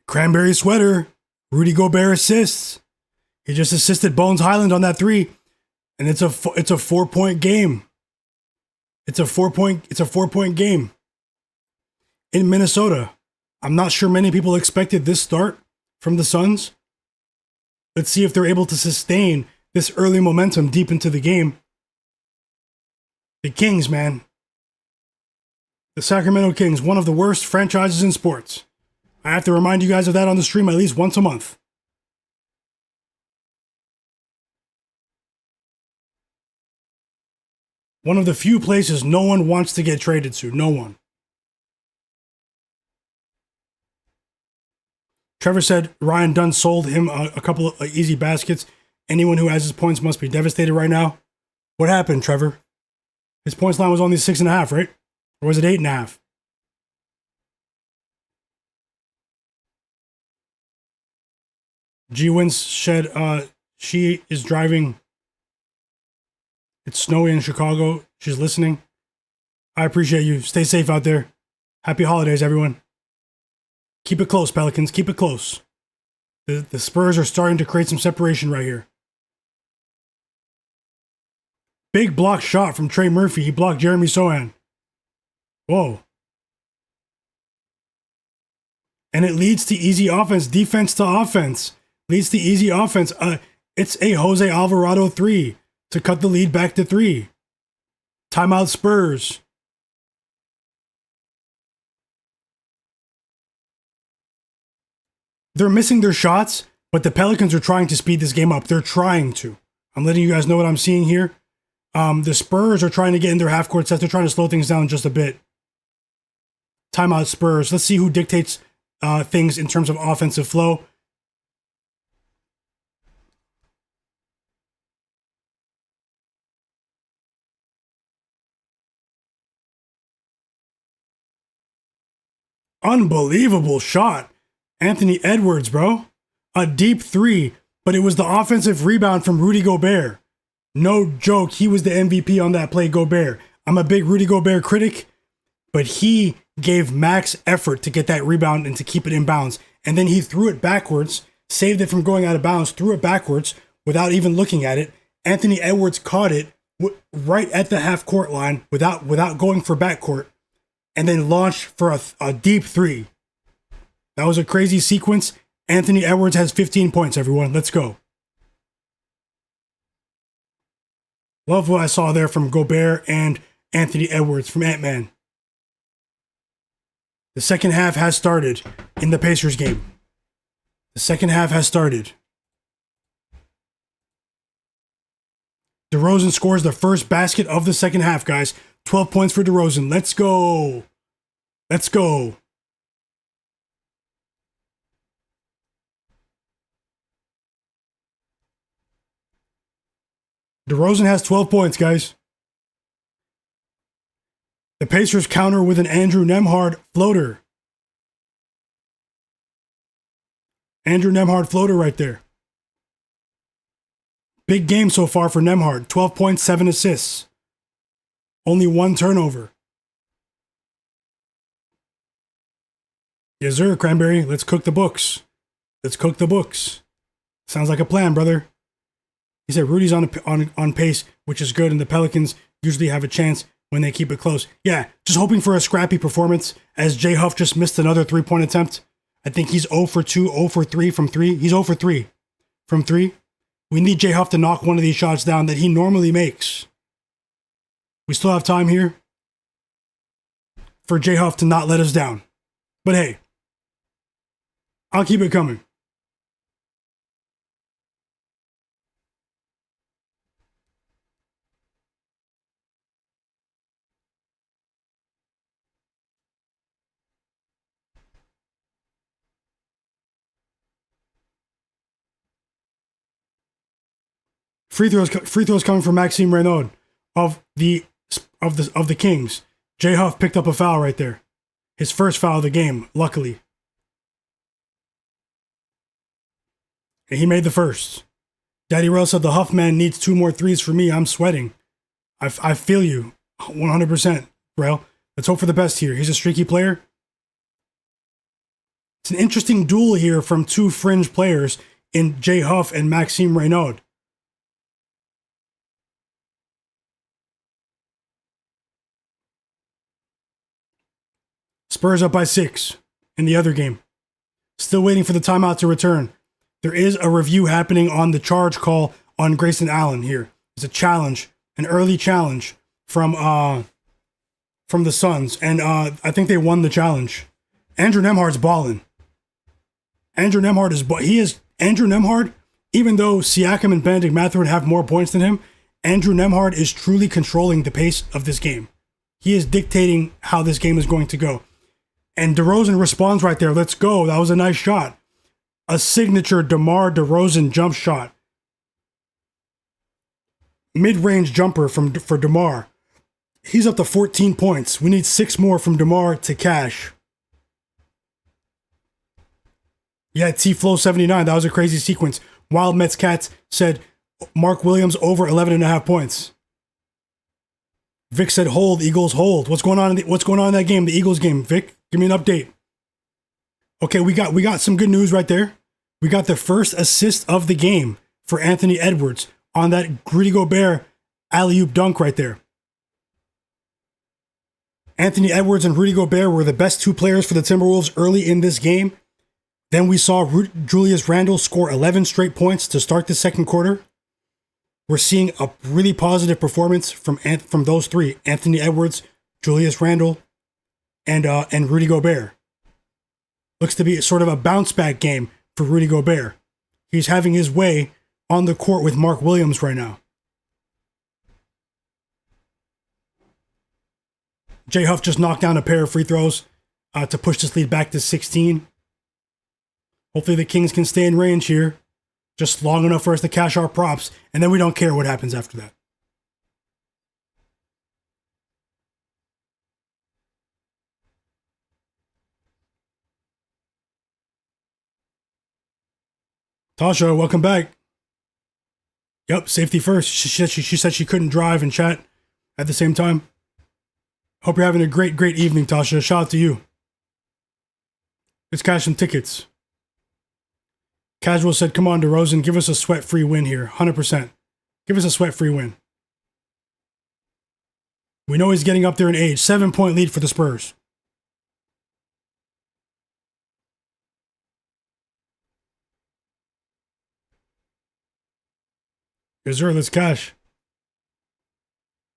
Cranberry sweater. Rudy Gobert assists. He just assisted Bones Highland on that 3, and it's a 4-point game. It's a 4-point game in Minnesota. I'm not sure many people expected this start from the Suns. Let's see if they're able to sustain this early momentum deep into the game. The Kings, man. The Sacramento Kings, one of the worst franchises in sports. I have to remind you guys of that on the stream at least once a month. One of the few places no one wants to get traded to. No one. Trevor said Ryan Dunn sold him a couple of easy baskets. Anyone who has his points must be devastated right now. What happened, Trevor? His points line was only 6.5, right? Or was it 8.5? G Wins said she is driving. It's snowy in Chicago. She's listening. I appreciate you. Stay safe out there. Happy holidays, everyone. Keep it close, Pelicans. Keep it close. The Spurs are starting to create some separation right here. Big block shot from Trey Murphy. He blocked Jeremy Sohan. Whoa. And it leads to easy offense. Defense to offense. Leads to easy offense. It's a Jose Alvarado 3 to cut the lead back to 3. Timeout Spurs. They're missing their shots, but the Pelicans are trying to speed this game up. They're trying to. I'm letting you guys know what I'm seeing here. The Spurs are trying to get in their half-court sets. They're trying to slow things down just a bit. Timeout Spurs. Let's see who dictates things in terms of offensive flow. Unbelievable shot. Anthony Edwards, bro. A deep 3, but it was the offensive rebound from Rudy Gobert. No joke, he was the MVP on that play, Gobert. I'm a big Rudy Gobert critic, but he gave max effort to get that rebound and to keep it in bounds. And then he threw it backwards, saved it from going out of bounds, threw it backwards without even looking at it. Anthony Edwards caught it right at the half-court line without going for backcourt, and then launched for a deep 3. That was a crazy sequence. Anthony Edwards has 15 points, everyone. Let's go. Love what I saw there from Gobert and Anthony Edwards from Ant-Man. The second half has started in the Pacers game. The second half has started. DeRozan scores the first basket of the second half, guys. 12 points for DeRozan. Let's go. Let's go. DeRozan has 12 points, guys. The Pacers counter with an Andrew Nembhard floater. Andrew Nembhard floater right there. Big game so far for Nembhard. 12 points, 7 assists. Only 1 turnover. Yes, sir, Cranberry. Let's cook the books. Let's cook the books. Sounds like a plan, brother. He said Rudy's on pace, which is good, and the Pelicans usually have a chance when they keep it close. Yeah, just hoping for a scrappy performance, as Jay Huff just missed another 3-point attempt. I think he's 0 for 2, 0 for 3 from 3. He's 0 for 3 from 3. We need Jay Huff to knock one of these shots down that he normally makes. We still have time here for Jay Huff to not let us down. But hey, I'll keep it coming. Free throws coming from Maxime Renaud of the Kings. J Huff picked up a foul right there. His first foul of the game, luckily. And he made the first. Daddy Rel said the Huff man needs 2 more threes for me. I'm sweating. I feel you 100%, Rel. Let's hope for the best here. He's a streaky player. It's an interesting duel here from 2 fringe players in J Huff and Maxime Renaud. Spurs up by 6 in the other game. Still waiting for the timeout to return. There is a review happening on the charge call on Grayson Allen here. It's a challenge, an early challenge from the Suns, and I think they won the challenge. Andrew Nembhard's balling. Andrew Nembhard Andrew Nembhard, even though Siakam and Bennedict Mathurin have more points than him, Andrew Nembhard is truly controlling the pace of this game. He is dictating how this game is going to go. And DeRozan responds right there. Let's go. That was a nice shot. A signature DeMar DeRozan jump shot. Mid-range jumper for DeMar. He's up to 14 points. We need 6 more from DeMar to cash. Yeah, T-Flow 79. That was a crazy sequence. Wild Mets Cats said Mark Williams over 11.5 points. Vic said hold, Eagles hold. What's going on in that game, the Eagles game? Vic, give me an update. Okay, we got some good news right there. We got the first assist of the game for Anthony Edwards on that Rudy Gobert alley-oop dunk right there. Anthony Edwards and Rudy Gobert were the best 2 players for the Timberwolves early in this game. Then we saw Julius Randle score 11 straight points to start the second quarter. We're seeing a really positive performance from those 3: Anthony Edwards, Julius Randle, and Rudy Gobert. Looks to be sort of a bounce back game for Rudy Gobert. He's having his way on the court with Mark Williams right now. J Huff just knocked down a pair of free throws to push this lead back to 16. Hopefully the Kings can stay in range here, just long enough for us to cash our props, and then we don't care what happens after that. Tasha, welcome back. Yep, safety first. She said she couldn't drive and chat at the same time. Hope you're having a great evening, Tasha. Shout out to you. Let's cash some tickets. Casual said, come on, DeRozan, give us a sweat-free win here. 100%. Give us a sweat-free win. We know he's getting up there in age. 7-point lead for the Spurs. Yes, sir. Let's cash.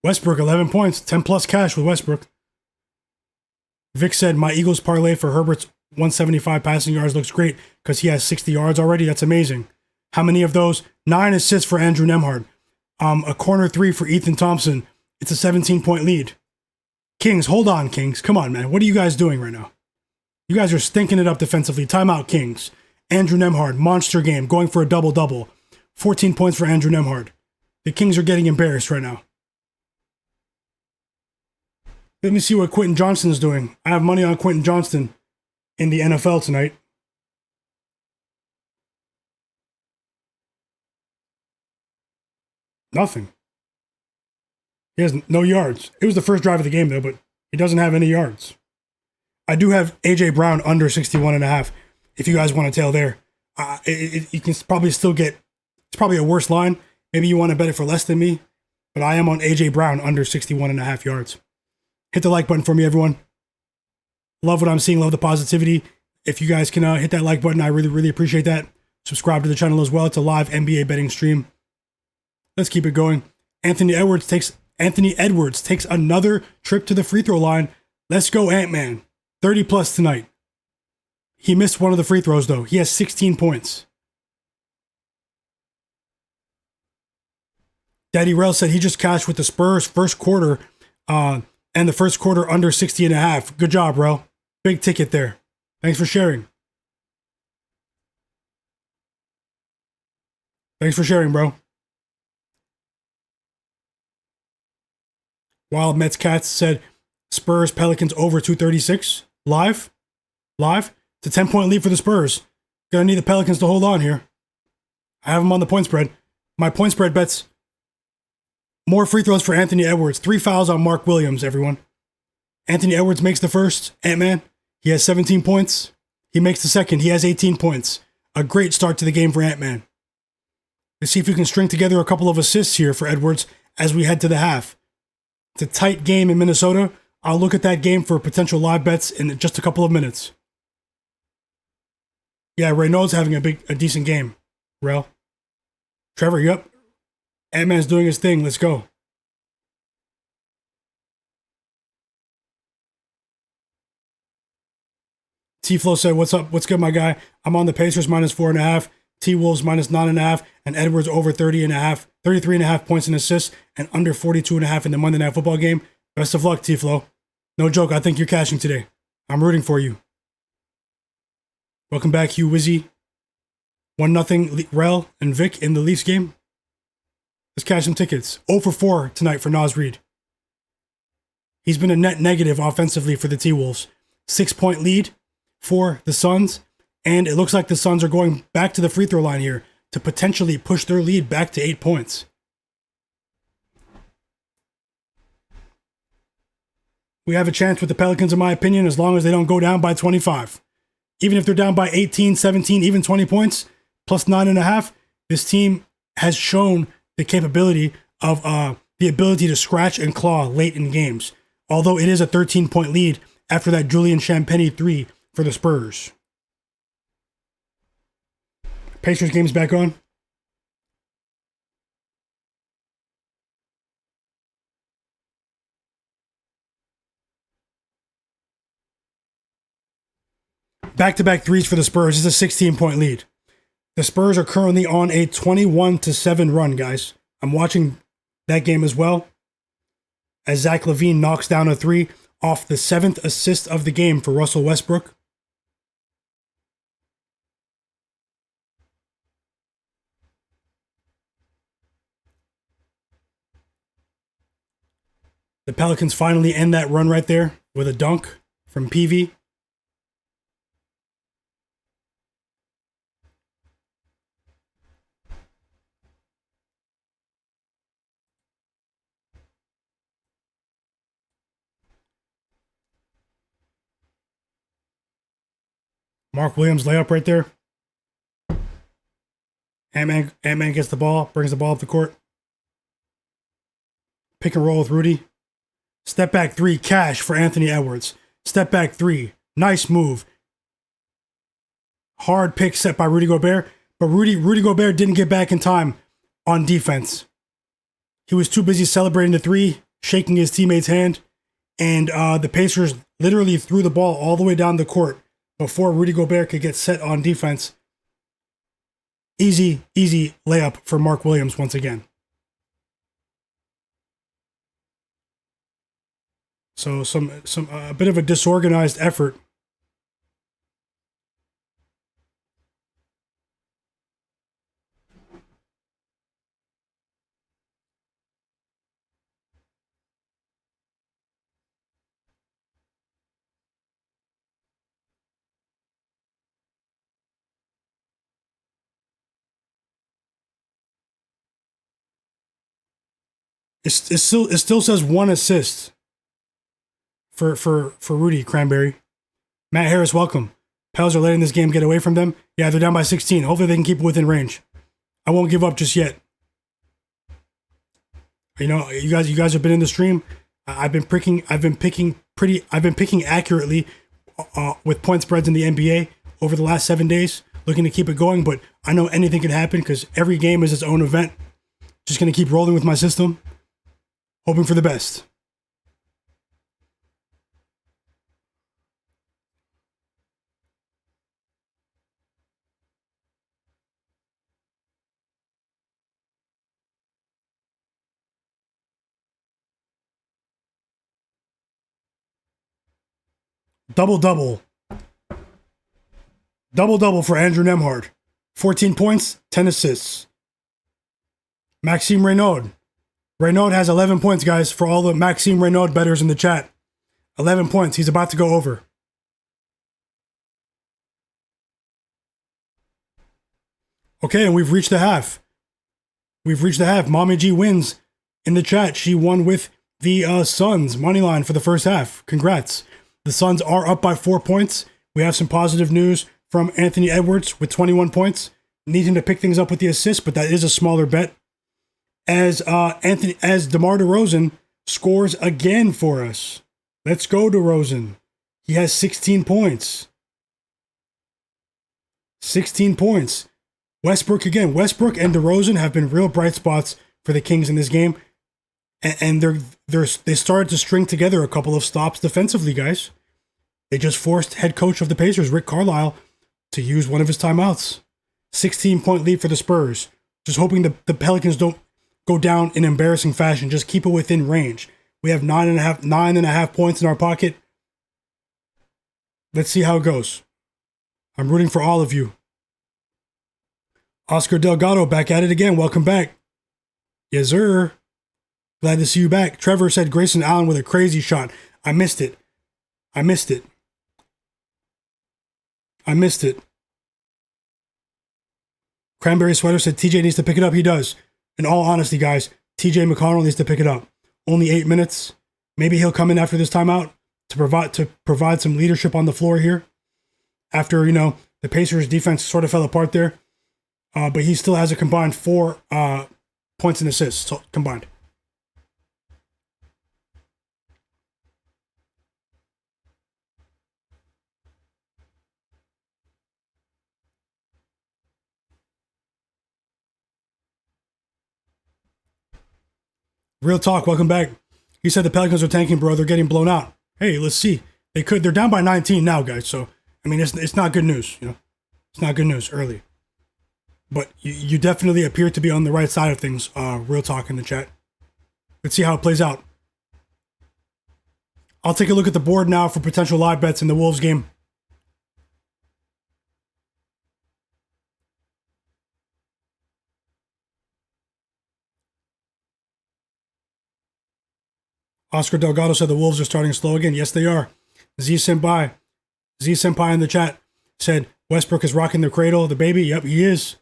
Westbrook, 11 points. 10 plus cash with Westbrook. Vic said, my Eagles parlay for Herbert's 175 passing yards looks great because he has 60 yards already. That's amazing. How many of those? 9 assists for Andrew Nembhard. A corner 3 for Ethan Thompson. It's a 17-point lead. Kings, hold on, Kings. Come on, man. What are you guys doing right now? You guys are stinking it up defensively. Timeout, Kings. Andrew Nembhard, monster game, going for a double-double. 14 points for Andrew Nembhard. The Kings are getting embarrassed right now. Let me see what Quentin Johnston's doing. I have money on Quentin Johnston in the NFL tonight. Nothing. He has no yards. It was the first drive of the game, though, but he doesn't have any yards. I do have A.J. Brown under 61.5, if you guys want to tail there. You can probably still get, it's probably a worse line. Maybe you want to bet it for less than me, but I am on A.J. Brown under 61.5 yards. Hit the like button for me, everyone. Love what I'm seeing. Love the positivity. If you guys can hit that like button, I really appreciate that. Subscribe to the channel as well. It's a live NBA betting stream. Let's keep it going. Anthony Edwards takes another trip to the free throw line. Let's go, Ant-Man. 30 plus tonight. He missed one of the free throws, though. He has 16 points. Daddy Rel said he just cashed with the Spurs first quarter, and the first quarter under 60.5. Good job, Rel. Big ticket there. Thanks for sharing. Thanks for sharing, bro. Wild Mets Cats said Spurs Pelicans over 236 live. It's a 10-point lead for the Spurs. Gonna need the Pelicans to hold on here. I have them on the point spread. My point spread bets more free throws for Anthony Edwards. 3 fouls on Mark Williams, everyone. Anthony Edwards makes the first, Ant-Man. He has 17 points. He makes the second. He has 18 points. A great start to the game for Ant-Man. Let's see if we can string together a couple of assists here for Edwards as we head to the half. It's a tight game in Minnesota. I'll look at that game for potential live bets in just a couple of minutes. Yeah, Renault's having a decent game. Rel. Trevor, you up? Ant-Man's doing his thing. Let's go. T-Flow said, what's up? What's good, my guy? I'm on the Pacers minus 4.5, T-Wolves minus 9.5, and Edwards over 33.5 points and assists, and under 42.5 in the Monday Night Football game. Best of luck, T-Flow. No joke, I think you're cashing today. I'm rooting for you. Welcome back, Hugh Wizzy. 1-0 Rel and Vic in the Leafs game. Let's cash some tickets. 0 for 4 tonight for Naz Reid. He's been a net negative offensively for the T-Wolves. 6-point lead for the Suns, and it looks like the Suns are going back to the free throw line here to potentially push their lead back to 8 points. We have a chance with the Pelicans, in my opinion, as long as they don't go down by 25. Even if they're down by 18, 17, even 20 points, plus 9.5, this team has shown the capability of the ability to scratch and claw late in games. Although it is a 13-point lead after that Julian Champagnie 3 for the Spurs. Pacers game's back on. Back-to-back threes for the Spurs. It's a 16-point lead. The Spurs are currently on a 21-7 run, guys. I'm watching that game as well, as Zach LaVine knocks down a 3 off the 7th assist of the game for Russell Westbrook. The Pelicans finally end that run right there with a dunk from PV. Mark Williams layup right there. Ant-Man gets the ball, brings the ball up the court. Pick and roll with Rudy. Step back 3, cash for Anthony Edwards. Step back 3, nice move. Hard pick set by Rudy Gobert, but Rudy Gobert didn't get back in time on defense. He was too busy celebrating the 3, shaking his teammate's hand, and the Pacers literally threw the ball all the way down the court before Rudy Gobert could get set on defense. Easy layup for Mark Williams once again. So a bit of a disorganized effort. It still says 1 assist for Rudy Cranberry. Matt Harris, welcome. Pels are letting this game get away from them. Yeah, they're down by 16. Hopefully they can keep it within range. I won't give up just yet. You know, you guys have been in the stream. I've been picking accurately with point spreads in the NBA over the last 7 days, looking to keep it going, but I know anything can happen because every game is its own event. Just going to keep rolling with my system, hoping for the best. Double-double for Andrew Nembhard. 14 points, 10 assists. Maxime Renaud Renaud has 11 points, guys, for all the Maxime Renaud bettors in the chat. 11 points. He's about to go over. Okay, and we've reached the half. We've reached the half. Mommy G wins in the chat. She won with the Suns money line for the first half. Congrats. The Suns are up by 4 points. We have some positive news from Anthony Edwards with 21 points. Needing to pick things up with the assist, but that is a smaller bet. As DeMar DeRozan scores again for us. Let's go, DeRozan. He has 16 points. 16 points. Westbrook again. Westbrook and DeRozan have been real bright spots for the Kings in this game. And they started to string together a couple of stops defensively, guys. They just forced head coach of the Pacers, Rick Carlisle, to use one of his timeouts. 16-point lead for the Spurs. Just hoping the Pelicans don't go down in embarrassing fashion. Just keep it within range. We have 9.5 points in our pocket. Let's see how it goes. I'm rooting for all of you. Oscar Delgado back at it again. Welcome back. Yes, sir. Glad to see you back. Trevor said Grayson Allen with a crazy shot. I missed it. Cranberry Sweater said TJ needs to pick it up. He does. In all honesty, guys, TJ McConnell needs to pick it up. Only 8 minutes. Maybe he'll come in after this timeout to provide some leadership on the floor here. After, the Pacers defense sort of fell apart there. But he still has a combined 4 points and assists combined. Real talk, welcome back. He said the Pelicans are tanking, bro. They're getting blown out. Hey, let's see. They're down by 19 now, guys. So, it's not good news, It's not good news early. But you definitely appear to be on the right side of things. Real talk in the chat. Let's see how it plays out. I'll take a look at the board now for potential live bets in the Wolves game. Oscar Delgado said the Wolves are starting slow again. Yes, they are. Z Senpai in the chat said Westbrook is rocking the cradle, the baby. Yep, he is.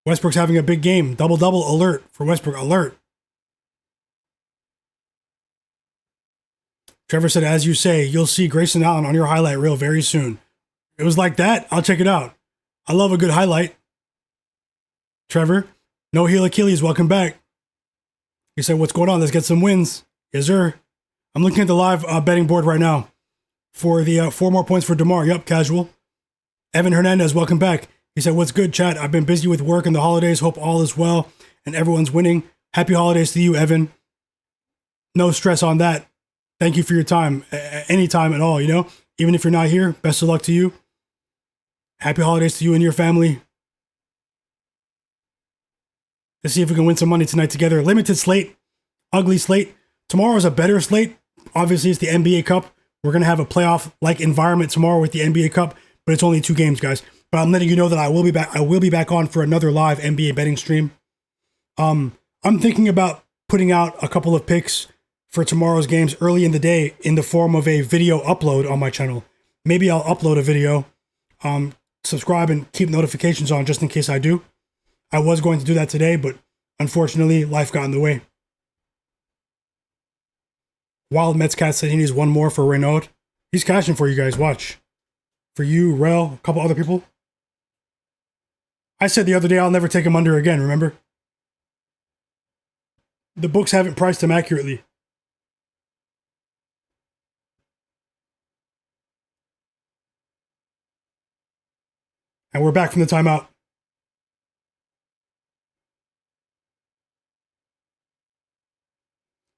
Westbrook's having a big game. Double-double alert for Westbrook. Alert. Trevor said, as you say, you'll see Grayson Allen on your highlight reel very soon. It was like that? I'll check it out. I love a good highlight. Trevor, no heel Achilles, welcome back. He said, what's going on? Let's get some wins. Yes, sir. I'm looking at the live betting board right now for the 4 more points for DeMar. Yup, casual. Evan Hernandez, welcome back. He said, what's good, chat? I've been busy with work and the holidays. Hope all is well and everyone's winning. Happy holidays to you, Evan. No stress on that. Thank you for your time. Anytime at all, Even if you're not here, best of luck to you. Happy holidays to you and your family. Let's see if we can win some money tonight together. Limited slate. Ugly slate. Tomorrow is a better slate. Obviously, it's the NBA Cup. We're going to have a playoff-like environment tomorrow with the NBA Cup, but it's only 2 games, guys. But I'm letting you know that I will be back. I will be back on for another live NBA betting stream. I'm thinking about putting out a couple of picks for tomorrow's games early in the day in the form of a video upload on my channel. Maybe I'll upload a video. Subscribe and keep notifications on just in case I do. I was going to do that today, but unfortunately, life got in the way. Wild Mets Cat said he needs 1 more for Renaud. He's cashing for you guys. Watch. For you, Rel, a couple other people. I said the other day I'll never take him under again, remember? The books haven't priced him accurately. And we're back from the timeout.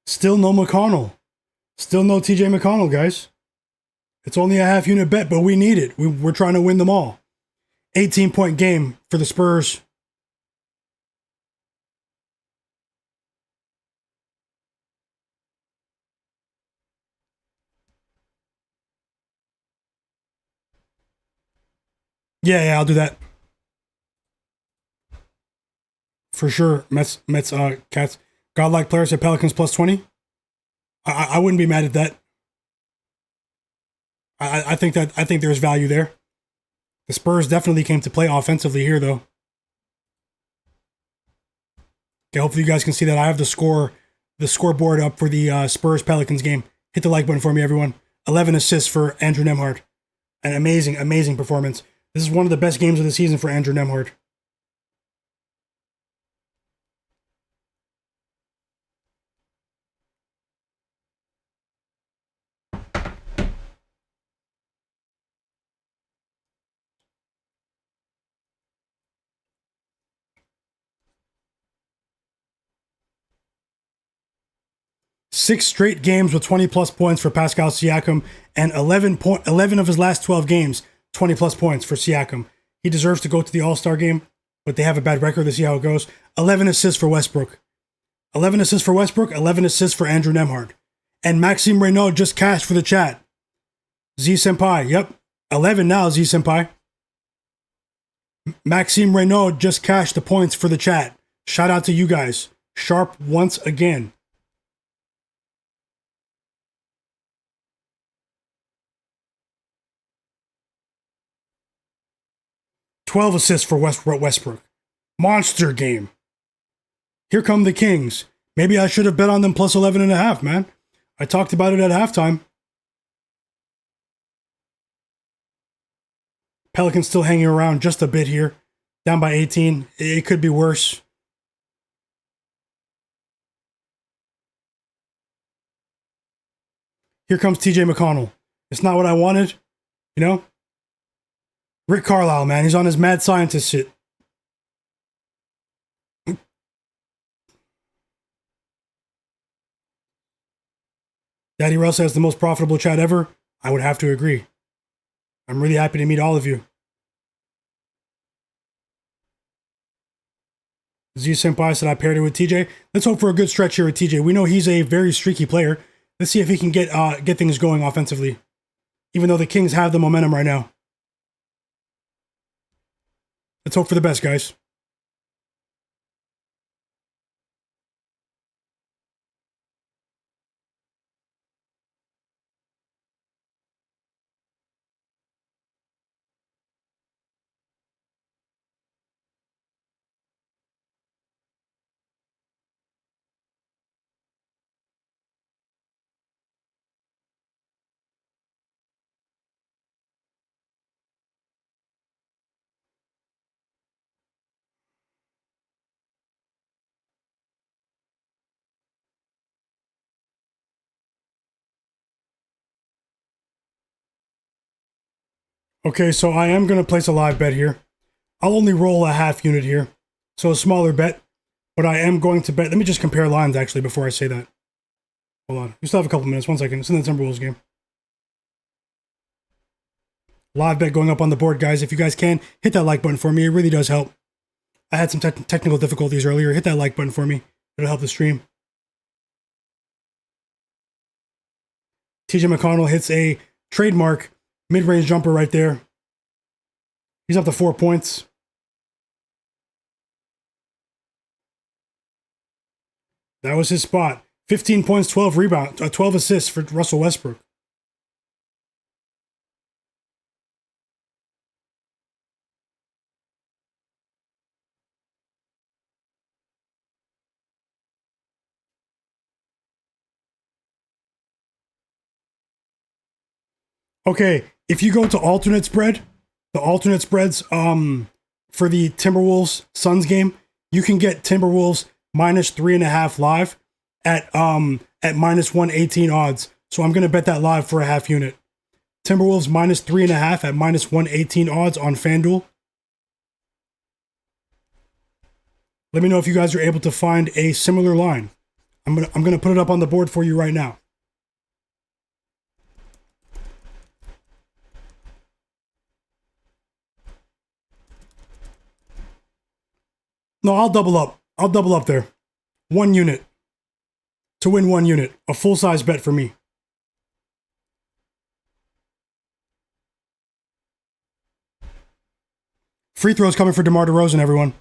Still no McConnell. Still no TJ McConnell, guys. It's only a half-unit bet, but we need it. We're trying to win them all. 18-point game for the Spurs. Yeah, I'll do that. For sure. Mets, Cats. Godlike players at Pelicans plus 20. I wouldn't be mad at that. I think there's value there. The Spurs definitely came to play offensively here, though. Okay, hopefully you guys can see that. I have the scoreboard up for the Spurs Pelicans game. Hit the like button for me, everyone. 11 assists for Andrew Nembhard. An amazing performance. This is one of the best games of the season for Andrew Nembhard. Six straight games with 20-plus points for Pascal Siakam, and 11 of his last 12 games, 20-plus points for Siakam. He deserves to go to the All-Star game, but they have a bad record. Let's see how it goes. 11 assists for Westbrook. 11 assists for Westbrook, 11 assists for Andrew Nembhard. And Maxime Reynaud just cashed for the chat. Z-Senpai, yep. 11 now, Z-Senpai. Maxime Reynaud just cashed the points for the chat. Shout out to you guys. Sharp once again. $12 assists for Westbrook. Monster game. Here come the Kings. Maybe I should have bet on them plus 11.5, man. I talked about it at halftime. Pelicans still hanging around just a bit here. Down by 18. It could be worse. Here comes TJ McConnell. It's not what I wanted, you know? Rick Carlisle, man, he's on his mad scientist shit. Daddy Russ has the most profitable chat ever. I would have to agree. I'm really happy to meet all of you. Z Senpai said I paired it with TJ. Let's hope for a good stretch here with TJ. We know he's a very streaky player. Let's see if he can get things going offensively. Even though the Kings have the momentum right now. Let's hope for the best, guys. Okay, so I am going to place a live bet here. I'll only roll a half unit here. So a smaller bet. But I am going to bet. Let me just compare lines, actually, before I say that. Hold on. We still have a couple minutes. 1 second. It's in the Timberwolves game. Live bet going up on the board, guys. If you guys can, hit that like button for me. It really does help. I had some technical difficulties earlier. Hit that like button for me. It'll help the stream. TJ McConnell hits a trademark mid-range jumper right there. He's up to 4 points. That was his spot. 15 points, 12 rebounds, 12 assists for Russell Westbrook. Okay, if you go to alternate spread, the alternate spreads for the Timberwolves Suns game, you can get Timberwolves minus 3.5 live at minus 118 odds. So I'm gonna bet that live for a half unit. Timberwolves minus 3.5 at minus 118 odds on FanDuel. Let me know if you guys are able to find a similar line. I'm gonna put it up on the board for you right now. No, I'll double up. I'll double up there. 1 unit. To win 1 unit. A full-size bet for me. Free throws coming for DeMar DeRozan, everyone.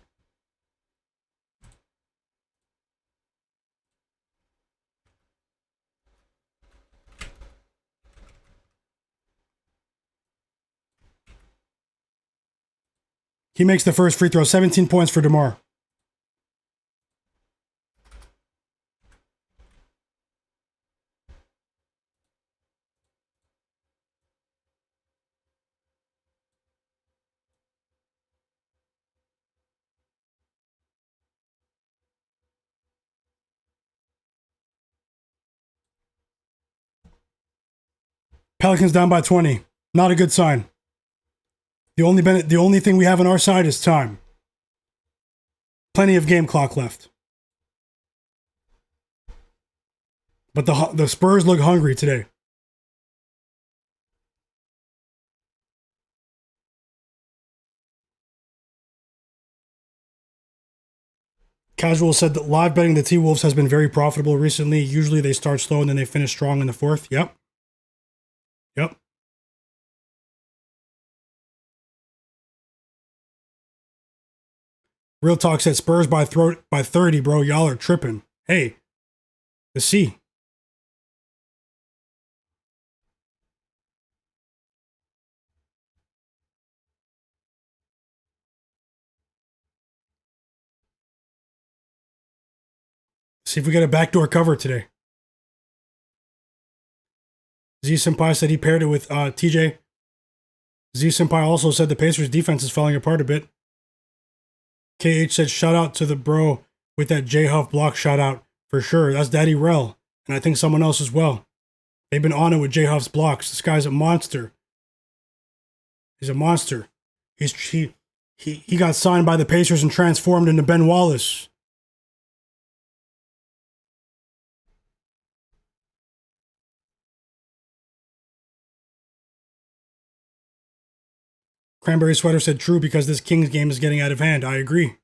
He makes the first free throw. 17 points for DeMar. Pelicans down by 20. Not a good sign. The only thing we have on our side is time. Plenty of game clock left. But the Spurs look hungry today. Casual said that live betting the T-Wolves has been very profitable recently. Usually they start slow and then they finish strong in the fourth. Yep. Real Talk said Spurs by 30, bro. Y'all are tripping. Hey, the C. See if we get a backdoor cover today. Z Senpai said he paired it with TJ. Z Senpai also said the Pacers defense is falling apart a bit. KH said shout out to the bro with that J Huff block shout out for sure. That's Daddy Rel. And I think someone else as well. They've been on it with J Huff's blocks. This guy's a monster. He's a monster. He got signed by the Pacers and transformed into Ben Wallace. Cranberry Sweater said true because this Kings game is getting out of hand. I agree.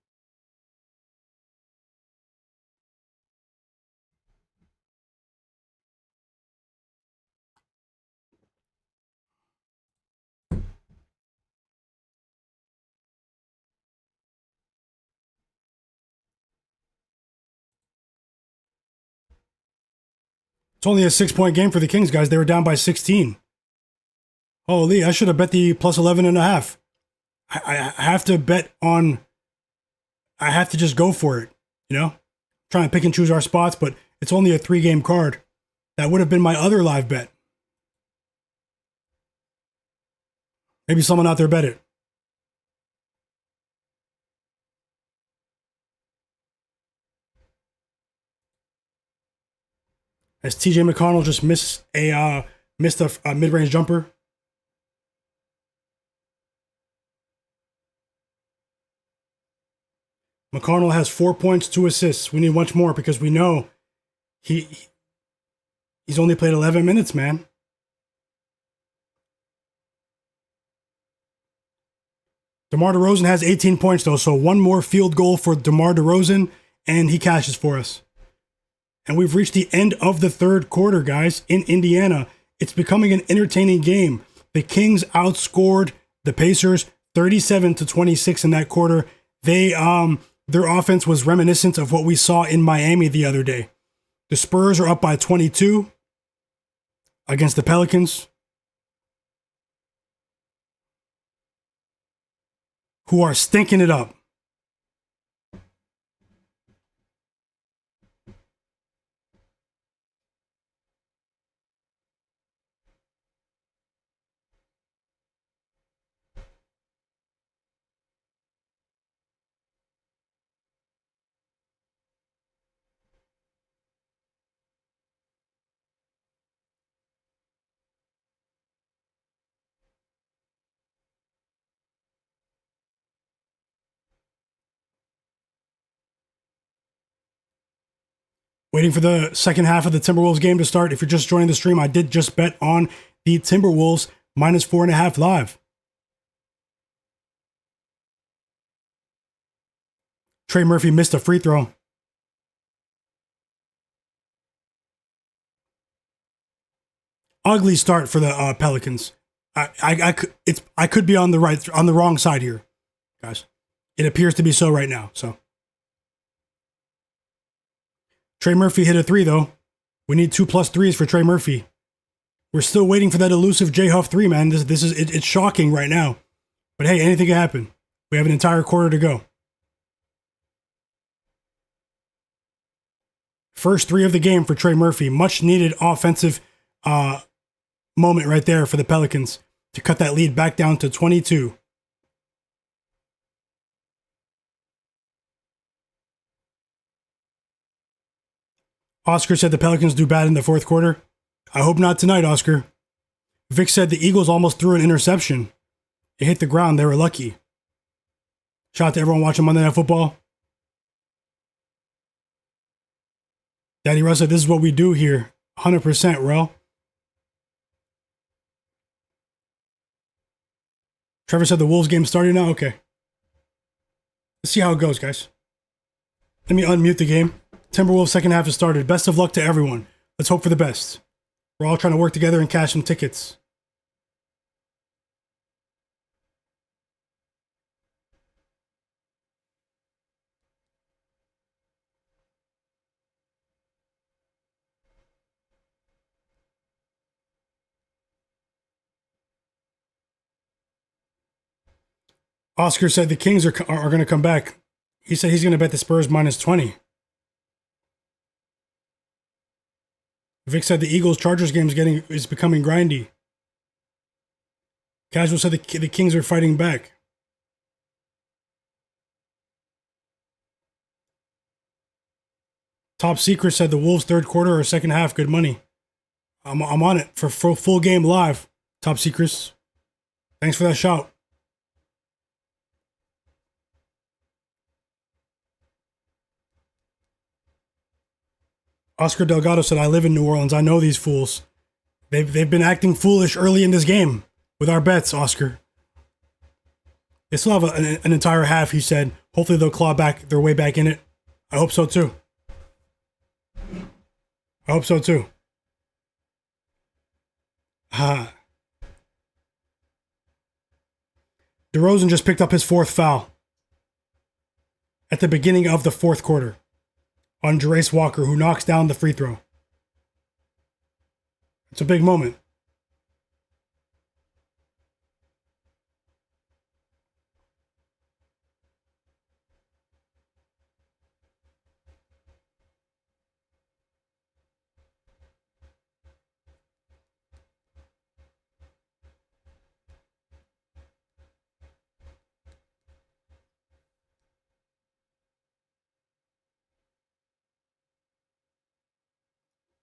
It's only a 6-point game for the Kings, guys. They were down by 16. Holy, I should have bet the plus 11.5. I have to bet on... I have to just go for it, you know? Trying to pick and choose our spots, but it's only a 3-game card. That would have been my other live bet. Maybe someone out there bet it. As TJ McConnell just missed a mid-range jumper. McConnell has 4 points, 2 assists. We need much more because we know he's only played 11 minutes, man. DeMar DeRozan has 18 points, though, so one more field goal for DeMar DeRozan, and he cashes for us. And we've reached the end of the third quarter, guys, in Indiana. It's becoming an entertaining game. The Kings outscored the Pacers 37-26 in that quarter. Their offense was reminiscent of what we saw in Miami the other day. The Spurs are up by 22 against the Pelicans, who are stinking it up. Waiting for the second half of the Timberwolves game to start. If you're just joining the stream, I did just bet on the Timberwolves minus 4.5 live. Trey Murphy missed a free throw. Ugly start for the Pelicans. I could be on the wrong side here, guys. It appears to be so right now. So. Trey Murphy hit a 3, though. We need 2+ 3s for Trey Murphy. We're still waiting for that elusive J Huff 3, man. It's shocking right now. But hey, anything can happen We have an entire quarter to go. First three of the game for Trey Murphy. Much needed offensive moment right there for the Pelicans to cut that lead back down to 22. Oscar said the Pelicans do bad in the fourth quarter. I hope not tonight, Oscar. Vic said the Eagles almost threw an interception. It hit the ground. They were lucky. Shout out to everyone watching Monday Night Football. Daddy Russ said, this is what we do here. 100%, Rel. Trevor said the Wolves game started now? Okay. Let's see how it goes, guys. Let me unmute the game. Timberwolves second half has started. Best of luck to everyone. Let's hope for the best. We're all trying to work together and cash some tickets. Oscar said the Kings are going to come back. He said he's going to bet the Spurs minus 20. Vic said the Eagles-Chargers game is becoming grindy. Casual said the Kings are fighting back. Top Secret said the Wolves third quarter or second half, good money. I'm on it for full game live. Top Secrets. Thanks for that shout. Oscar Delgado said, I live in New Orleans. I know these fools. They've been acting foolish early in this game with our bets, Oscar. They still have an entire half, he said. Hopefully they'll claw back their way back in it. I hope so too. I hope so too. DeRozan just picked up his fourth foul at the beginning of the fourth quarter on Jarace Walker, who knocks down the free throw. It's a big moment.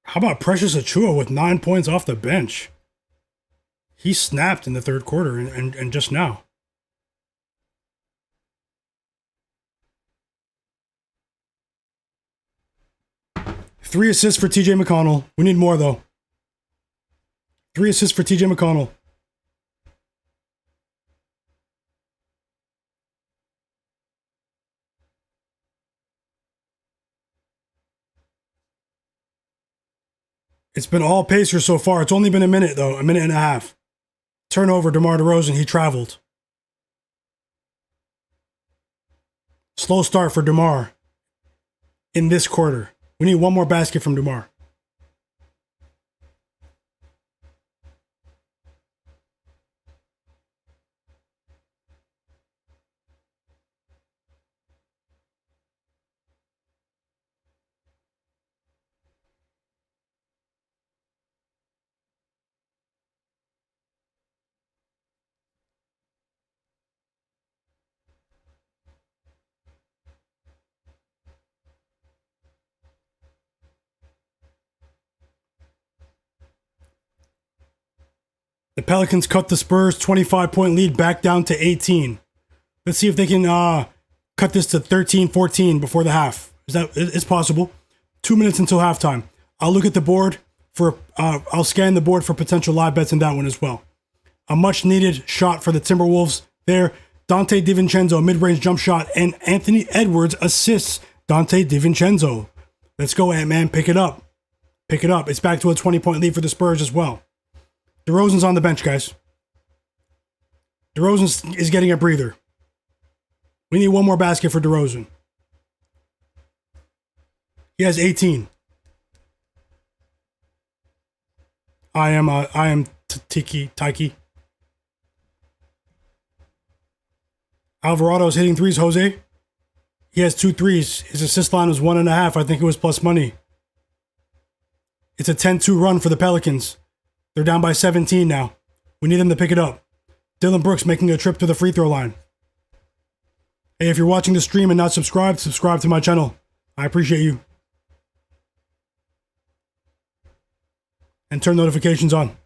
How about Precious Achiuwa with 9 points off the bench? He snapped in the third quarter and just now. Three assists for TJ McConnell. We need more, though. 3 assists for TJ McConnell. It's been all Pacers so far. It's only been a minute, though. A minute and a half. Turnover, DeMar DeRozan. He traveled. Slow start for DeMar in this quarter. We need one more basket from DeMar. The Pelicans cut the Spurs 25-point lead back down to 18. Let's see if they can cut this to 13-14 before the half. It's possible. 2 minutes until halftime. I'll look at the board for I'll scan the board for potential live bets in that one as well. A much needed shot for the Timberwolves there. Dante DiVincenzo mid-range jump shot, and Anthony Edwards assists Dante DiVincenzo. Let's go, Ant-Man. Pick it up. Pick it up. It's back to a 20-point lead for the Spurs as well. DeRozan's on the bench, guys. DeRozan is getting a breather. We need one more basket for DeRozan. He has 18. I am Taiki. Alvarado's hitting threes, Jose. He has 2 threes. His assist line was 1.5. I think it was plus money. It's a 10-2 run for the Pelicans. They're down by 17 now. We need them to pick it up. Dillon Brooks making a trip to the free throw line. Hey, if you're watching the stream and not subscribed, subscribe to my channel. I appreciate you. And turn notifications on.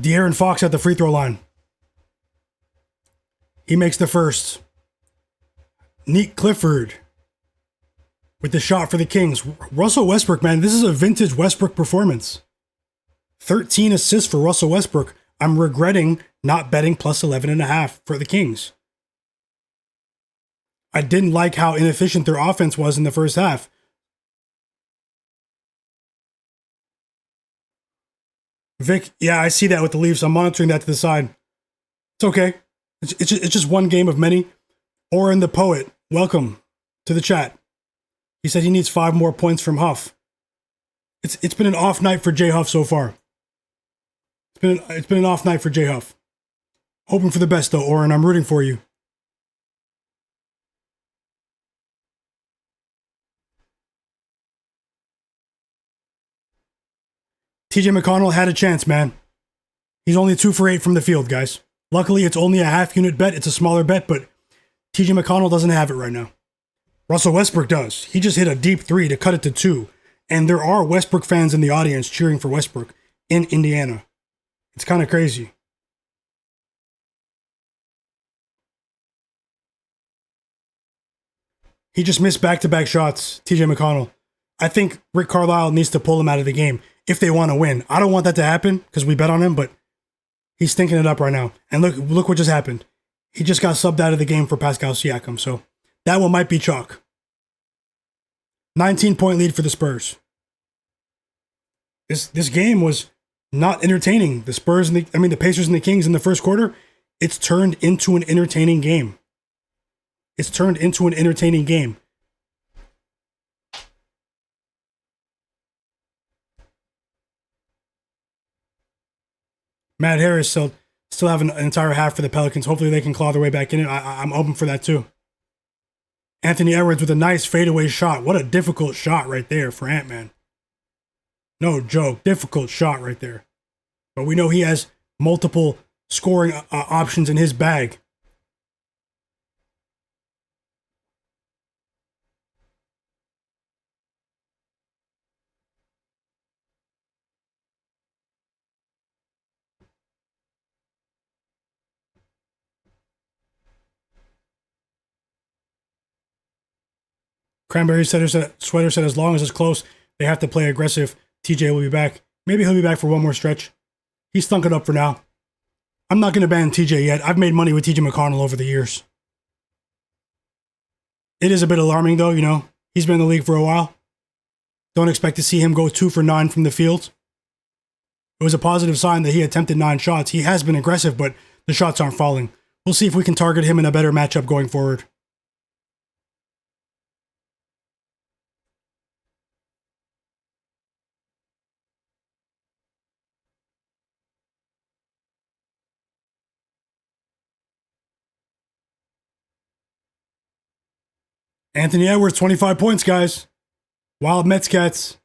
De'Aaron Fox at the free throw line. He makes the first. Neat Clifford with the shot for the Kings. Russell Westbrook, man, this is a vintage Westbrook performance. 13 assists for Russell Westbrook. I'm regretting not betting plus 11.5 for the Kings. I didn't like how inefficient their offense was in the first half. Vic, yeah, I see that with the Leafs. I'm monitoring that to the side. It's okay. It's just one game of many. Oren the Poet, welcome to the chat. He said he needs 5 more points from Huff. It's been an off night for J Huff so far. It's been an off night for J Huff. Hoping for the best though, Oren. I'm rooting for you. TJ McConnell had a chance, man. He's only 2 for 8 from the field, guys. Luckily, it's only a half-unit bet. It's a smaller bet, but TJ McConnell doesn't have it right now. Russell Westbrook does. He just hit a deep 3 to cut it to 2. And there are Westbrook fans in the audience cheering for Westbrook in Indiana. It's kind of crazy. He just missed back-to-back shots, TJ McConnell. I think Rick Carlisle needs to pull him out of the game if they want to win. I don't want that to happen because we bet on him, but he's stinking it up right now. And look what just happened. He just got subbed out of the game for Pascal Siakam, so that one might be chalk. 19-point lead for the Spurs. This game was not entertaining. The Pacers and the Kings in the first quarter, it's turned into an entertaining game. It's turned into an entertaining game. Matt Harris still have an entire half for the Pelicans. Hopefully they can claw their way back in it. I'm open for that too. Anthony Edwards with a nice fadeaway shot. What a difficult shot right there for Ant-Man. No joke. Difficult shot right there. But we know he has multiple scoring options in his bag. Cranberry Sweater said as long as it's close, they have to play aggressive. TJ will be back. Maybe he'll be back for one more stretch. He's stunk it up for now. I'm not going to ban TJ yet. I've made money with TJ McConnell over the years. It is a bit alarming though, you know. He's been in the league for a while. Don't expect to see him go 2 for 9 from the field. It was a positive sign that he attempted 9 shots. He has been aggressive, but the shots aren't falling. We'll see if we can target him in a better matchup going forward. Anthony Edwards, 25 points, guys. Wild Mets Cats.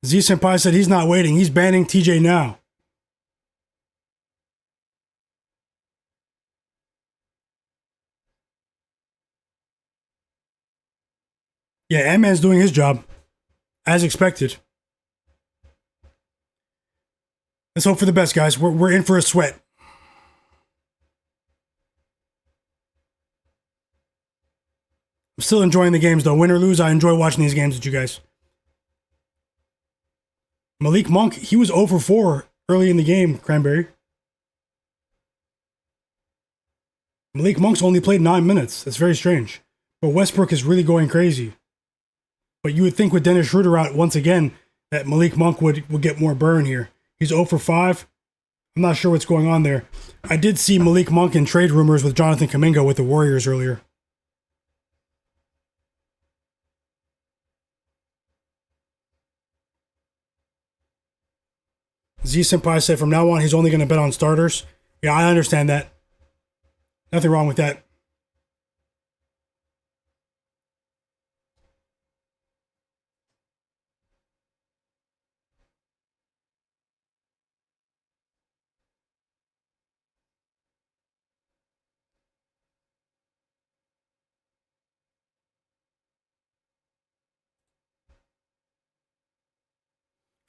Z Senpai said he's not waiting. He's banning TJ now. Yeah, Ant-Man's doing his job. As expected. Let's hope for the best, guys. We're in for a sweat. I'm still enjoying the games, though. Win or lose, I enjoy watching these games with you guys. Malik Monk, he was 0 for 4 early in the game, Cranberry. Malik Monk's only played 9 minutes. That's very strange. But Westbrook is really going crazy. But you would think with Dennis Schroeder out once again that Malik Monk would get more burn here. He's 0 for 5. I'm not sure what's going on there. I did see Malik Monk in trade rumors with Jonathan Kuminga with the Warriors earlier. Z Senpai said from now on he's only going to bet on starters. Yeah, I understand that. Nothing wrong with that.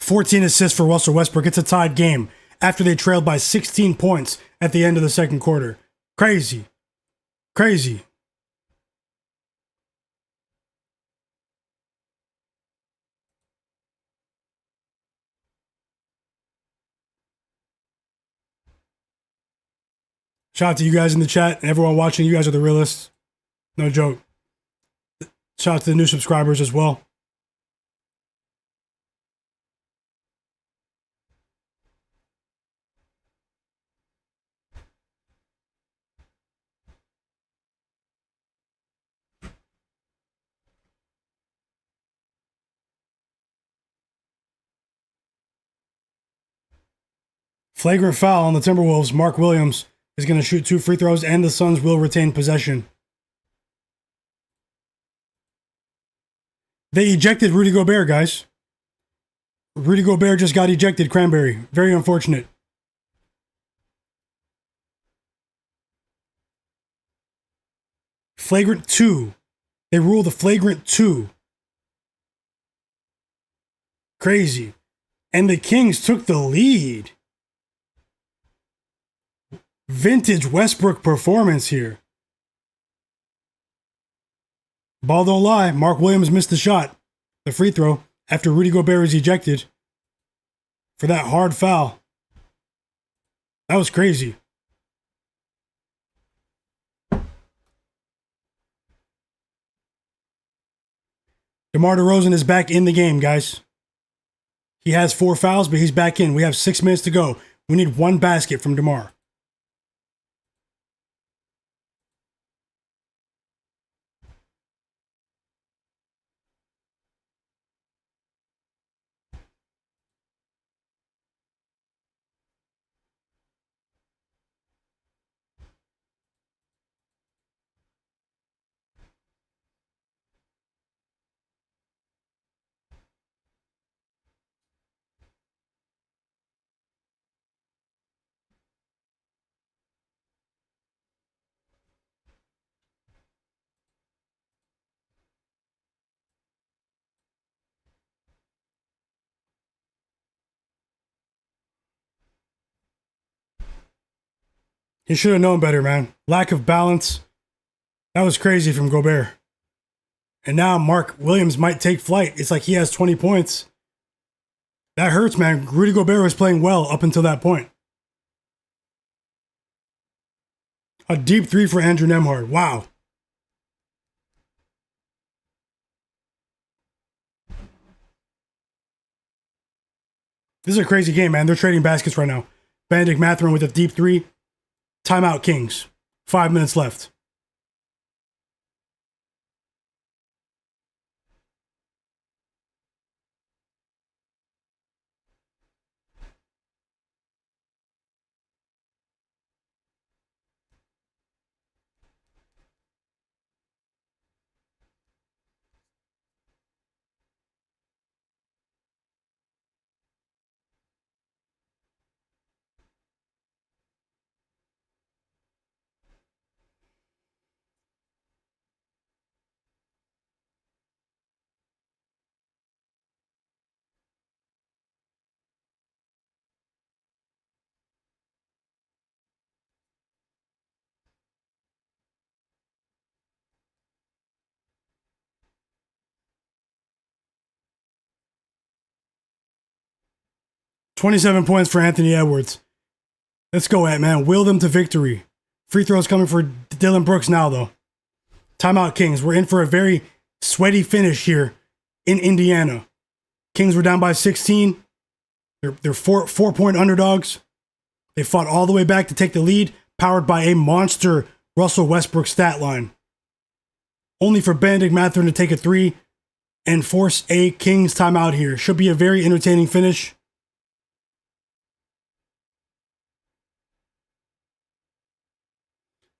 "14 assists for Russell Westbrook. It's a tied game after they trailed by 16 points at the end of the second quarter. Crazy. Crazy." Shout out to you guys in the chat and everyone watching. You guys are the realists. No joke. Shout out to the new subscribers as well. Flagrant foul on the Timberwolves. Mark Williams is going to shoot 2 free throws and the Suns will retain possession. They ejected Rudy Gobert, guys. Rudy Gobert just got ejected, Cranberry. Very unfortunate. Flagrant 2. They ruled a flagrant 2. Crazy. And the Kings took the lead. Vintage Westbrook performance here. Ball don't lie. Mark Williams missed the shot. The free throw after Rudy Gobert is ejected for that hard foul. That was crazy. DeMar DeRozan is back in the game, guys. He has 4 fouls, but he's back in. We have 6 minutes to go. We need 1 basket from DeMar. He should have known better, man. Lack of balance. That was crazy from Gobert. And now Mark Williams might take flight. It's like he has 20 points. That hurts, man. Rudy Gobert was playing well up until that point. A deep 3 for Andrew Nembhard. Wow. This is a crazy game, man. They're trading baskets right now. Bennedict Mathurin with a deep 3. Timeout Kings. 5 minutes left. "27 points for Anthony Edwards. Let's go, Ant, man. Will them to victory. Free throws coming for Dillon Brooks now, though. Timeout Kings. We're in for a very sweaty finish here in Indiana. Kings were down by 16. They're 4-point underdogs. They fought all the way back to take the lead, powered by a monster Russell Westbrook stat line. Only for Bennedict Mathurin to take a 3 and force a Kings timeout here. Should be a very entertaining finish.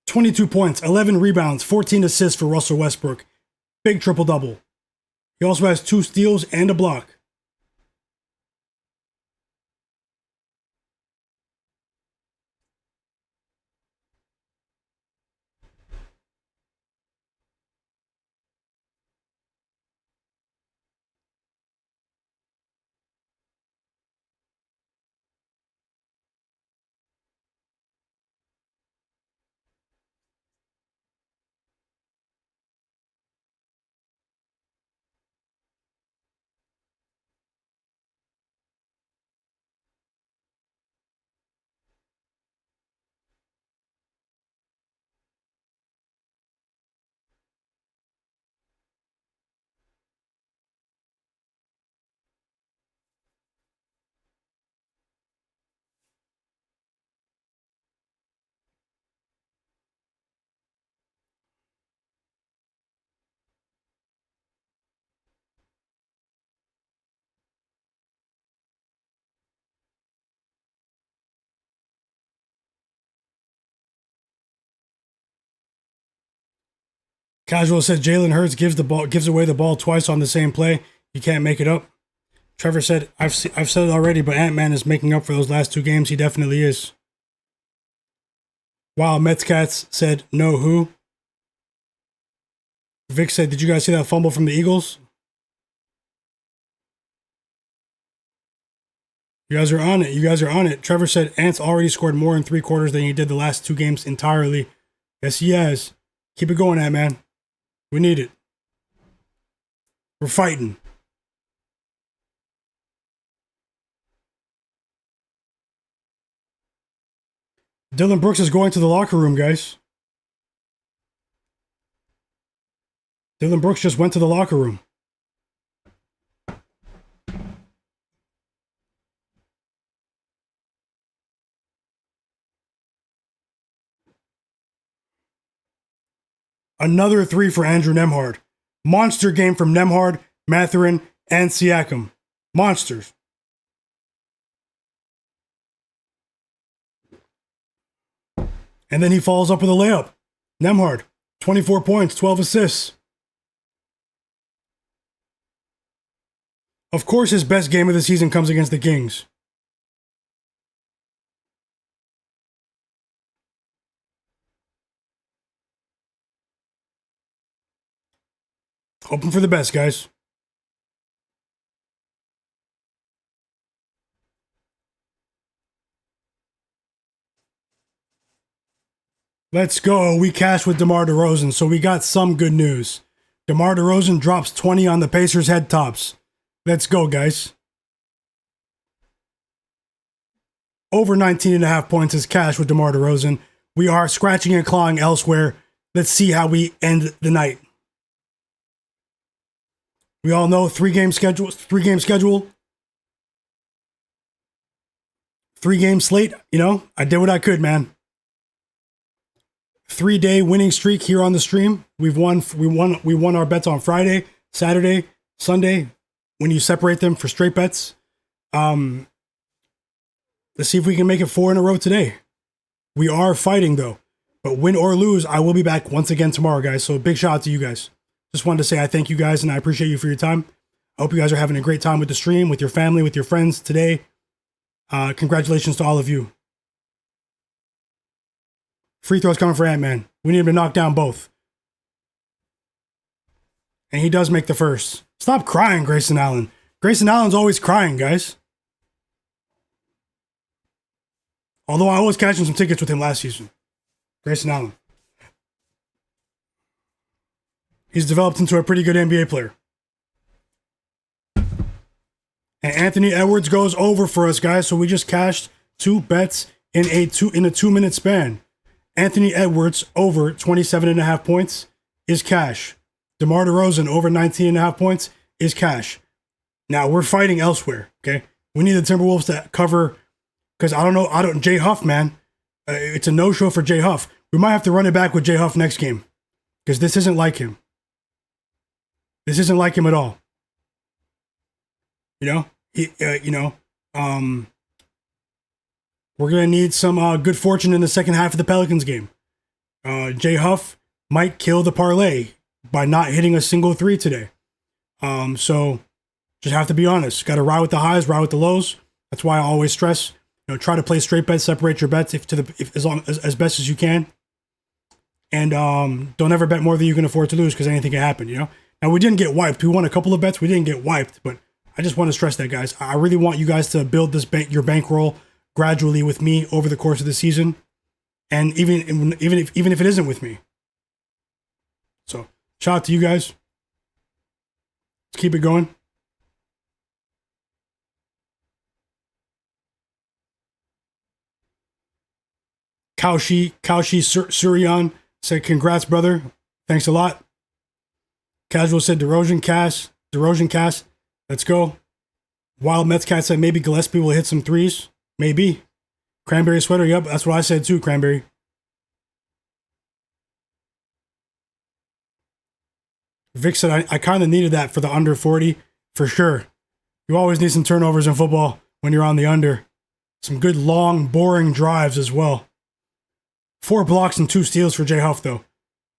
22 points, 11 rebounds, 14 assists for Russell Westbrook. Big triple-double. He also has 2 steals and a block. Casual said Jalen Hurts gives away the ball twice on the same play. You can't make it up. Trevor said, I've said it already, but Ant-Man is making up for those last 2 games. He definitely is. Wow, Mets Cats said, no who? Vic said, did you guys see that fumble from the Eagles? You guys are on it. You guys are on it. Trevor said, Ant's already scored more in 3 quarters than he did the last 2 games entirely. Yes, he has. Keep it going, Ant-Man. We need it. We're fighting. Dillon Brooks is going to the locker room, guys. Dillon Brooks just went to the locker room. Another 3 for Andrew Nembhard. Monster game from Nembhard, Mathurin, and Siakam. Monsters. And then he follows up with a layup. Nembhard, 24 points, 12 assists. Of course, his best game of the season comes against the Kings. Hoping for the best, guys. Let's go. We cashed with DeMar DeRozan, so we got some good news. DeMar DeRozan drops 20 on the Pacers head tops. Let's go, guys. Over 19.5 points is cash with DeMar DeRozan. We are scratching and clawing elsewhere. Let's see how we end the night. We all know 3-game schedule. 3-game schedule. 3-game slate. You know, I did what I could, man. 3-day winning streak here on the stream. We won our bets on Friday, Saturday, Sunday. When you separate them for straight bets, let's see if we can make it 4 in a row today. We are fighting though, but win or lose, I will be back once again tomorrow, guys. So a big shout out to you guys. Just wanted to say I thank you guys and I appreciate you for your time. I hope you guys are having a great time with the stream, with your family, with your friends today. Congratulations to all of you. Free throws coming for Ant-Man. We need him to knock down both. And he does make the first. Stop crying, Grayson Allen. Grayson Allen's always crying, guys. Although I was catching some tickets with him last season. Grayson Allen. He's developed into a pretty good NBA player. And Anthony Edwards goes over for us, guys. So we just cashed 2 bets in a 2-minute span. Anthony Edwards over 27.5 points is cash. DeMar DeRozan over 19.5 points is cash. Now we're fighting elsewhere. Okay, we need the Timberwolves to cover because Jay Huff, man, it's a no-show for Jay Huff. We might have to run it back with Jay Huff next game because this isn't like him. This isn't like him at all. You know, we're gonna need some good fortune in the second half of the Pelicans game. J Huff might kill the parlay by not hitting a single three today. So just have to be honest. Got to ride with the highs, ride with the lows. That's why I always stress, try to play straight bets, separate your bets as best as you can. And don't ever bet more than you can afford to lose because anything can happen, Now, we didn't get wiped. We won a couple of bets. We didn't get wiped, but I just want to stress that, guys. I really want you guys to build your bankroll gradually with me over the course of the season, and even if it isn't with me. So, shout out to you guys. Let's keep it going. Kaushi Suryan said, "Congrats, brother. Thanks a lot." Casual said, DeRozan cast. Let's go. Wild Mets Cat said, maybe Gillespie will hit some threes. Maybe. Cranberry Sweater, yep, that's what I said too, Cranberry. Vic said, I kind of needed that for the under 40, for sure. You always need some turnovers in football when you're on the under. Some good, long, boring drives as well. 4 blocks and 2 steals for J Huff, though.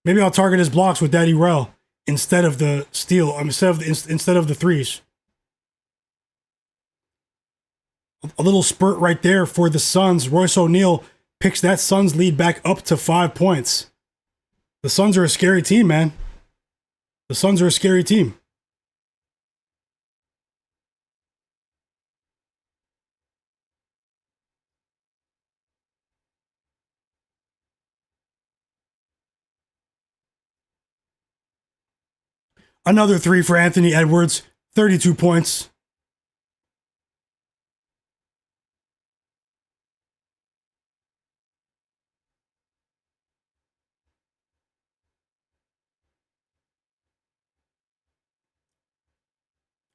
Maybe I'll target his blocks with Daddy Rel instead of the steal, instead of the threes. A little spurt right there for the Suns. Royce O'Neal picks that Suns lead back up to 5 points. The Suns are a scary team, man. The Suns are a scary team. Another 3 for Anthony Edwards. 32 points.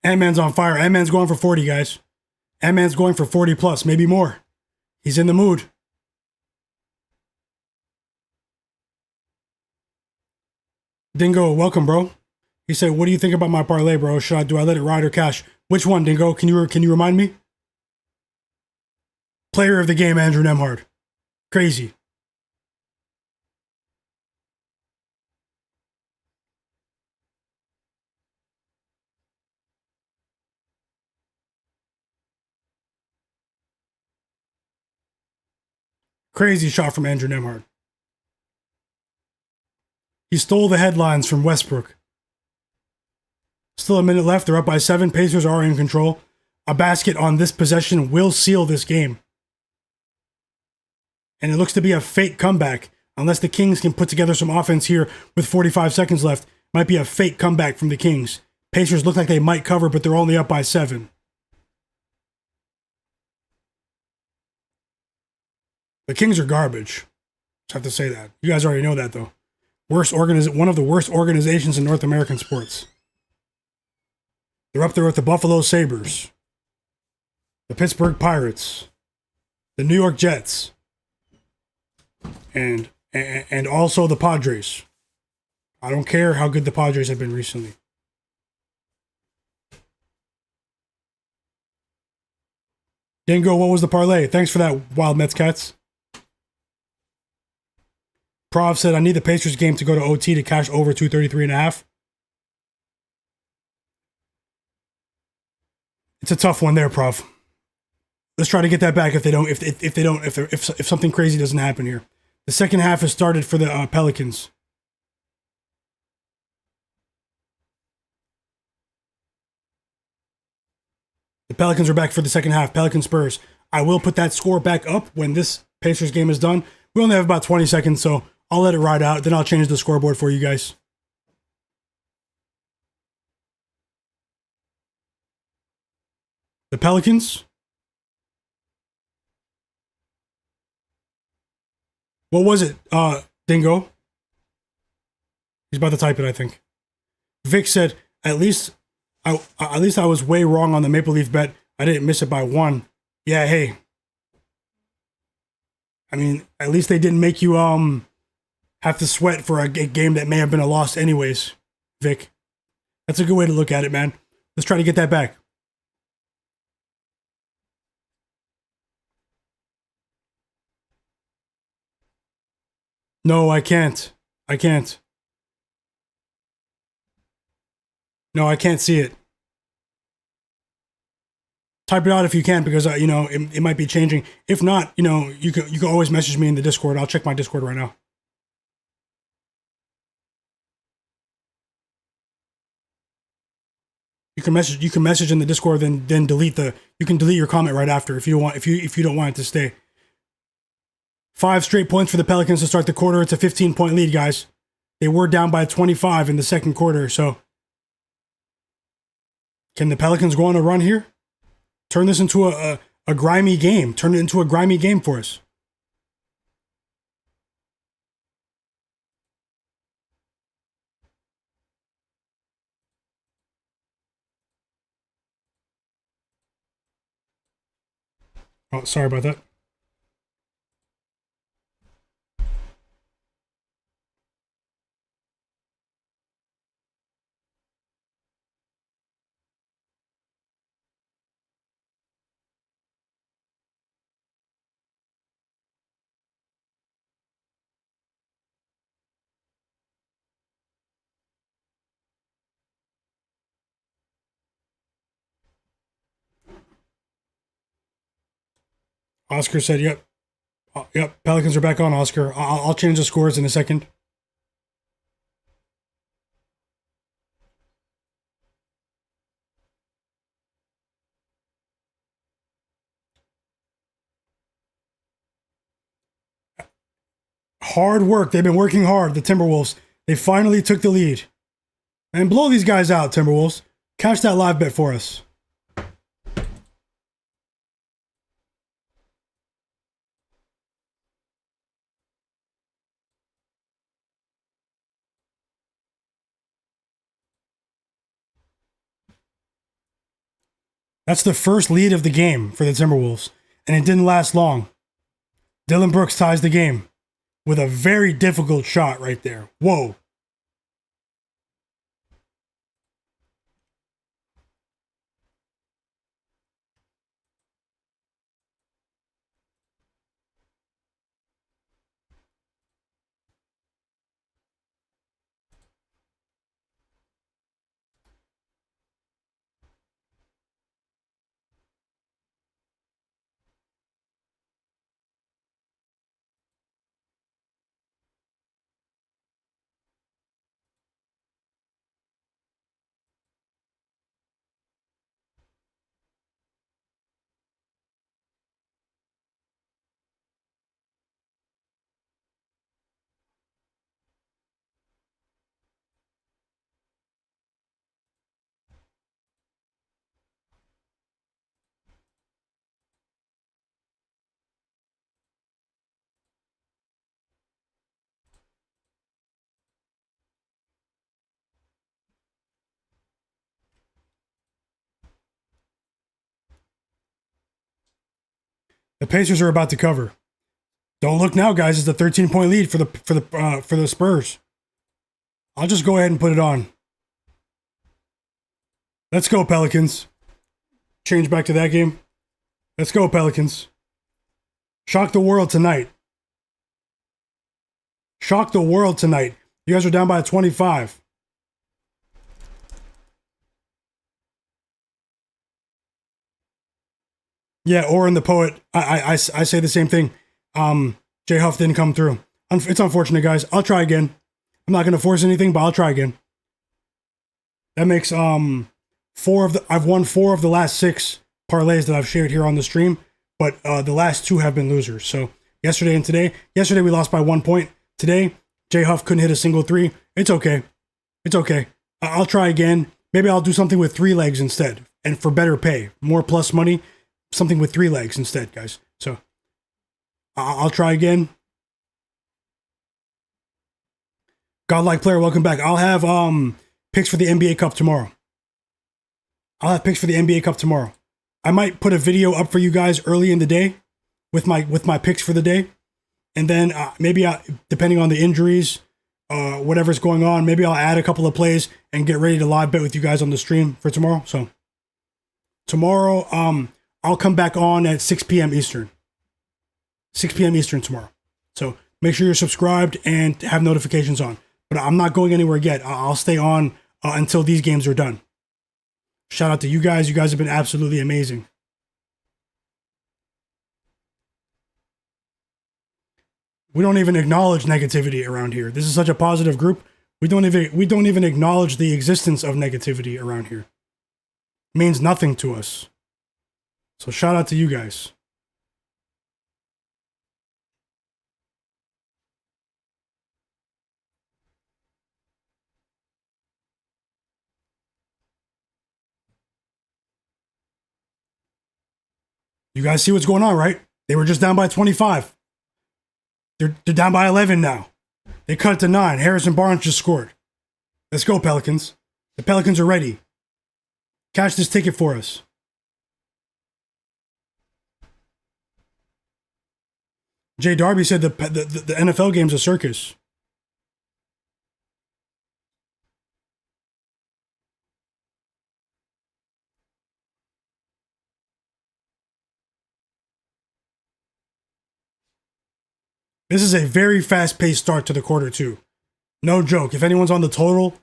Ant-Man's on fire. Ant-Man's going for 40, guys. Ant-Man's going for 40 plus, maybe more. He's in the mood. Dingo, welcome, bro. He said, what do you think about my parlay, bro? Do I let it ride or cash? Which one, Dingo? Can you remind me? Player of the game, Andrew Nembhard. Crazy. Crazy shot from Andrew Nembhard. He stole the headlines from Westbrook. Still a minute left. They're up by 7. Pacers are in control. A basket on this possession will seal this game. And it looks to be a fake comeback. Unless the Kings can put together some offense here with 45 seconds left. Might be a fake comeback from the Kings. Pacers look like they might cover, but they're only up by 7. The Kings are garbage. Just have to say that. You guys already know that, though. One of the worst organizations in North American sports. They're up there with the Buffalo Sabres, the Pittsburgh Pirates, the New York Jets, and also the Padres. I don't care how good the Padres have been recently. Dingo, what was the parlay? Thanks for that, Wild Mets Cats. Prov said, I need the Pacers game to go to OT to cash over 233.5. It's a tough one there, Prov. Let's try to get that back if something crazy doesn't happen here. The second half has started for the Pelicans. The Pelicans are back for the second half. Pelicans Spurs. I will put that score back up when this Pacers game is done. We only have about 20 seconds, so I'll let it ride out. Then I'll change the scoreboard for you guys. The Pelicans. What was it, Dingo? He's about to type it, I think. Vic said, at least I was way wrong on the Maple Leaf bet. I didn't miss it by 1. Yeah, hey. I mean, at least they didn't make you have to sweat for a game that may have been a loss anyways, Vic. That's a good way to look at it, man. Let's try to get that back. No, I can't. I can't. No, I can't see it. Type it out if you can, because you know it might be changing. If not, you know you can always message me in the Discord. I'll check my Discord right now. You can message in the Discord, then delete you can delete your comment right after if you want, if you don't want it to stay. 5 straight points for the Pelicans to start the quarter. It's a 15-point lead, guys. They were down by 25 in the second quarter, so can the Pelicans go on a run here? Turn this into a grimy game. Turn it into a grimy game for us. Oh, sorry about that. Oscar said, "Yep, yep. Pelicans are back on." Oscar, I'll change the scores in a second. Hard work. They've been working hard. The Timberwolves. They finally took the lead. And blow these guys out, Timberwolves. Cash that live bet for us. That's the first lead of the game for the Timberwolves, and it didn't last long. Dillon Brooks ties the game with a very difficult shot right there. Whoa. The Pacers are about to cover. Don't look now, guys. It's a 13-point lead for the Spurs. I'll just go ahead and put it on. Let's go, Pelicans. Change back to that game. Let's go, Pelicans. Shock the world tonight. Shock the world tonight. You guys are down by 25. Yeah, or in the poet, I say the same thing. J Huff didn't come through. It's unfortunate, guys. I'll try again. I'm not gonna force anything, but I'll try again. That makes I've won 4 of the last 6 parlays that I've shared here on the stream, but the last 2 have been losers. So yesterday and today. Yesterday we lost by 1 point. Today, J Huff couldn't hit a single 3. It's okay. It's okay. I'll try again. Maybe I'll do something with 3 legs instead, and for better pay, more plus money. Something with 3 legs instead, guys. So I'll try again. Godlike player, welcome back. I'll have picks for the NBA Cup tomorrow. I'll have picks for the NBA Cup tomorrow. I might put a video up for you guys early in the day with my picks for the day, and then maybe depending on the injuries, whatever's going on, maybe I'll add a couple of plays and get ready to live bet with you guys on the stream for tomorrow. So tomorrow, I'll come back on at 6 p.m. Eastern. 6 p.m. Eastern tomorrow. So make sure you're subscribed and have notifications on. But I'm not going anywhere yet. I'll stay on until these games are done. Shout out to you guys. You guys have been absolutely amazing. We don't even acknowledge negativity around here. This is such a positive group. We don't even acknowledge the existence of negativity around here. It means nothing to us. So shout out to you guys. You guys see what's going on, right? They were just down by 25. They're down by 11 now. They cut it to 9. Harrison Barnes just scored. Let's go, Pelicans. The Pelicans are ready. Cash this ticket for us. Jay Darby said the NFL game's a circus. This is a very fast-paced start to the quarter, too. No joke. If anyone's on the total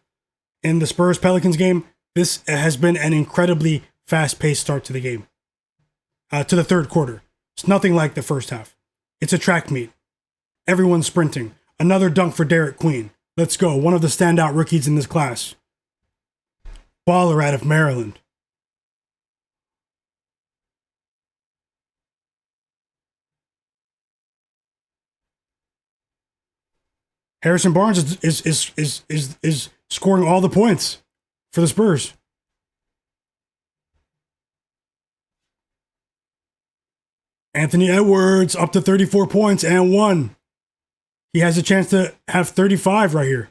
in the Spurs-Pelicans game, this has been an incredibly fast-paced start to the game. To the third quarter. It's nothing like the first half. It's a track meet. Everyone's sprinting. Another dunk for Derik Queen. Let's go. One of the standout rookies in this class. Baller out of Maryland. Harrison Barnes is scoring all the points for the Spurs. Anthony Edwards up to 34 points and 1. He has a chance to have 35 right here.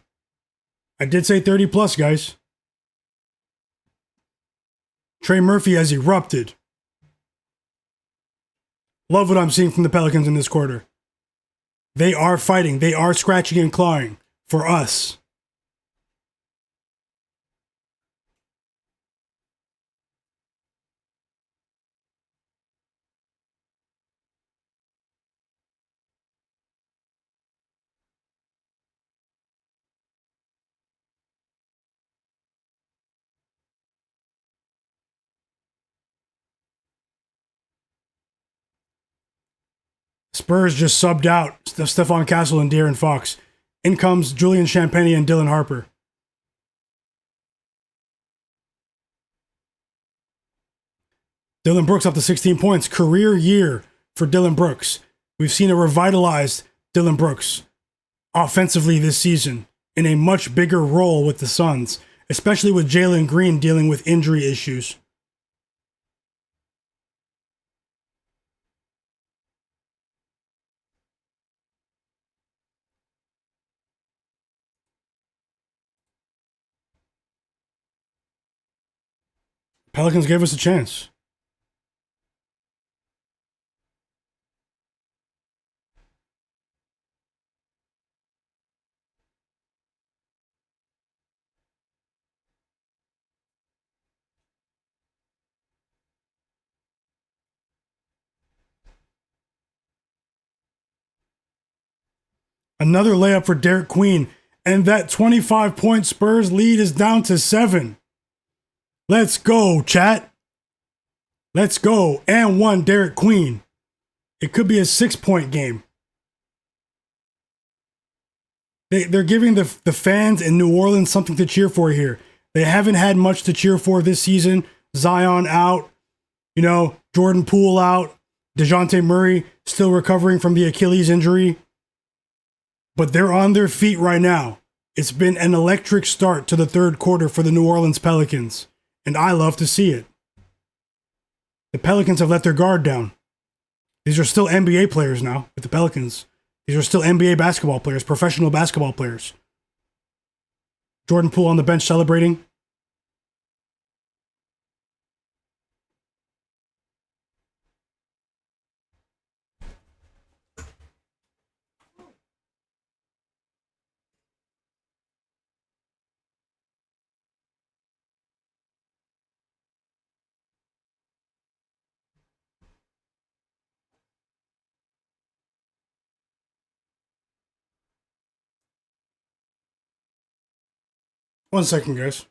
I did say 30 plus, guys. Trey Murphy has erupted. Love what I'm seeing from the Pelicans in this quarter. They are fighting. They are scratching and clawing for us. Spurs just subbed out Stephon Castle and De'Aaron Fox. In comes Julian Champagnie and Dylan Harper. Dillon Brooks up to 16 points. Career year for Dillon Brooks. We've seen a revitalized Dillon Brooks offensively this season in a much bigger role with the Suns, especially with Jalen Green dealing with injury issues. Pelicans gave us a chance. Another layup for Derik Queen, and that 25-point Spurs lead is down to 7. Let's go, chat. Let's go. And 1, Derik Queen. It could be a 6-point game. They're giving the fans in New Orleans something to cheer for here. They haven't had much to cheer for this season. Zion out. Jordan Poole out. DeJounte Murray still recovering from the Achilles injury. But they're on their feet right now. It's been an electric start to the third quarter for the New Orleans Pelicans. And I love to see it. The Pelicans have let their guard down. These are still NBA players now with the Pelicans. These are still NBA basketball players, professional basketball players. Jordan Poole on the bench celebrating. One second, guys.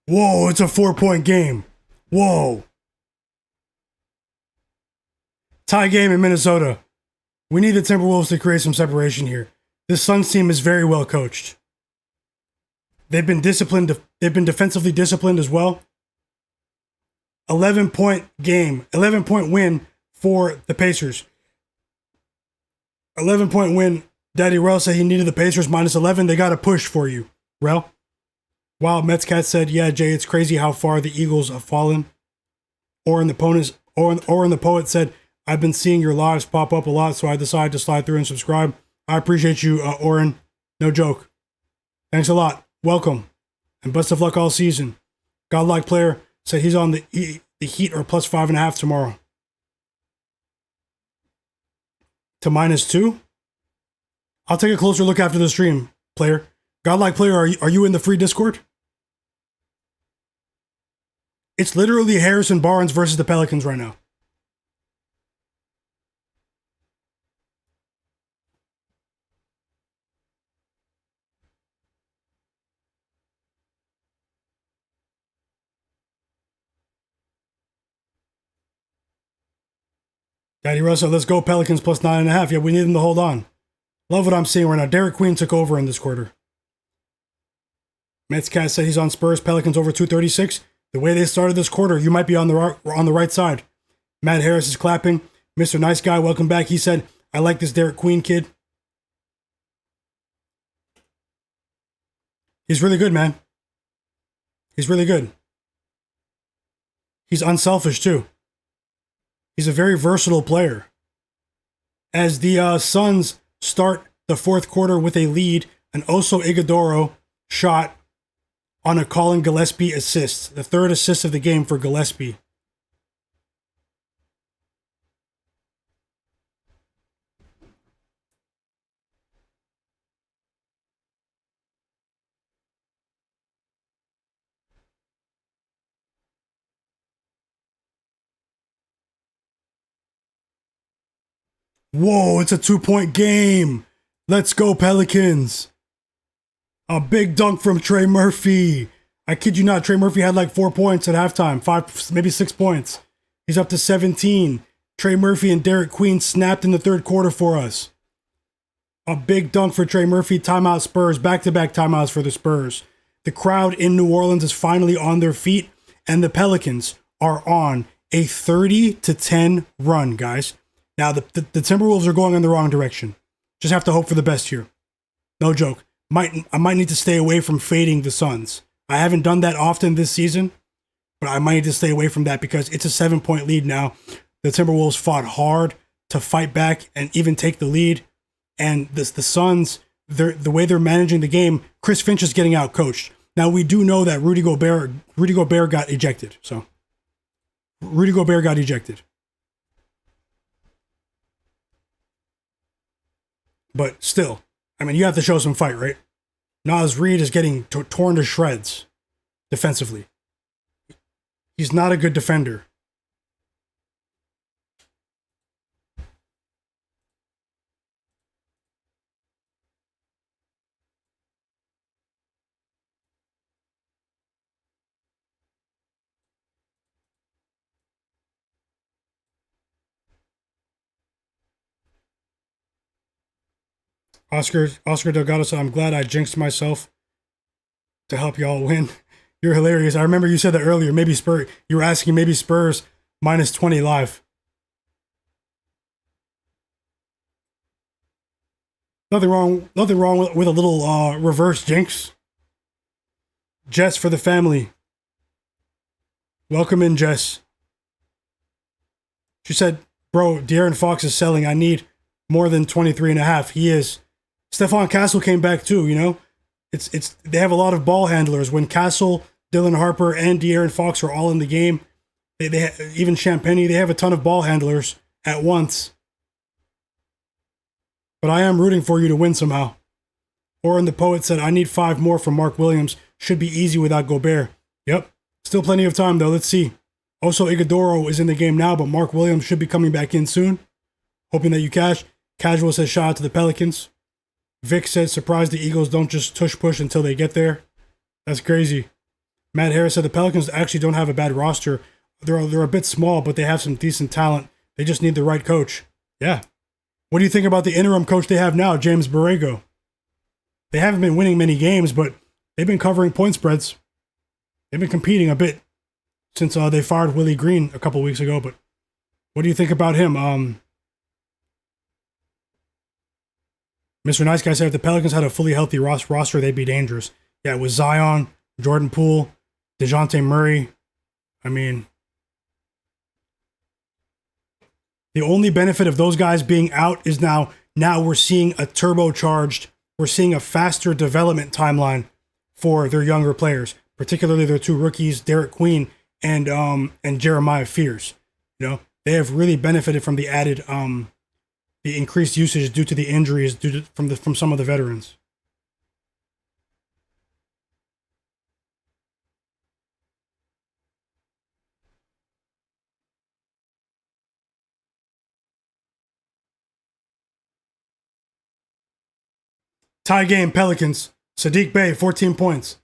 Whoa, it's a 4-point game. Whoa. Tie game in Minnesota. We need the Timberwolves to create some separation here. This Suns team is very well coached. They've been disciplined. They've been defensively disciplined as well. 11-point game. 11-point win for the Pacers. 11-point win. Daddy Rel said he needed the Pacers minus 11. They got to push for you. Rel? Wow, Mets Cat said, yeah, Jay, it's crazy how far the Eagles have fallen. Or in the poet said, I've been seeing your lives pop up a lot, so I decided to slide through and subscribe. I appreciate you, Oren. No joke. Thanks a lot. Welcome. And best of luck all season. Godlike player said he's on the Heat or plus 5.5 tomorrow. To -2? I'll take a closer look after the stream, player. Godlike player, are you in the free Discord? It's literally Harrison Barnes versus the Pelicans right now. Daddy Russell, let's go Pelicans plus 9.5. Yeah, we need them to hold on. Love what I'm seeing right now. Derik Queen took over in this quarter. Mets Cat said he's on Spurs. Pelicans over 236. The way they started this quarter, you might be on the right side. Matt Harris is clapping. Mr. Nice Guy, welcome back. He said, I like this Derik Queen kid. He's really good, man. He's really good. He's unselfish, too. He's a very versatile player. As the Suns start the fourth quarter with a lead, an Oso Ighodaro shot on a Collin Gillespie assist. The third assist of the game for Gillespie. Whoa, it's a 2-point game. Let's go, Pelicans. A big dunk from Trey Murphy. I kid you not, Trey Murphy had like 4 points at halftime. 5, maybe 6 points. He's up to 17. Trey Murphy and Derik Queen snapped in the third quarter for us. A big dunk for Trey Murphy. Timeout Spurs. Back-to-back timeouts for the Spurs. The crowd in New Orleans is finally on their feet, and the Pelicans are on a 30-10 run, guys. Now, the Timberwolves are going in the wrong direction. Just have to hope for the best here. No joke. I might need to stay away from fading the Suns. I haven't done that often this season, but I might need to stay away from that because it's a 7-point lead now. The Timberwolves fought hard to fight back and even take the lead. And the Suns, the way they're managing the game, Chris Finch is getting out coached. Now, we do know that Rudy Gobert got ejected. So, Rudy Gobert got ejected. But still, I mean, you have to show some fight, right? Naz Reid is getting torn to shreds defensively. He's not a good defender. Oscar Delgado said, I'm glad I jinxed myself to help y'all win. You're hilarious. I remember you said that earlier. Maybe Spurs. You were asking maybe Spurs minus 20 live. Nothing wrong with a little reverse jinx. Jess for the family. Welcome in, Jess. She said, bro, De'Aaron Fox is selling. I need more than 23.5. He is. Stephon Castle came back too, you know? They have a lot of ball handlers. When Castle, Dylan Harper, and De'Aaron Fox are all in the game, even Champagny, they have a ton of ball handlers at once. But I am rooting for you to win somehow. Oren the Poet said, I need 5 more from Mark Williams. Should be easy without Gobert. Yep. Still plenty of time, though. Let's see. Also, Iguodala is in the game now, but Mark Williams should be coming back in soon. Hoping that you cash. Casual says, shout out to the Pelicans. Vic said, surprised the Eagles don't just tush push until they get there. That's crazy. Matt Harris said, the Pelicans actually don't have a bad roster. They're a bit small, but they have some decent talent. They just need the right coach. Yeah. What do you think about the interim coach they have now, James Borrego? They haven't been winning many games, but they've been covering point spreads. They've been competing a bit since they fired Willie Green a couple weeks ago. But what do you think about him? Mr. Nice Guy said if the Pelicans had a fully healthy roster, they'd be dangerous. Yeah, with Zion, Jordan Poole, DeJounte Murray. I mean, the only benefit of those guys being out is now we're seeing a we're seeing a faster development timeline for their younger players, particularly their 2 rookies, Derik Queen and Jeremiah Fears. You know, they have really benefited from the added the increased usage due to the injuries from some of the veterans. Tie game, Pelicans. Sadiq Bey, 14 points.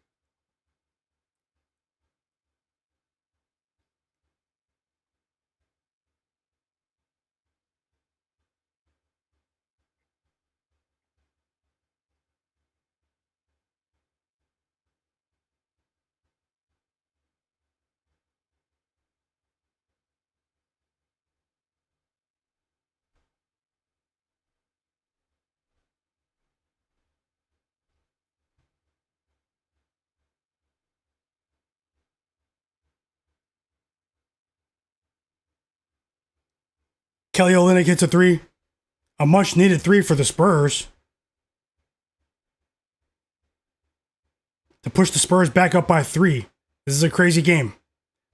Kelly Olynyk hits a 3. A much needed 3 for the Spurs. To push the Spurs back up by 3. This is a crazy game.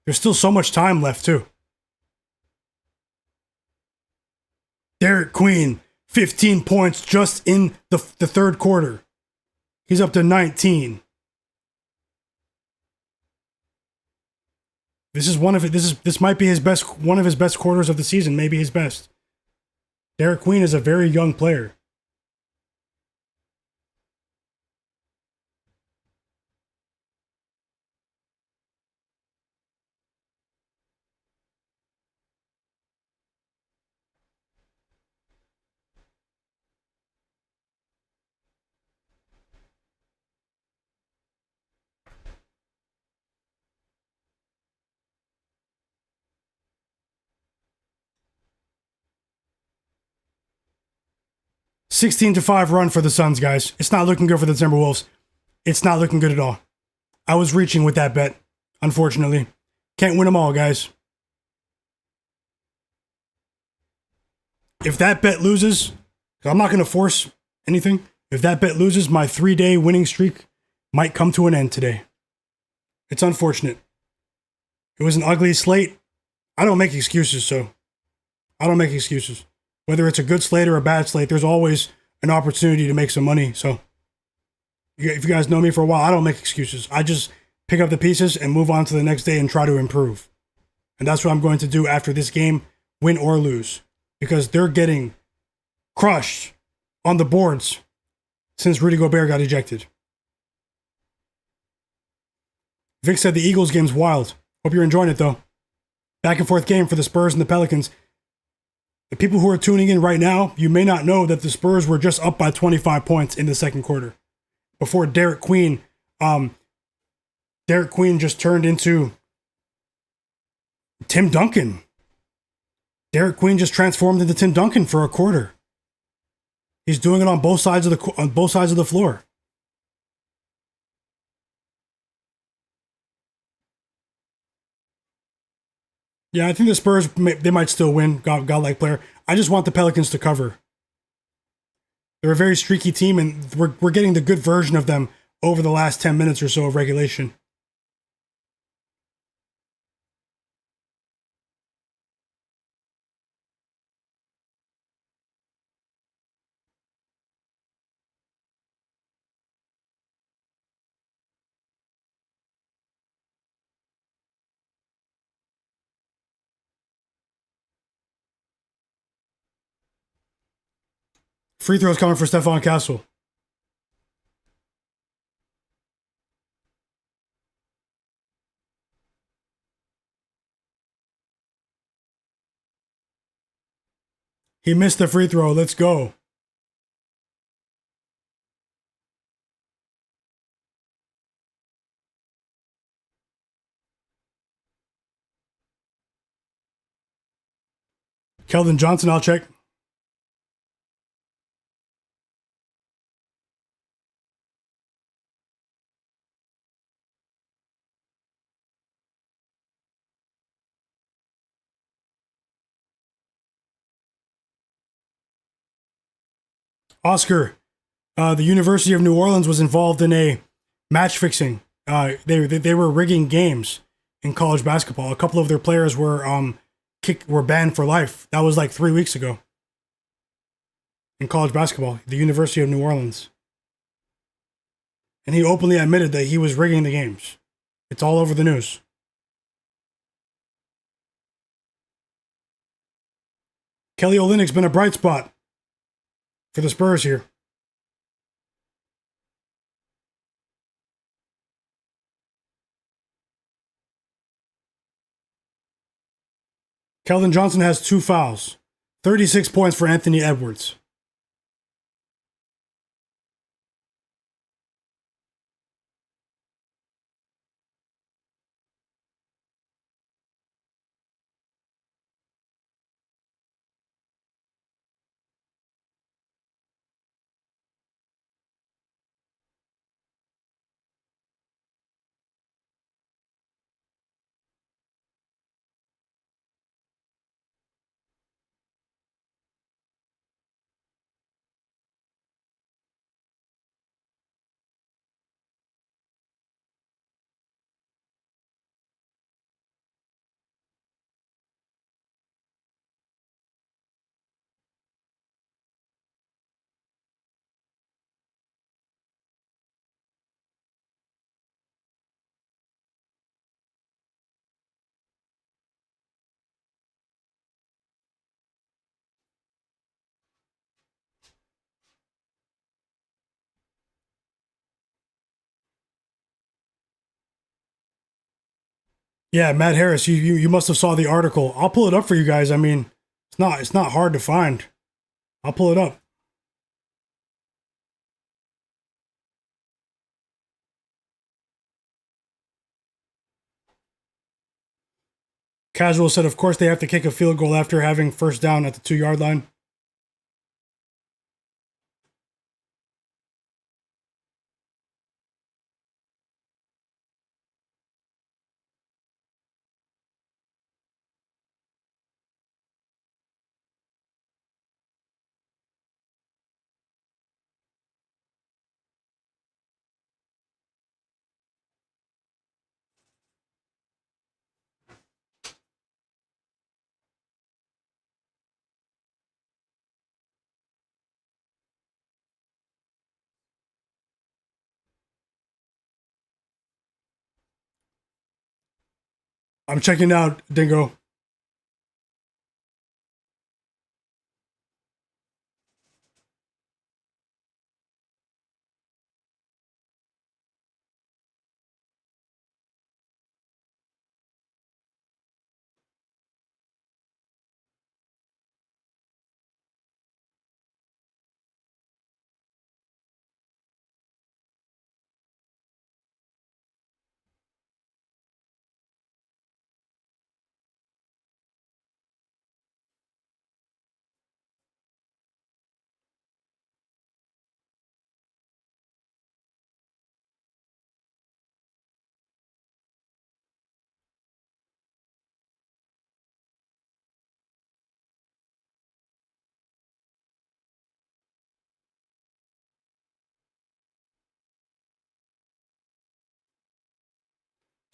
There's still so much time left, too. Derik Queen, 15 points just in the third quarter. He's up to 19. This might be one of his best quarters of the season, maybe his best. Derik Queen is a very young player. (16-5) run for the Suns, guys. It's not looking good for the Timberwolves. It's not looking good at all. I was reaching with that bet, unfortunately. Can't win them all, guys. If that bet loses, I'm not going to force anything. If that bet loses, my 3-day winning streak might come to an end today. It's unfortunate. It was an ugly slate. I don't make excuses, so I don't make excuses. Whether it's a good slate or a bad slate, there's always an opportunity to make some money. So if you guys know me for a while, I don't make excuses. I just pick up the pieces and move on to the next day and try to improve. And that's what I'm going to do after this game, win or lose. Because they're getting crushed on the boards since Rudy Gobert got ejected. Vic said the Eagles game's wild. Hope you're enjoying it, though. Back and forth game for the Spurs and the Pelicans. The people who are tuning in right now, you may not know that the Spurs were just up by 25 points in the second quarter. Before Derik Queen just turned into Tim Duncan Derik Queen just transformed into Tim Duncan for a quarter. He's doing it on both sides of the floor. Yeah, I think the Spurs they might still win. Godlike player. I just want the Pelicans to cover. They're a very streaky team, and we're getting the good version of them over the last 10 minutes or so of regulation. Free throws coming for Stephon Castle. He missed the free throw. Let's go. Keldon Johnson, I'll check. Oscar, the University of New Orleans was involved in a match fixing. They were rigging games in college basketball. A couple of their players were banned for life. That was like 3 weeks ago. In college basketball, the University of New Orleans. And he openly admitted that he was rigging the games. It's all over the news. Kelly Olynyk's been a bright spot for the Spurs here. Keldon Johnson has 2 fouls. 36 points for Anthony Edwards. Yeah, Matt Harris, you must have saw the article. I'll pull it up for you guys. I mean, it's not hard to find. I'll pull it up. Casual said, of course, they have to kick a field goal after having first down at the 2-yard line. I'm checking out, Dingo.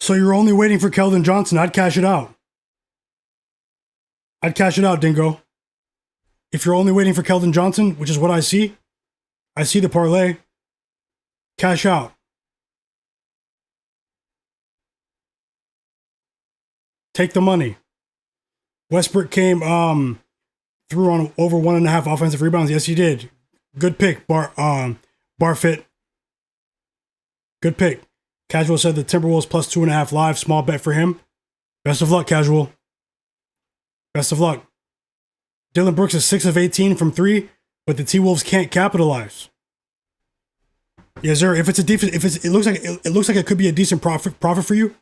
So you're only waiting for Keldon Johnson. I'd cash it out. I'd cash it out, Dingo. If you're only waiting for Keldon Johnson, which is what I see the parlay. Cash out. Take the money. Westbrook came through on over 1.5 offensive rebounds. Yes, he did. Good pick, Barfit. Good pick. Casual said the Timberwolves plus 2.5 live. Small bet for him. Best of luck, Casual. Best of luck. Dillon Brooks is 6 of 18 from 3, but the T-Wolves can't capitalize. Yes, sir. If it's a defense, it looks like it could be a decent profit for you.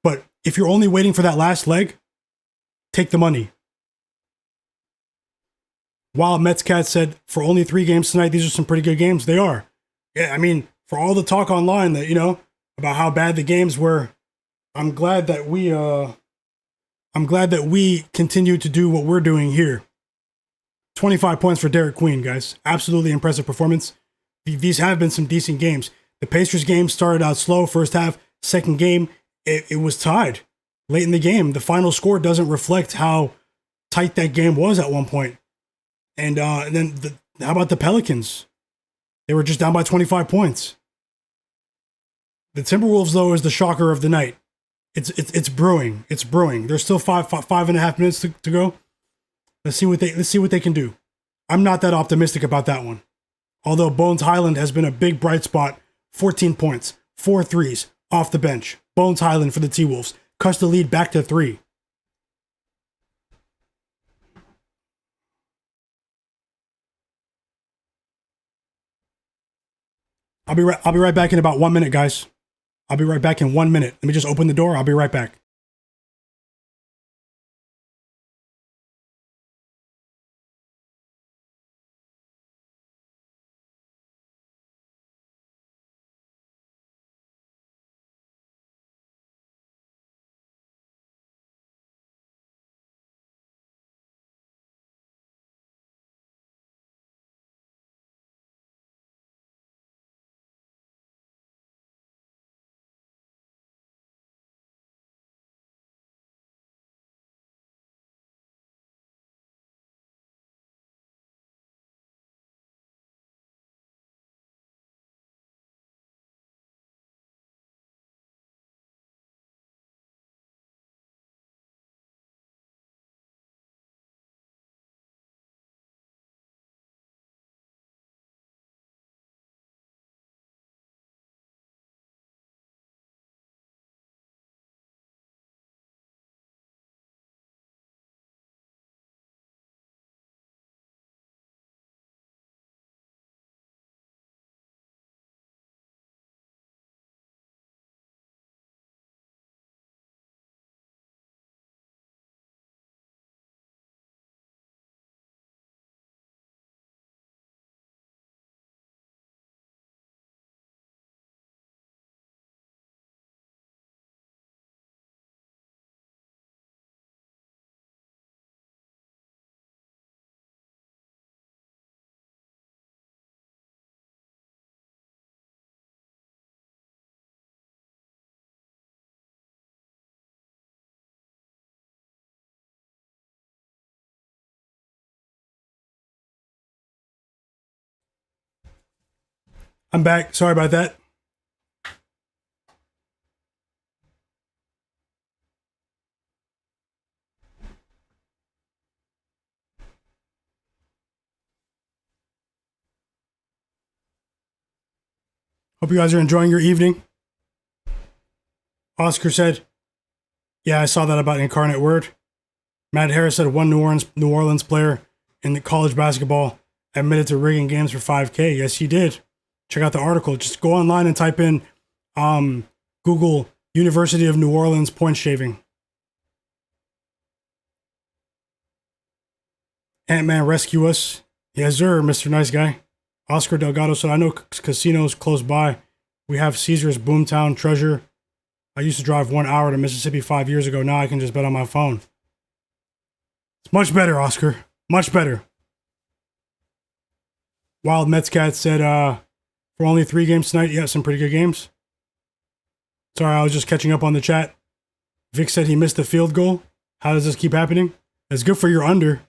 But if you're only waiting for that last leg, take the money. Wild Mets Cat said for only 3 games tonight, these are some pretty good games. They are. Yeah, I mean, for all the talk online that about how bad the games were, I'm glad that we continue to do what we're doing here. 25 points for Derik Queen, guys. Absolutely impressive performance. These have been some decent games. The Pacers game started out slow, first half. Second game, it was tied late in the game. The final score doesn't reflect how tight that game was at one point. And then how about the Pelicans? They were just down by 25 points. The Timberwolves, though, is the shocker of the night. It's brewing. It's brewing. There's still 5.5 minutes to go. Let's see what they can do. I'm not that optimistic about that one. Although Bones Highland has been a big bright spot. 14 points, 4 threes off the bench. Bones Highland for the T-Wolves. Cuts the lead back to 3. I'll be right back in about 1 minute, guys. I'll be right back in 1 minute. Let me just open the door. I'll be right back. I'm back. Sorry about that. Hope you guys are enjoying your evening. Oscar said, yeah, I saw that about Incarnate Word. Matt Harris said one New Orleans player in the college basketball admitted to rigging games for $5K. Yes, he did. Check out the article. Just go online and type in Google University of New Orleans point shaving. Ant-Man rescue us. Yes, sir, Mr. Nice Guy. Oscar Delgado said, I know casinos close by. We have Caesars, Boomtown, Treasure. I used to drive 1 hour to Mississippi 5 years ago. Now I can just bet on my phone. It's much better, Oscar. Much better. Wild Mets Cat said, for only 3 games tonight, you have some pretty good games. Sorry, I was just catching up on the chat. Vic said he missed the field goal. How does this keep happening? That's good for your under.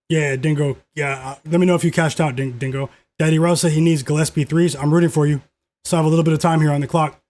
Yeah, Dingo. Yeah, let me know if you cashed out, Dingo. Daddy Rose said he needs Gillespie threes. I'm rooting for you. Still have a little bit of time here on the clock.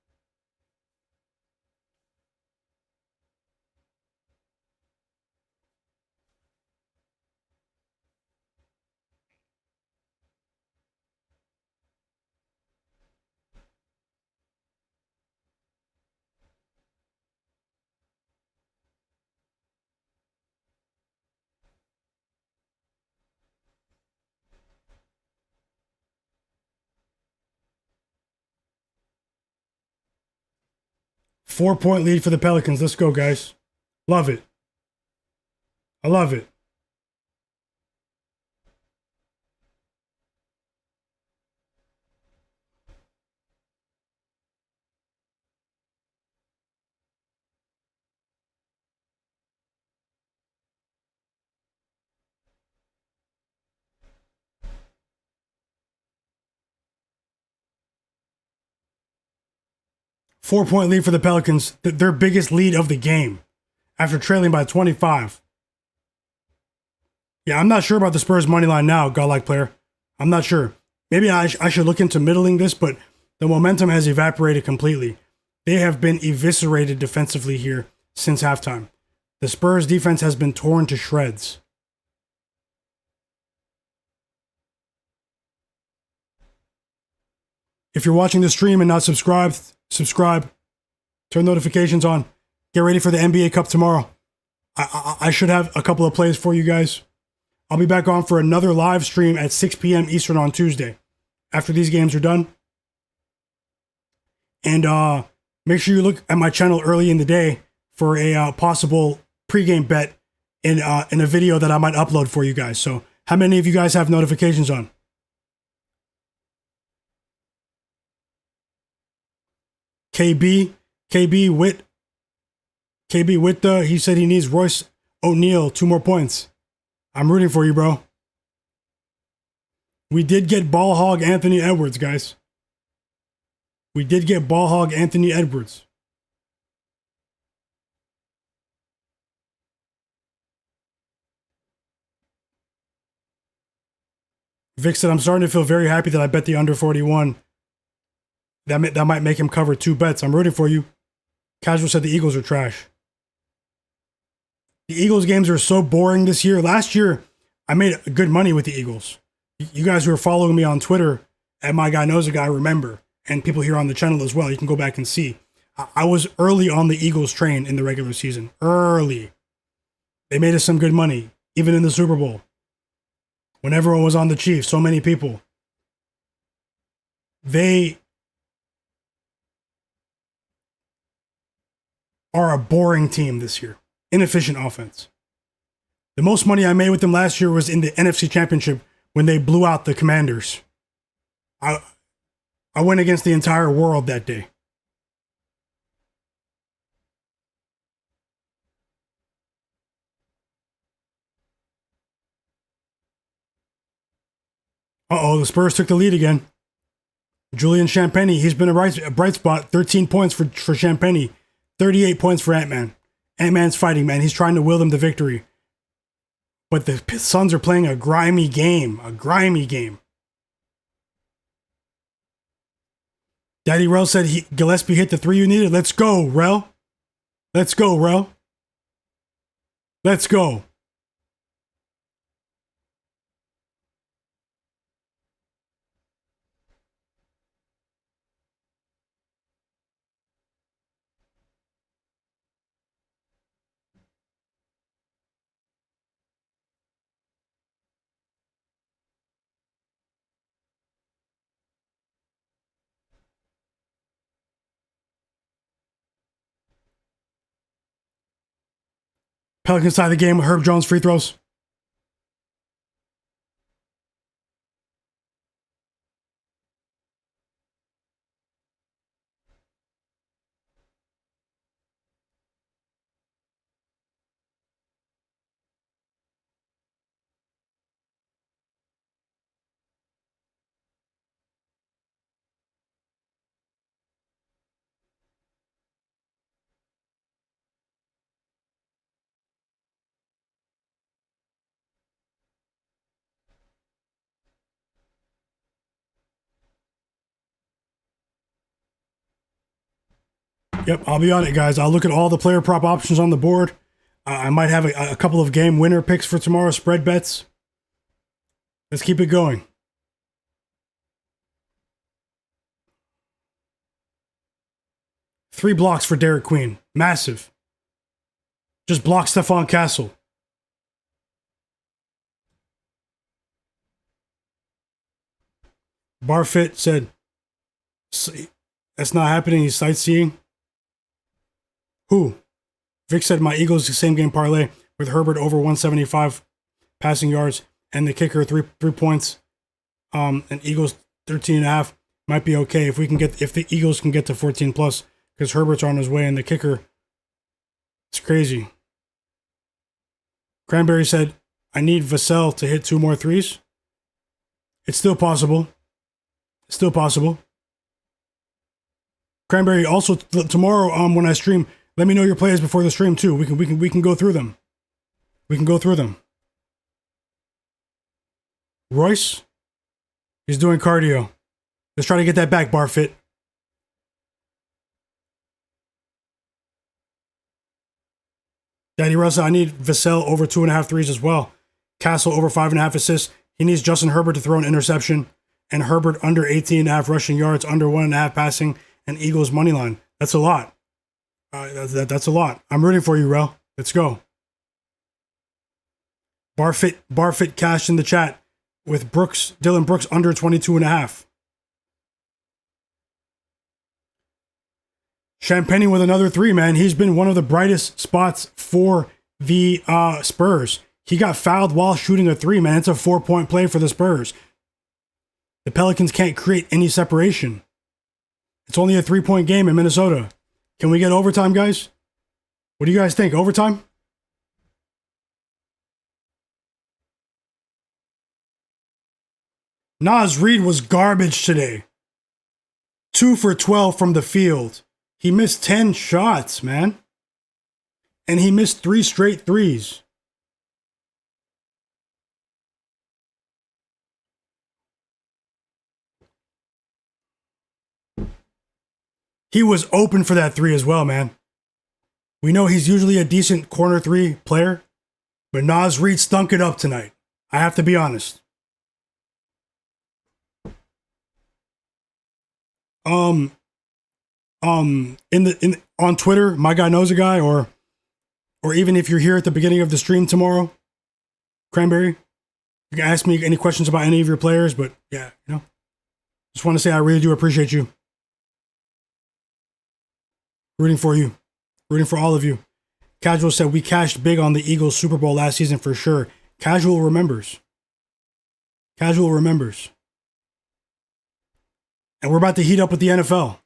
Four-point lead for the Pelicans. Let's go, guys. Love it. I love it. Four-point lead for the Pelicans. Their biggest lead of the game after trailing by 25. Yeah, I'm not sure about the Spurs money line now, godlike player. I'm not sure. Maybe I should look into middling this, but the momentum has evaporated completely. They have been eviscerated defensively here since halftime. The Spurs defense has been torn to shreds. If you're watching the stream and not subscribed, subscribe. Turn notifications on. Get ready for the NBA Cup tomorrow. I should have a couple of plays for you guys. I'll be back on for another live stream at 6 p.m. Eastern on Tuesday after these games are done. And make sure you look at my channel early in the day for a possible pregame bet in a video that I might upload for you guys. So how many of you guys have notifications on? KB Witt, he said he needs Royce O'Neal 2 more points. I'm rooting for you, bro. We did get ball hog Anthony Edwards, guys. We did get ball hog Anthony Edwards. Vic said, I'm starting to feel very happy that I bet the under 41. That might make him cover 2 bets. I'm rooting for you. Casual said the Eagles are trash. The Eagles games are so boring this year. Last year, I made good money with the Eagles. You guys who are following me on Twitter at Myguyknowsaguy remember, and people here on the channel as well. You can go back and see. I was early on the Eagles train in the regular season. Early. They made us some good money, even in the Super Bowl. When everyone was on the Chiefs, so many people. They are a boring team this year. Inefficient offense. The most money I made with them last year was in the NFC Championship when they blew out the Commanders. I went against the entire world that day. Uh-oh, the Spurs took the lead again. Julian Champagny, he's been a bright spot. 13 points for Champagny. 38 points for Ant-Man. Ant-Man's fighting, man. He's trying to will them to victory. But the Suns are playing a grimy game. A grimy game. Daddy Rel said Gillespie hit the 3 you needed. Let's go, Rel. Let's go, Rel. Let's go. Pelicans tie the game with Herb Jones free throws. Yep, I'll be on it, guys. I'll look at all the player prop options on the board. I might have a couple of game winner picks for tomorrow, spread bets. Let's keep it going. Three blocks for Derik Queen. Massive. Just block Stephon Castle. Barfit said, that's not happening. He's sightseeing. Who? Vic said, my Eagles same game parlay with Herbert over 175 passing yards and the kicker 3 points. And Eagles 13.5 might be okay if the Eagles can get to 14 plus because Herbert's on his way and the kicker. It's crazy. Cranberry said, I need Vassell to hit 2 more threes. It's still possible. Still possible. Cranberry, also tomorrow when I stream, let me know your plays before the stream too. We can go through them. We can go through them. Royce, he's doing cardio. Let's try to get that back, Barfit. Daddy Russell, I need Vassell over 2.5 threes as well. Castle over 5.5 assists. He needs Justin Herbert to throw an interception. And Herbert under 18.5 rushing yards, under 1.5 passing, and Eagles money line. That's a lot. That's a lot. I'm rooting for you, Rel. Let's go. Barfit cash in the chat with Dillon Brooks under 22.5. Champagne with another 3, man. He's been one of the brightest spots for the Spurs. He got fouled while shooting a 3, man. It's a 4-point play for the Spurs. The Pelicans can't create any separation. It's only a 3-point game in Minnesota. Can we get overtime, guys? What do you guys think? Overtime? Naz Reid was garbage today. 2 for 12 from the field. He missed 10 shots, man. And he missed 3 straight threes. He was open for that 3 as well, man. We know he's usually a decent corner 3 player, but Naz Reid stunk it up tonight. I have to be honest. On Twitter, Myguyknowsaguy, or even if you're here at the beginning of the stream tomorrow, Cranberry, you can ask me any questions about any of your players, but yeah, just want to say I really do appreciate you. Rooting for you. Rooting for all of you. Casual said, we cashed big on the Eagles Super Bowl last season for sure. Casual remembers. Casual remembers. And we're about to heat up with the NFL.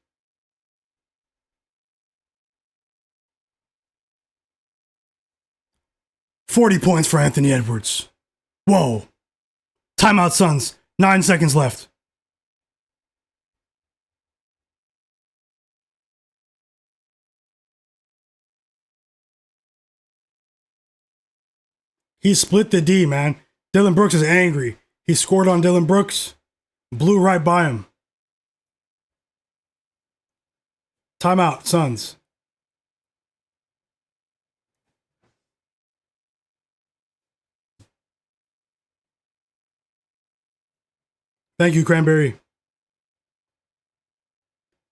$40 points for Anthony Edwards. Whoa. Timeout, Suns. 9 seconds left. He split the D, man. Dillon Brooks is angry. He scored on Dillon Brooks. Blew right by him. Timeout, Suns. Thank you, Cranberry.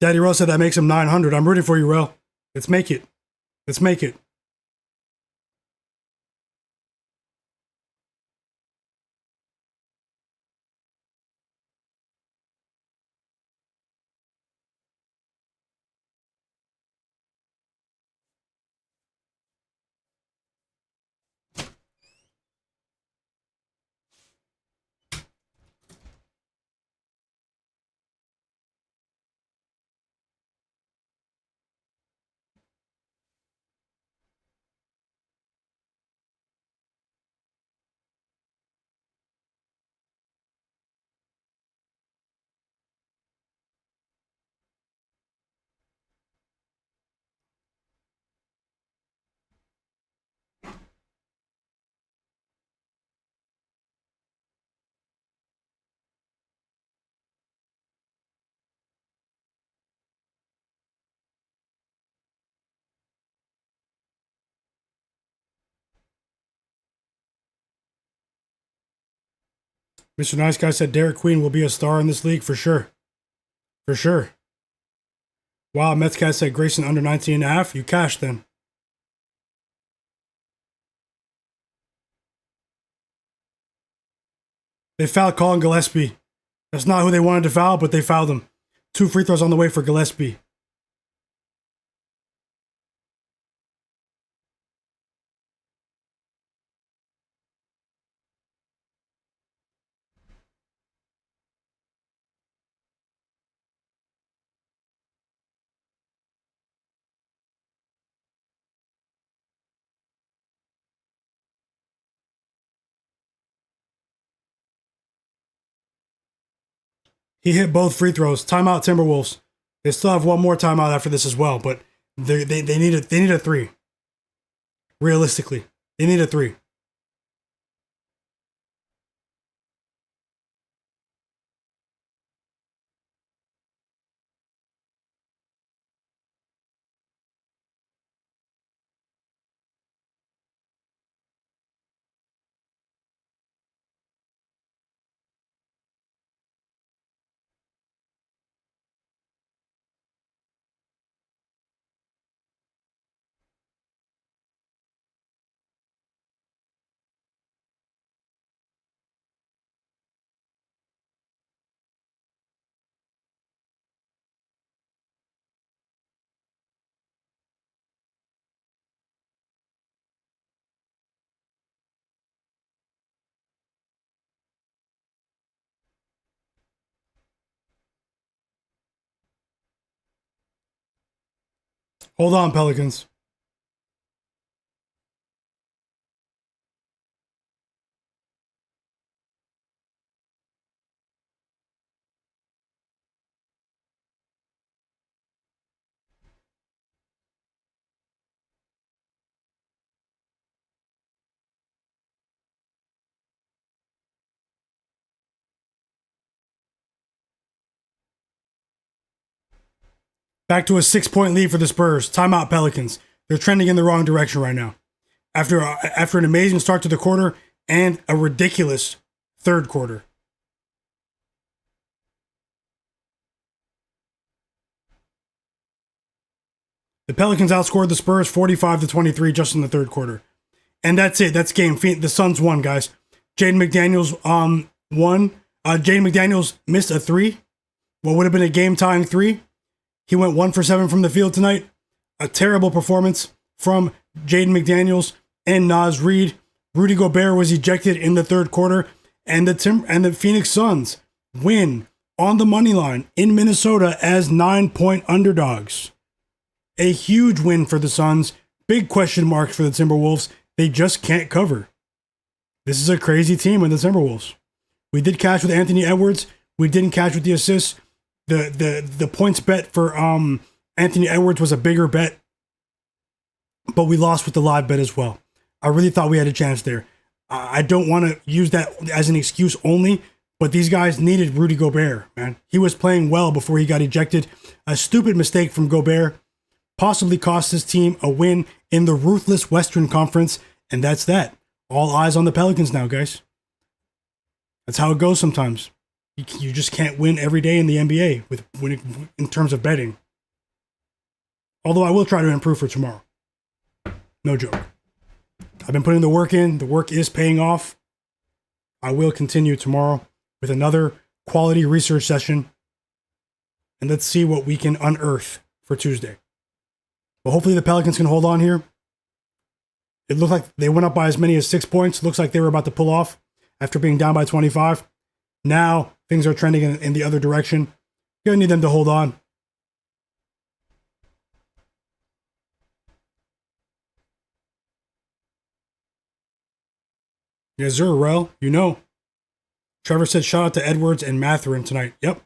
Daddy Rel said that makes him 900. I'm rooting for you, Rel. Let's make it. Let's make it. Mr. Nice Guy said Derik Queen will be a star in this league for sure. For sure. Wow, Metscat said Grayson under 19.5. You cashed then. They fouled Collin Gillespie. That's not who they wanted to foul, but they fouled him. 2 free throws on the way for Gillespie. He hit both free throws. Timeout Timberwolves. They still have one more timeout after this as well, but they need a 3. Realistically, they need a 3. Hold on, Pelicans. Back to a 6-point lead for the Spurs. Timeout Pelicans. They're trending in the wrong direction right now. After an amazing start to the quarter and a ridiculous third quarter. The Pelicans outscored the Spurs 45-23 just in the third quarter. And that's it. That's game. The Suns won, guys. Jaden McDaniels won. Jaden McDaniels missed a 3. What would have been a game-tying 3. He went 1 for 7 from the field tonight. A terrible performance from Jaden McDaniels and Naz Reid. Rudy Gobert was ejected in the third quarter. And the Phoenix Suns win on the money line in Minnesota as 9-point underdogs. A huge win for the Suns. Big question marks for the Timberwolves. They just can't cover. This is a crazy team in the Timberwolves. We did cash with Anthony Edwards. We didn't cash with the assists. The points bet for Anthony Edwards was a bigger bet, but we lost with the live bet as well. I really thought we had a chance there. I don't want to use that as an excuse only, but these guys needed Rudy Gobert, man. He was playing well before he got ejected. A stupid mistake from Gobert possibly cost his team a win in the ruthless Western Conference, and that's that. All eyes on the Pelicans now, guys. That's how it goes sometimes. You just can't win every day in the NBA in terms of betting. Although I will try to improve for tomorrow. No joke. I've been putting the work in. The work is paying off. I will continue tomorrow with another quality research session. And let's see what we can unearth for Tuesday. But hopefully the Pelicans can hold on here. It looked like they went up by as many as 6 points. Looks like they were about to pull off after being down by 25. Now things are trending in the other direction. You're going to need them to hold on. Yes, sir, Rel. You know. Trevor said shout out to Edwards and Mathurin tonight. Yep.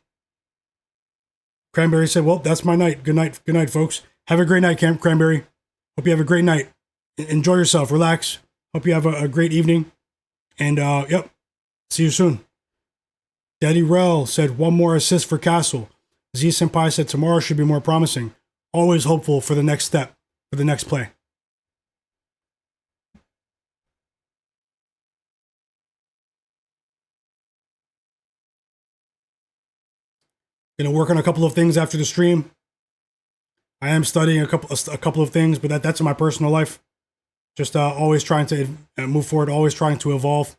Cranberry said, well, that's my night. Good night. Good night, folks. Have a great night, Camp Cranberry. Hope you have a great night. Enjoy yourself. Relax. Hope you have a great evening. And, yep. See you soon. Daddy Rel said one more assist for Castle. Z Senpai said tomorrow should be more promising. Always hopeful for the next step, for the next play. Gonna work on a couple of things after the stream. I am studying a couple of things, but that's in my personal life. Just always trying to move forward, always trying to evolve.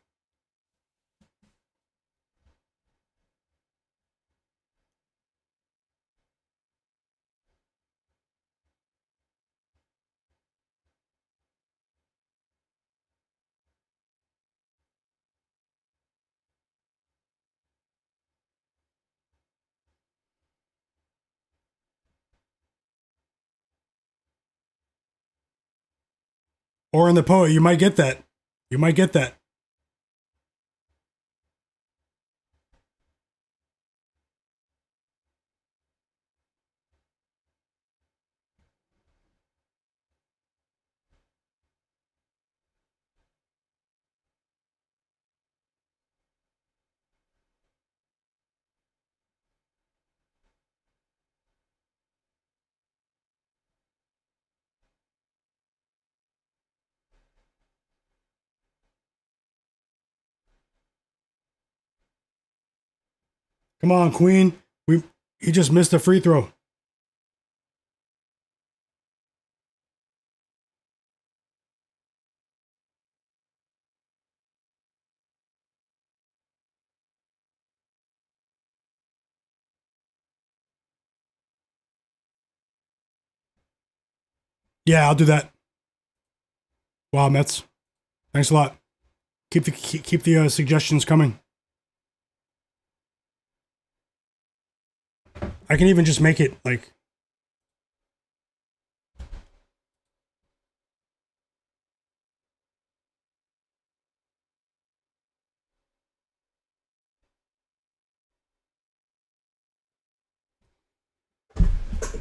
Or in the poet, you might get that. You might get that. Come on, Queen. He just missed a free throw. Yeah, I'll do that. Wow, Mets. Thanks a lot. Keep the suggestions coming. I can even just make it like.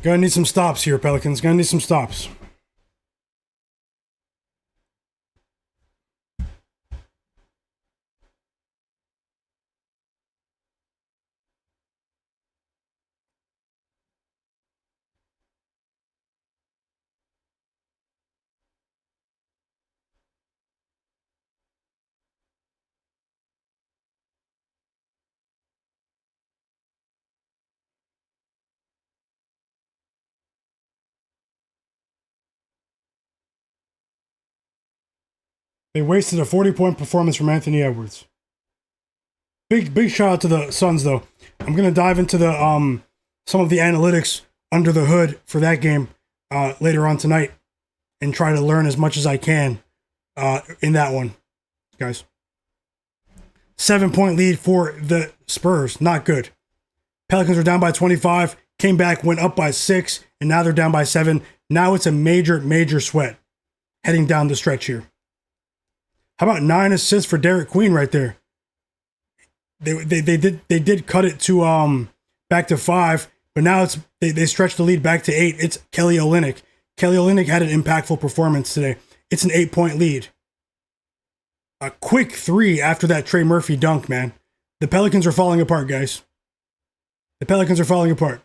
Gonna need some stops here, Pelicans. Gonna need some stops. They wasted a 40-point performance from Anthony Edwards. Big shout out to the Suns though. I'm gonna dive into the some of the analytics under the hood for that game later on tonight and try to learn as much as I can in that one, guys. 7-point lead for the Spurs, not good. Pelicans were down by 25, came back, went up by 6, and now they're down by 7. Now it's a major sweat heading down the stretch here. How about 9 assists for Derik Queen right there? They did cut it to back to 5, but now they stretched the lead back to 8. It's Kelly Olynyk. Kelly Olynyk had an impactful performance today. It's an 8-point lead. A quick 3 after that Trey Murphy dunk, man. The Pelicans are falling apart, guys. The Pelicans are falling apart.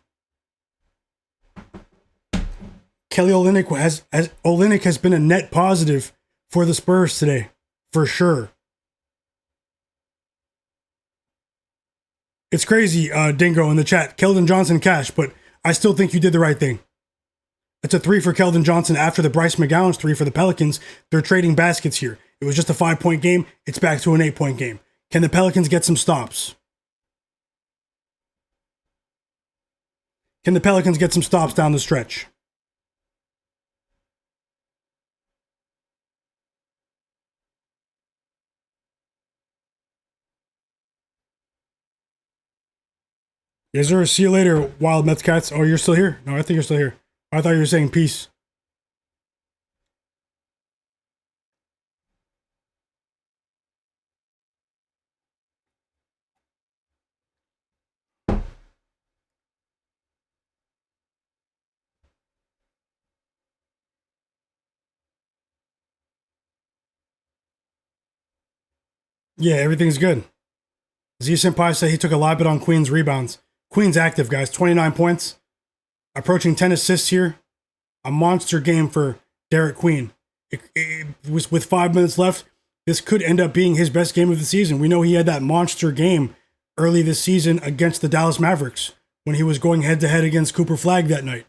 Kelly Olynyk has been a net positive for the Spurs today, for sure. It's crazy, Dingo in the chat. Keldon Johnson cash, but I still think you did the right thing. It's a 3 for Keldon Johnson after the Bryce McGowan's 3 for the Pelicans. They're trading baskets here. It was just a 5-point game. It's back to an 8-point game. Can the Pelicans get some stops? Can the Pelicans get some stops down the stretch? Is there a see you later, Wild Mets Cats? Oh, you're still here? No, I think you're still here. I thought you were saying peace. Yeah, everything's good. Z Senpai said he took a live bet on Queen's rebounds. Queen's active, guys. 29 points. Approaching 10 assists here. A monster game for Derik Queen. It was with 5 minutes left. This could end up being his best game of the season. We know he had that monster game early this season against the Dallas Mavericks, when he was going head to head against Cooper Flagg that night.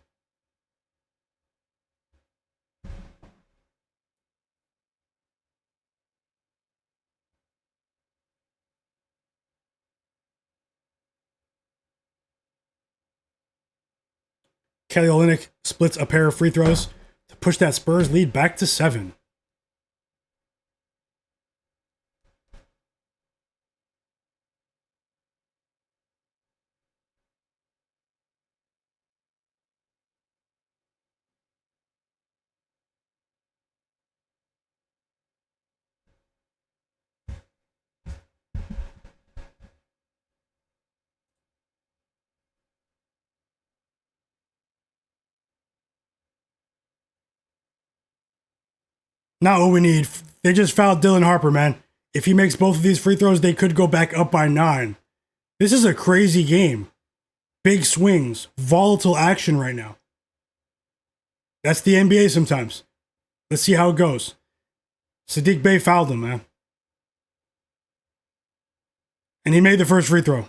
Kelly Olynyk splits a pair of free throws to push that Spurs lead back to 7. Not what we need. They just fouled Dylan Harper, man. If he makes both of these free throws, they could go back up by 9. This is a crazy game. Big swings, volatile action right now. That's the NBA sometimes. Let's see how it goes. Saddiq Bey fouled him, man. And he made the first free throw.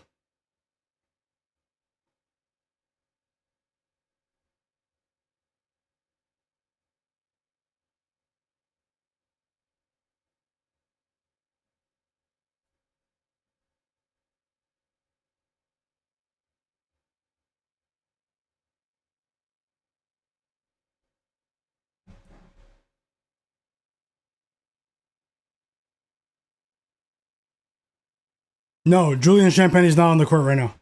No, Julian Champagne's not on the court right now.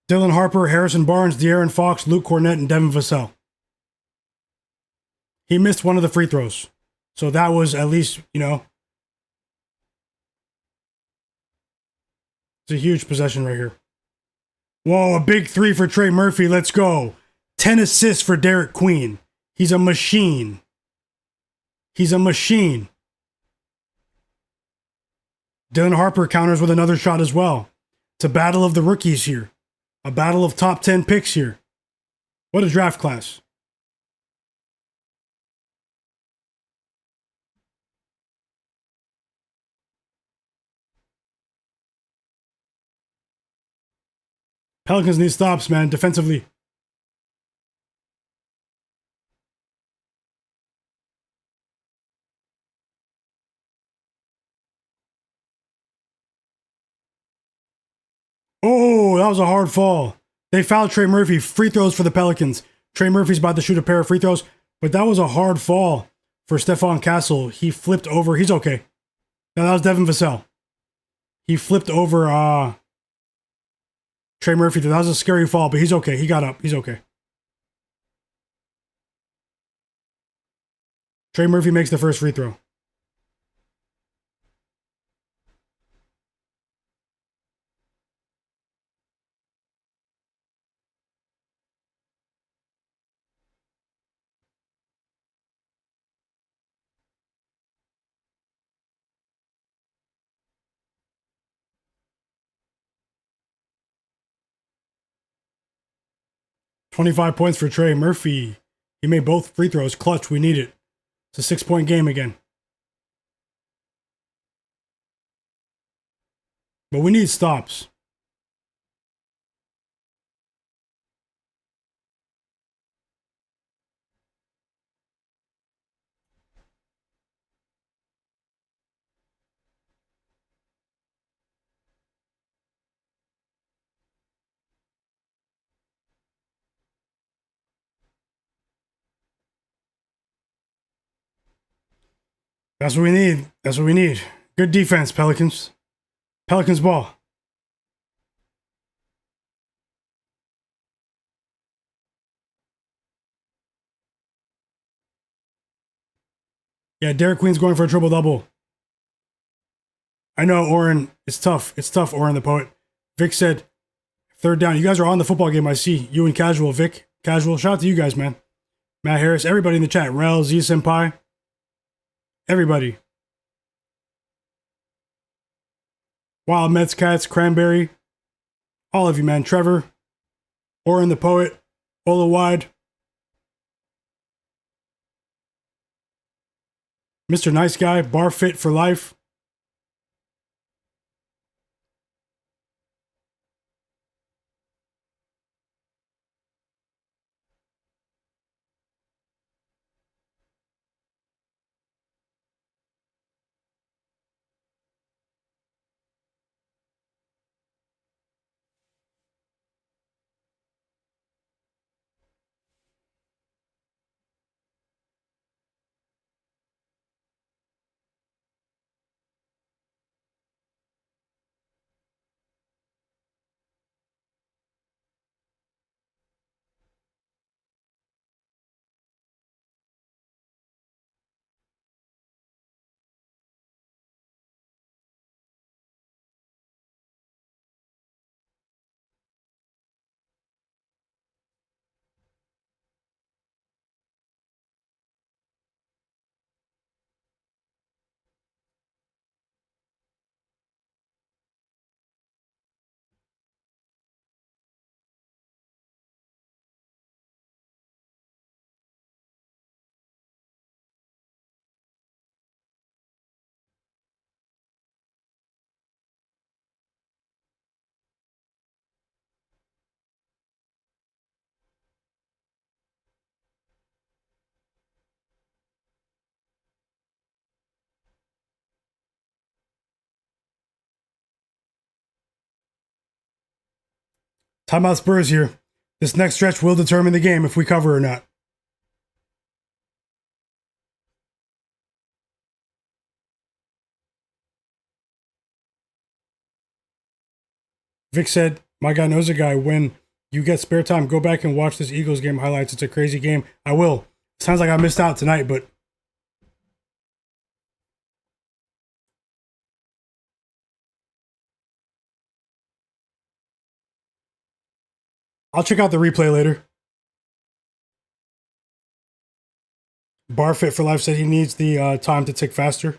Dylan Harper, Harrison Barnes, De'Aaron Fox, Luke Cornett, and Devin Vassell. He missed one of the free throws. So that was at least, it's a huge possession right here. Whoa, a big 3 for Trey Murphy. Let's go. 10 assists for Derik Queen. He's a machine. He's a machine. Dylan Harper counters with another shot as well. It's a battle of the rookies here. A battle of top 10 picks here. What a draft class. Pelicans need stops, man, defensively. Oh, that was a hard fall. They fouled Trey Murphy. Free throws for the Pelicans. Trey Murphy's about to shoot a pair of free throws, but that was a hard fall for Stephon Castle. He flipped over. He's okay. No, that was Devin Vassell. He flipped over Trey Murphy. That was a scary fall, but he's okay. He got up. He's okay. Trey Murphy makes the first free throw. "25 points for Trey Murphy. He made both free throws. Clutch. We need it. It's a 6-point game again. But we need stops. That's what we need. That's what we need. Good defense, Pelicans. Pelicans ball. Yeah, Derik Queen's going for a triple-double. I know, Oren. It's tough. It's tough, Oren the Poet. Vic said, 3rd down. You guys are on the football game, I see. You and Casual, Vic. Casual. Shout out to you guys, man. Matt Harris. Everybody in the chat. Rel, Z Senpai. Everybody. Wild Mets, Cats, Cranberry. All of you, man. Trevor. Oren the Poet. Ola Wide. Mr. Nice Guy. Bar Fit for Life. Timeout Spurs here. This next stretch will determine the game if we cover or not. Vic said, Myguyknowsaguy, when you get spare time, go back and watch this Eagles game highlights. It's a crazy game. I will. Sounds like I missed out tonight, but I'll check out the replay later. Barfit for Life said he needs the time to tick faster.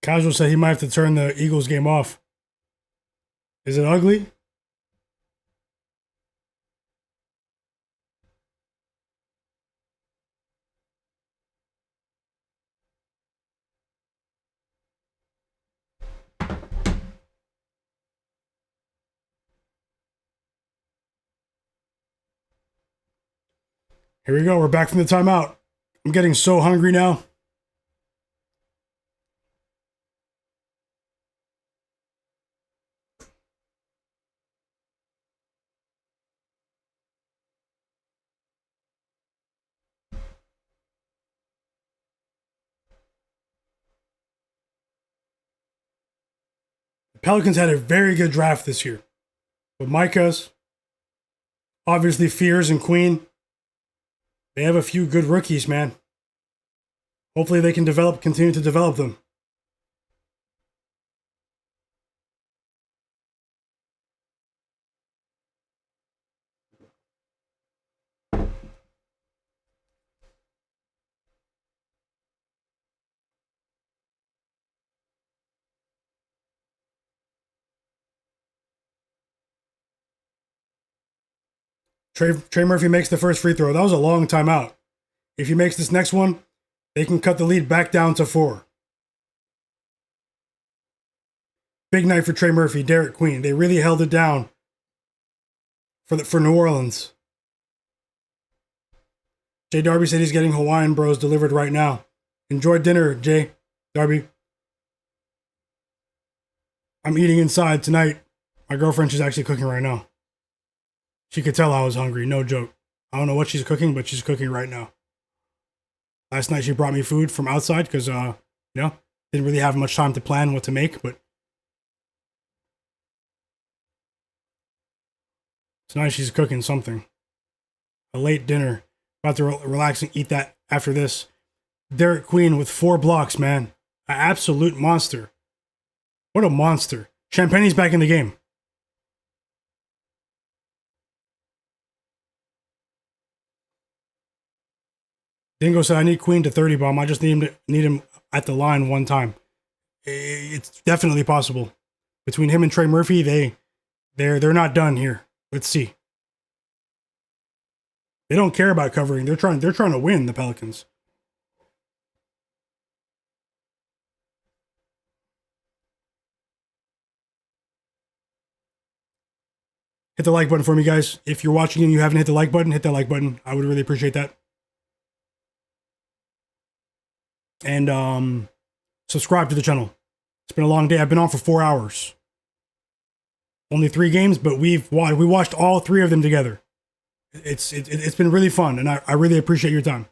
Casual said he might have to turn the Eagles game off. Is it ugly? Here we go. We're back from the timeout. I'm getting so hungry now. The Pelicans had a very good draft this year. With Micah's, obviously Fears and Queen. They have a few good rookies, man. Hopefully they can continue to develop them. Trey Murphy makes the first free throw. That was a long time out. If he makes this next one, they can cut the lead back down to 4. Big night for Trey Murphy, Derik Queen. They really held it down for New Orleans. Jay Darby said he's getting Hawaiian Bros delivered right now. Enjoy dinner, Jay Darby. I'm eating inside tonight. My girlfriend, she's actually cooking right now. She could tell I was hungry, no joke. I don't know what she's cooking, but she's cooking right now. Last night she brought me food from outside because, didn't really have much time to plan what to make, but tonight she's cooking something. A late dinner. About to relax and eat that after this. Derik Queen with 4 blocks, man. An absolute monster. What a monster. Champagne's back in the game. Dingo said, I need Queen to 30 bomb. I just need him at the line one time. It's definitely possible. Between him and Trey Murphy, they're not done here. Let's see. They don't care about covering. They're trying to win, the Pelicans. Hit the like button for me, guys. If you're watching and you haven't hit the like button, hit that like button. I would really appreciate that. And subscribe to the channel. It's been a long day. I've been on for 4 hours. Only 3 games, but we watched all 3 of them together. It's been really fun, and I really appreciate your time.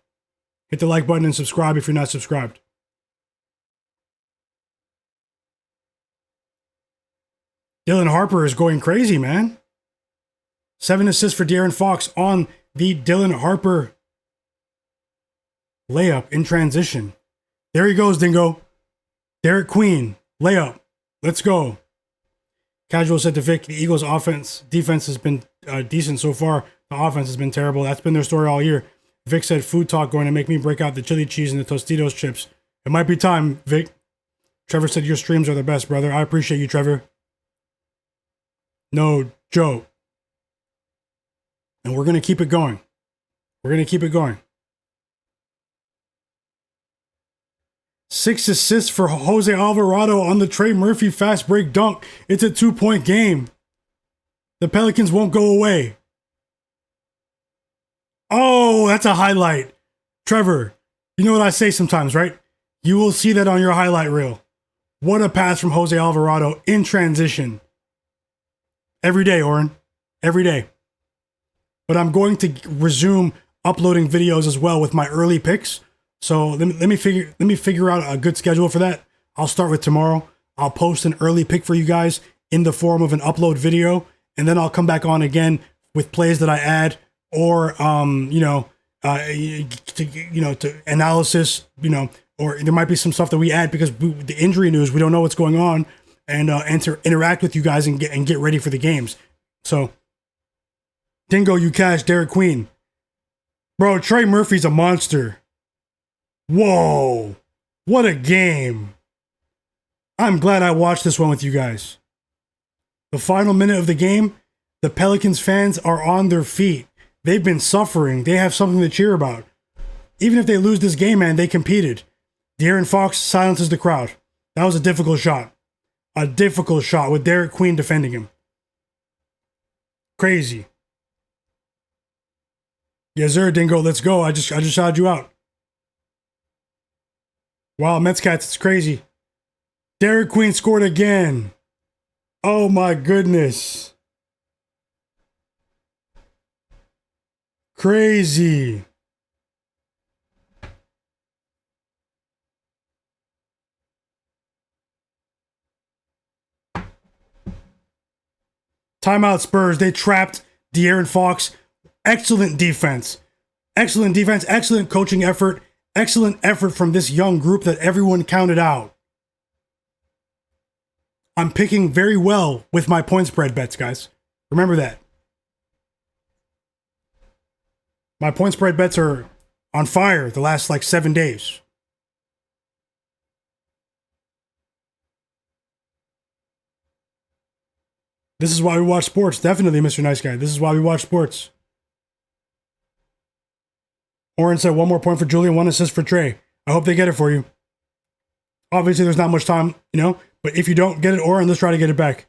Hit the like button and subscribe if you're not subscribed. Dylan Harper is going crazy, man. 7 assists for De'Aaron Fox on the Dylan Harper layup in transition. There he goes, Dingo. Derik Queen layup. Let's go. Casual said to Vic, the Eagles' defense has been decent so far. The offense has been terrible. That's been their story all year. Vic said, food talk going to make me break out the chili cheese and the Tostitos chips. It might be time, Vic. Trevor said, your streams are the best, brother. I appreciate you, Trevor. No joke. And we're going to keep it going. We're going to keep it going. 6 assists for Jose Alvarado on the Trey Murphy fast break dunk. It's a 2-point game. The Pelicans won't go away. Oh, that's a highlight. Trevor, you know what I say sometimes, right? You will see that on your highlight reel. What a pass from Jose Alvarado in transition. Every day, Oren. Every day. But I'm going to resume uploading videos as well with my early picks. So let me figure out a good schedule for that. I'll start with tomorrow. I'll post an early pick for you guys in the form of an upload video, and then I'll come back on again with plays that I add or to analysis, or there might be some stuff that we add because the injury news, we don't know what's going on, and to interact with you guys and get ready for the games. So Dingo, you cash Derik Queen. Bro, Trey Murphy's a monster. Whoa, what a game. I'm glad I watched this one with you guys. The final minute of the game, the Pelicans fans are on their feet. They've been suffering. They have something to cheer about. Even if they lose this game, man, they competed. De'Aaron Fox silences the crowd. That was a difficult shot. A difficult shot with Derik Queen defending him. Crazy. Yes, sir, Dingo, let's go. I just shot you out. Wow, Mets Cats, it's crazy. Derik Queen scored again. Oh my goodness. Crazy. Timeout Spurs. They trapped De'Aaron Fox. Excellent defense. Excellent defense. Excellent coaching effort. Excellent effort from this young group that everyone counted out. I'm picking very well with my point spread bets, guys. Remember that. My point spread bets are on fire the last 7 days. This is why we watch sports. Definitely, Mr. Nice Guy. This is why we watch sports. Oren said 1 more point for Julian, 1 assist for Trey. I hope they get it for you. Obviously, there's not much time, but if you don't get it, Oren, let's try to get it back.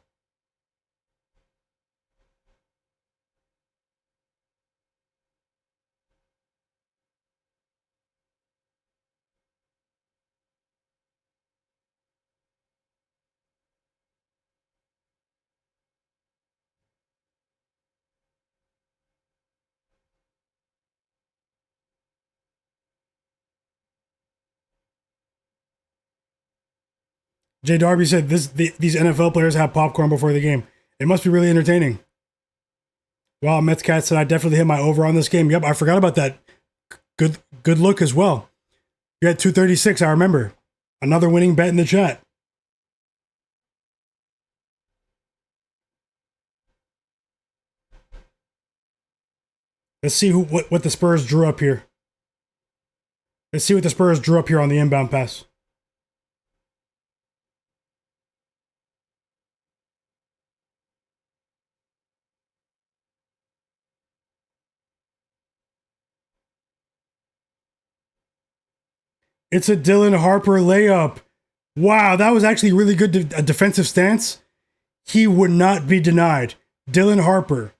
Jay Darby said these NFL players have popcorn before the game. It must be really entertaining. Wow, Mets Cat said I definitely hit my over on this game. Yep, I forgot about that. Good look as well. You had 236, I remember. Another winning bet in the chat. Let's see what the Spurs drew up here. Let's see what the Spurs drew up here on the inbound pass. It's a Dylan Harper layup. Wow, that was actually really good defensive stance. He would not be denied. Dylan Harper.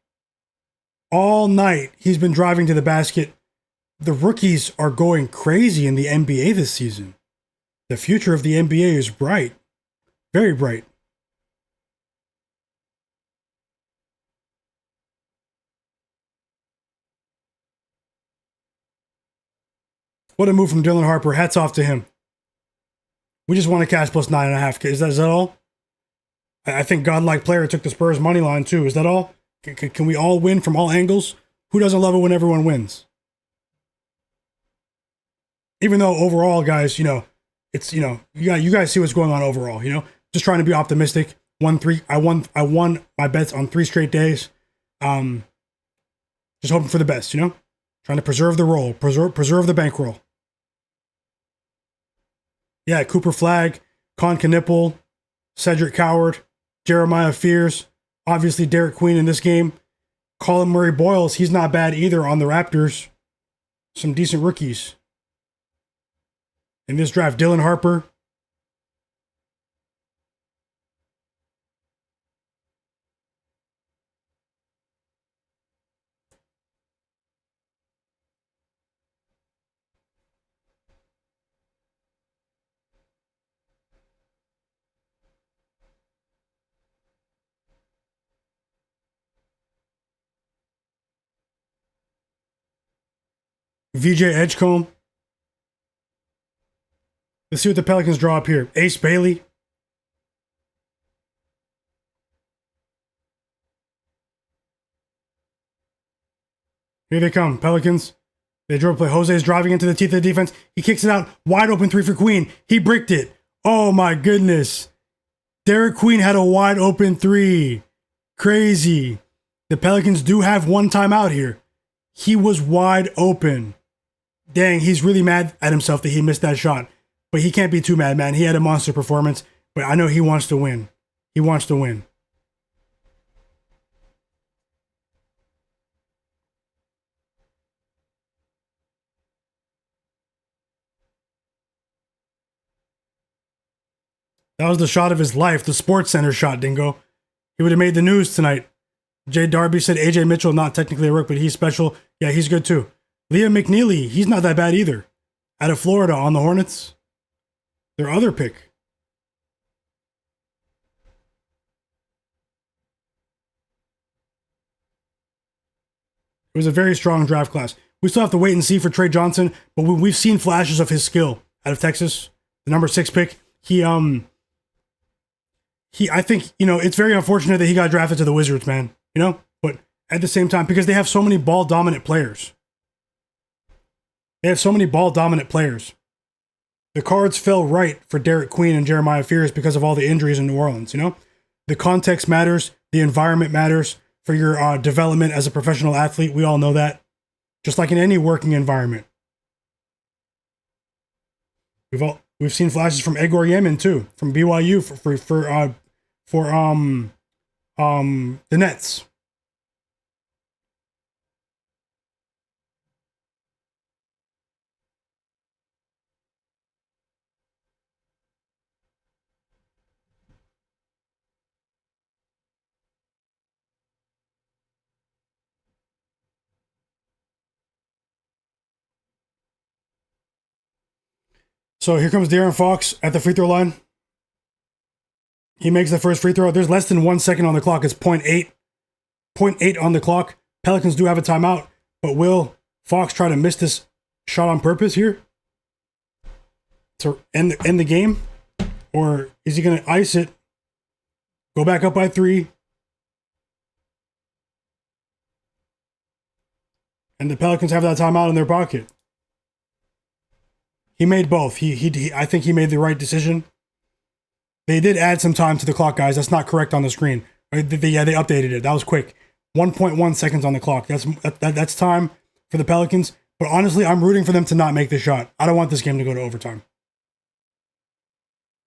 All night, he's been driving to the basket. The rookies are going crazy in the NBA this season. The future of the NBA is bright. Very bright. What a move from Dylan Harper. Hats off to him. We just want to cash plus 9.5. Is that all? I think Godlike Player took the Spurs money line too. Is that all? Can we all win from all angles? Who doesn't love it when everyone wins? Even though overall, guys, it's, you guys see what's going on overall, just trying to be optimistic. I won my bets on 3 straight days. Just hoping for the best, you know? Trying to preserve the roll, preserve the bankroll. Yeah, Cooper Flagg, Con Knipple, Cedric Coward, Jeremiah Fears, obviously Derik Queen in this game. Colin Murray Boyles, he's not bad either on the Raptors. Some decent rookies. In this draft, Dylan Harper. VJ Edgecombe. Let's see what the Pelicans draw up here. Ace Bailey. Here they come, Pelicans. They drove play. Jose's driving into the teeth of the defense. He kicks it out. Wide open 3 for Queen. He bricked it. Oh my goodness. Derik Queen had a wide open 3. Crazy. The Pelicans do have one timeout here. He was wide open. Dang, he's really mad at himself that he missed that shot. But he can't be too mad, man. He had a monster performance. But I know he wants to win. He wants to win. That was the shot of his life, the Sports Center shot, Dingo. He would have made the news tonight. Jay Darby said AJ Mitchell, not technically a rook, but he's special. Yeah, he's good too. Liam McNeely, he's not that bad either. Out of Florida on the Hornets. Their other pick. It was a very strong draft class. We still have to wait and see for Trey Johnson, but we've seen flashes of his skill out of Texas. The number 6 pick. I think, it's very unfortunate that he got drafted to the Wizards, man. But at the same time, because they have so many ball dominant players. The cards fell right for Derik Queen and Jeremiah Fears because of all the injuries in New Orleans, The context matters. The environment matters for your development as a professional athlete. We all know that. Just like in any working environment. We've seen flashes from Egor Yemen too, from BYU for the Nets. So here comes De'Aaron Fox at the free throw line. He makes the first free throw. There's less than 1 second on the clock. It's 0.8. 0.8 on the clock. Pelicans do have a timeout, but will Fox try to miss this shot on purpose here to end the game? Or is he going to ice it, go back up by 3, and the Pelicans have that timeout in their pocket? He made both. I think he made the right decision. They did add some time to the clock, guys. That's not correct on the screen. They updated it. That was quick. 1.1 seconds on the clock. That's time for the Pelicans. But honestly, I'm rooting for them to not make the shot. I don't want this game to go to overtime.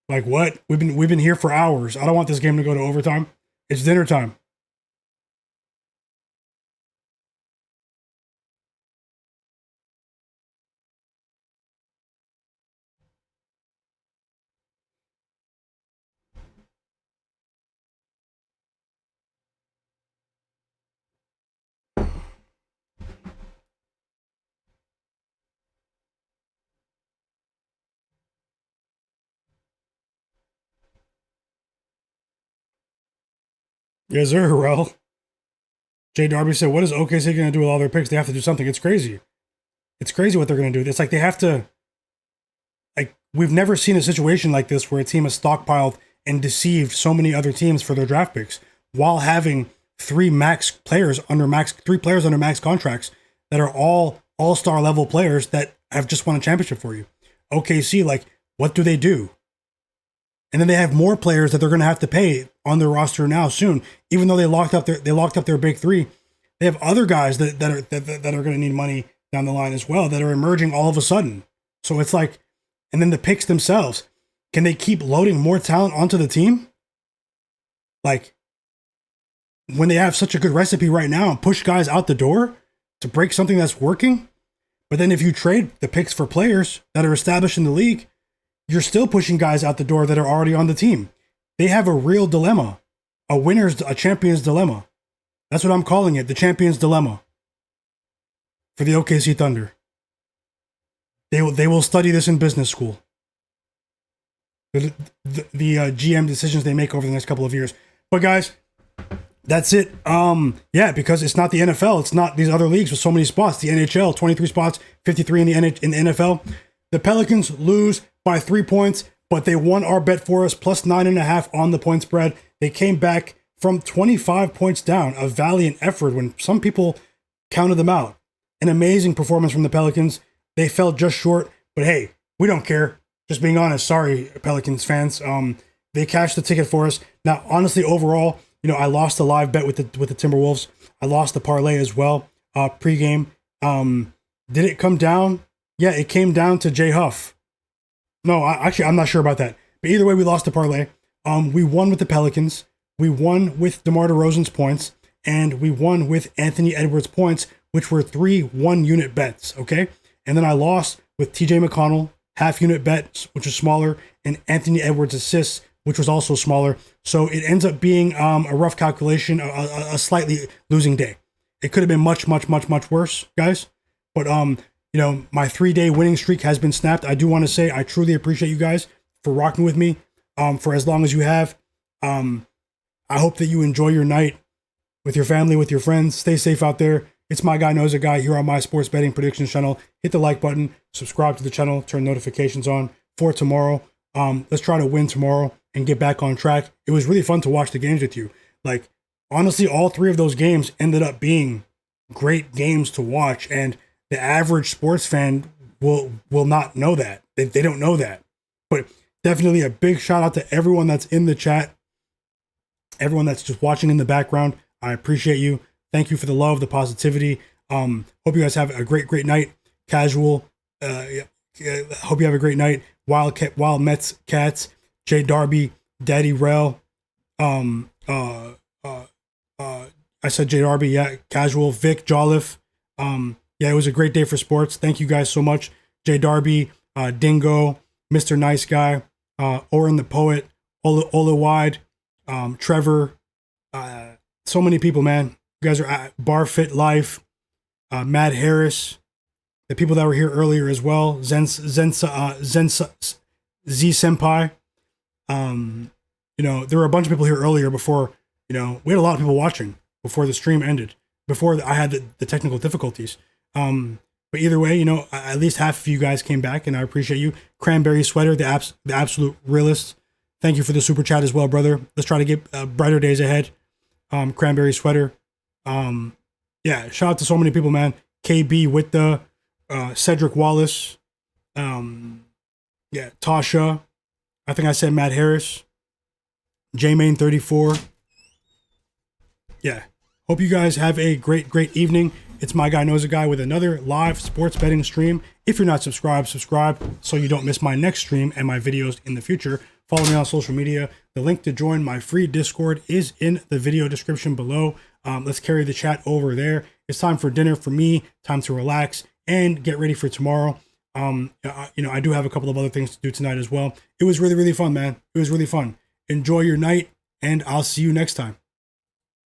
Like what? We've been here for hours. I don't want this game to go to overtime. It's dinner time. Yes, sir, Harrell. Jay Darby said, what is OKC going to do with all their picks? They have to do something. It's crazy. It's crazy what they're going to do. It's like they have to... we've never seen a situation like this where a team has stockpiled and deceived so many other teams for their draft picks while having 3 players under max contracts that are all all-star level players that have just won a championship for you. OKC, what do they do? And then they have more players that they're going to have to pay on their roster now soon. Even though they locked up their big three, they have other guys that are going to need money down the line as well that are emerging all of a sudden. So it's like, and then the picks themselves, can they keep loading more talent onto the team? Like, when they have such a good recipe right now and push guys out the door to break something that's working, but then if you trade the picks for players that are established in the league, you're still pushing guys out the door that are already on the team. They have a real dilemma, a champion's dilemma. That's what I'm calling it, the champion's dilemma for the OKC Thunder. They will study this in business school. The GM decisions they make over the next couple of years. But guys, that's it. Because it's not the NFL. It's not these other leagues with so many spots. The NHL, 23 spots, 53 in the NFL. The Pelicans lose by 3 points, but they won our bet for us, plus 9.5 on the point spread. They came back from 25 points down, a valiant effort when some people counted them out. An amazing performance from the Pelicans. They fell just short, but hey, we don't care. Just being honest, sorry, Pelicans fans. They cashed the ticket for us. Now, honestly, overall, I lost the live bet with the Timberwolves. I lost the parlay as well, pregame. Did it come down? Yeah, it came down to Jay Huff. No, I'm not sure about that. But either way, we lost the parlay. We won with the Pelicans. We won with DeMar DeRozan's points. And we won with Anthony Edwards' points, which were 3 1-unit bets, okay? And then I lost with TJ McConnell, half-unit bets, which was smaller, and Anthony Edwards' assists, which was also smaller. So it ends up being a rough calculation, a slightly losing day. It could have been much, much, much, much worse, guys. But, my 3-day winning streak has been snapped. I do want to say I truly appreciate you guys for rocking with me for as long as you have. I hope that you enjoy your night with your family, with your friends. Stay safe out there. It's Myguyknowsaguy here on my sports betting predictions channel. Hit the like button, subscribe to the channel, turn notifications on for tomorrow. Let's try to win tomorrow and get back on track. It was really fun to watch the games with you. Like, honestly, all 3 of those games ended up being great games to watch, and the average sports fan will not know that. They don't know that. But definitely a big shout out to everyone that's in the chat, everyone that's just watching in the background. I appreciate you. Thank you for the love, the positivity. Hope you guys have a great night. Casual. Hope you have a great night. Wild Mets, Cats, Jay Darby, Daddy Rel. I said Jay Darby, yeah. Casual, Vic, Jolliffe. It was a great day for sports. Thank you guys so much. Jay Darby, Dingo, Mr. Nice Guy, Oren the Poet, Ola Wide, Trevor. So many people, man. You guys are at Barfit Life, Matt Harris, the people that were here earlier as well, Z Senpai. There were a bunch of people here earlier before, we had a lot of people watching before the stream ended, before I had the technical difficulties. But either way, at least half of you guys came back, and I appreciate you. Cranberry Sweater, the absolute realist. Thank you for the super chat as well, brother. Let's try to get brighter days ahead. Cranberry Sweater. Shout out to so many people, man. KB with the Cedric Wallace. Tasha. I think I said Matt Harris. J-Main 34. Yeah. Hope you guys have a great evening. It's Myguyknowsaguy with another live sports betting stream. If you're not subscribed, subscribe so you don't miss my next stream and my videos in the future. Follow me on social media. The link to join my free Discord is in the video description below. Let's carry the chat over there. It's time for dinner for me, time to relax and get ready for tomorrow. I do have a couple of other things to do tonight as well. It was really fun, man. It was really fun. Enjoy your night, and I'll see you next time.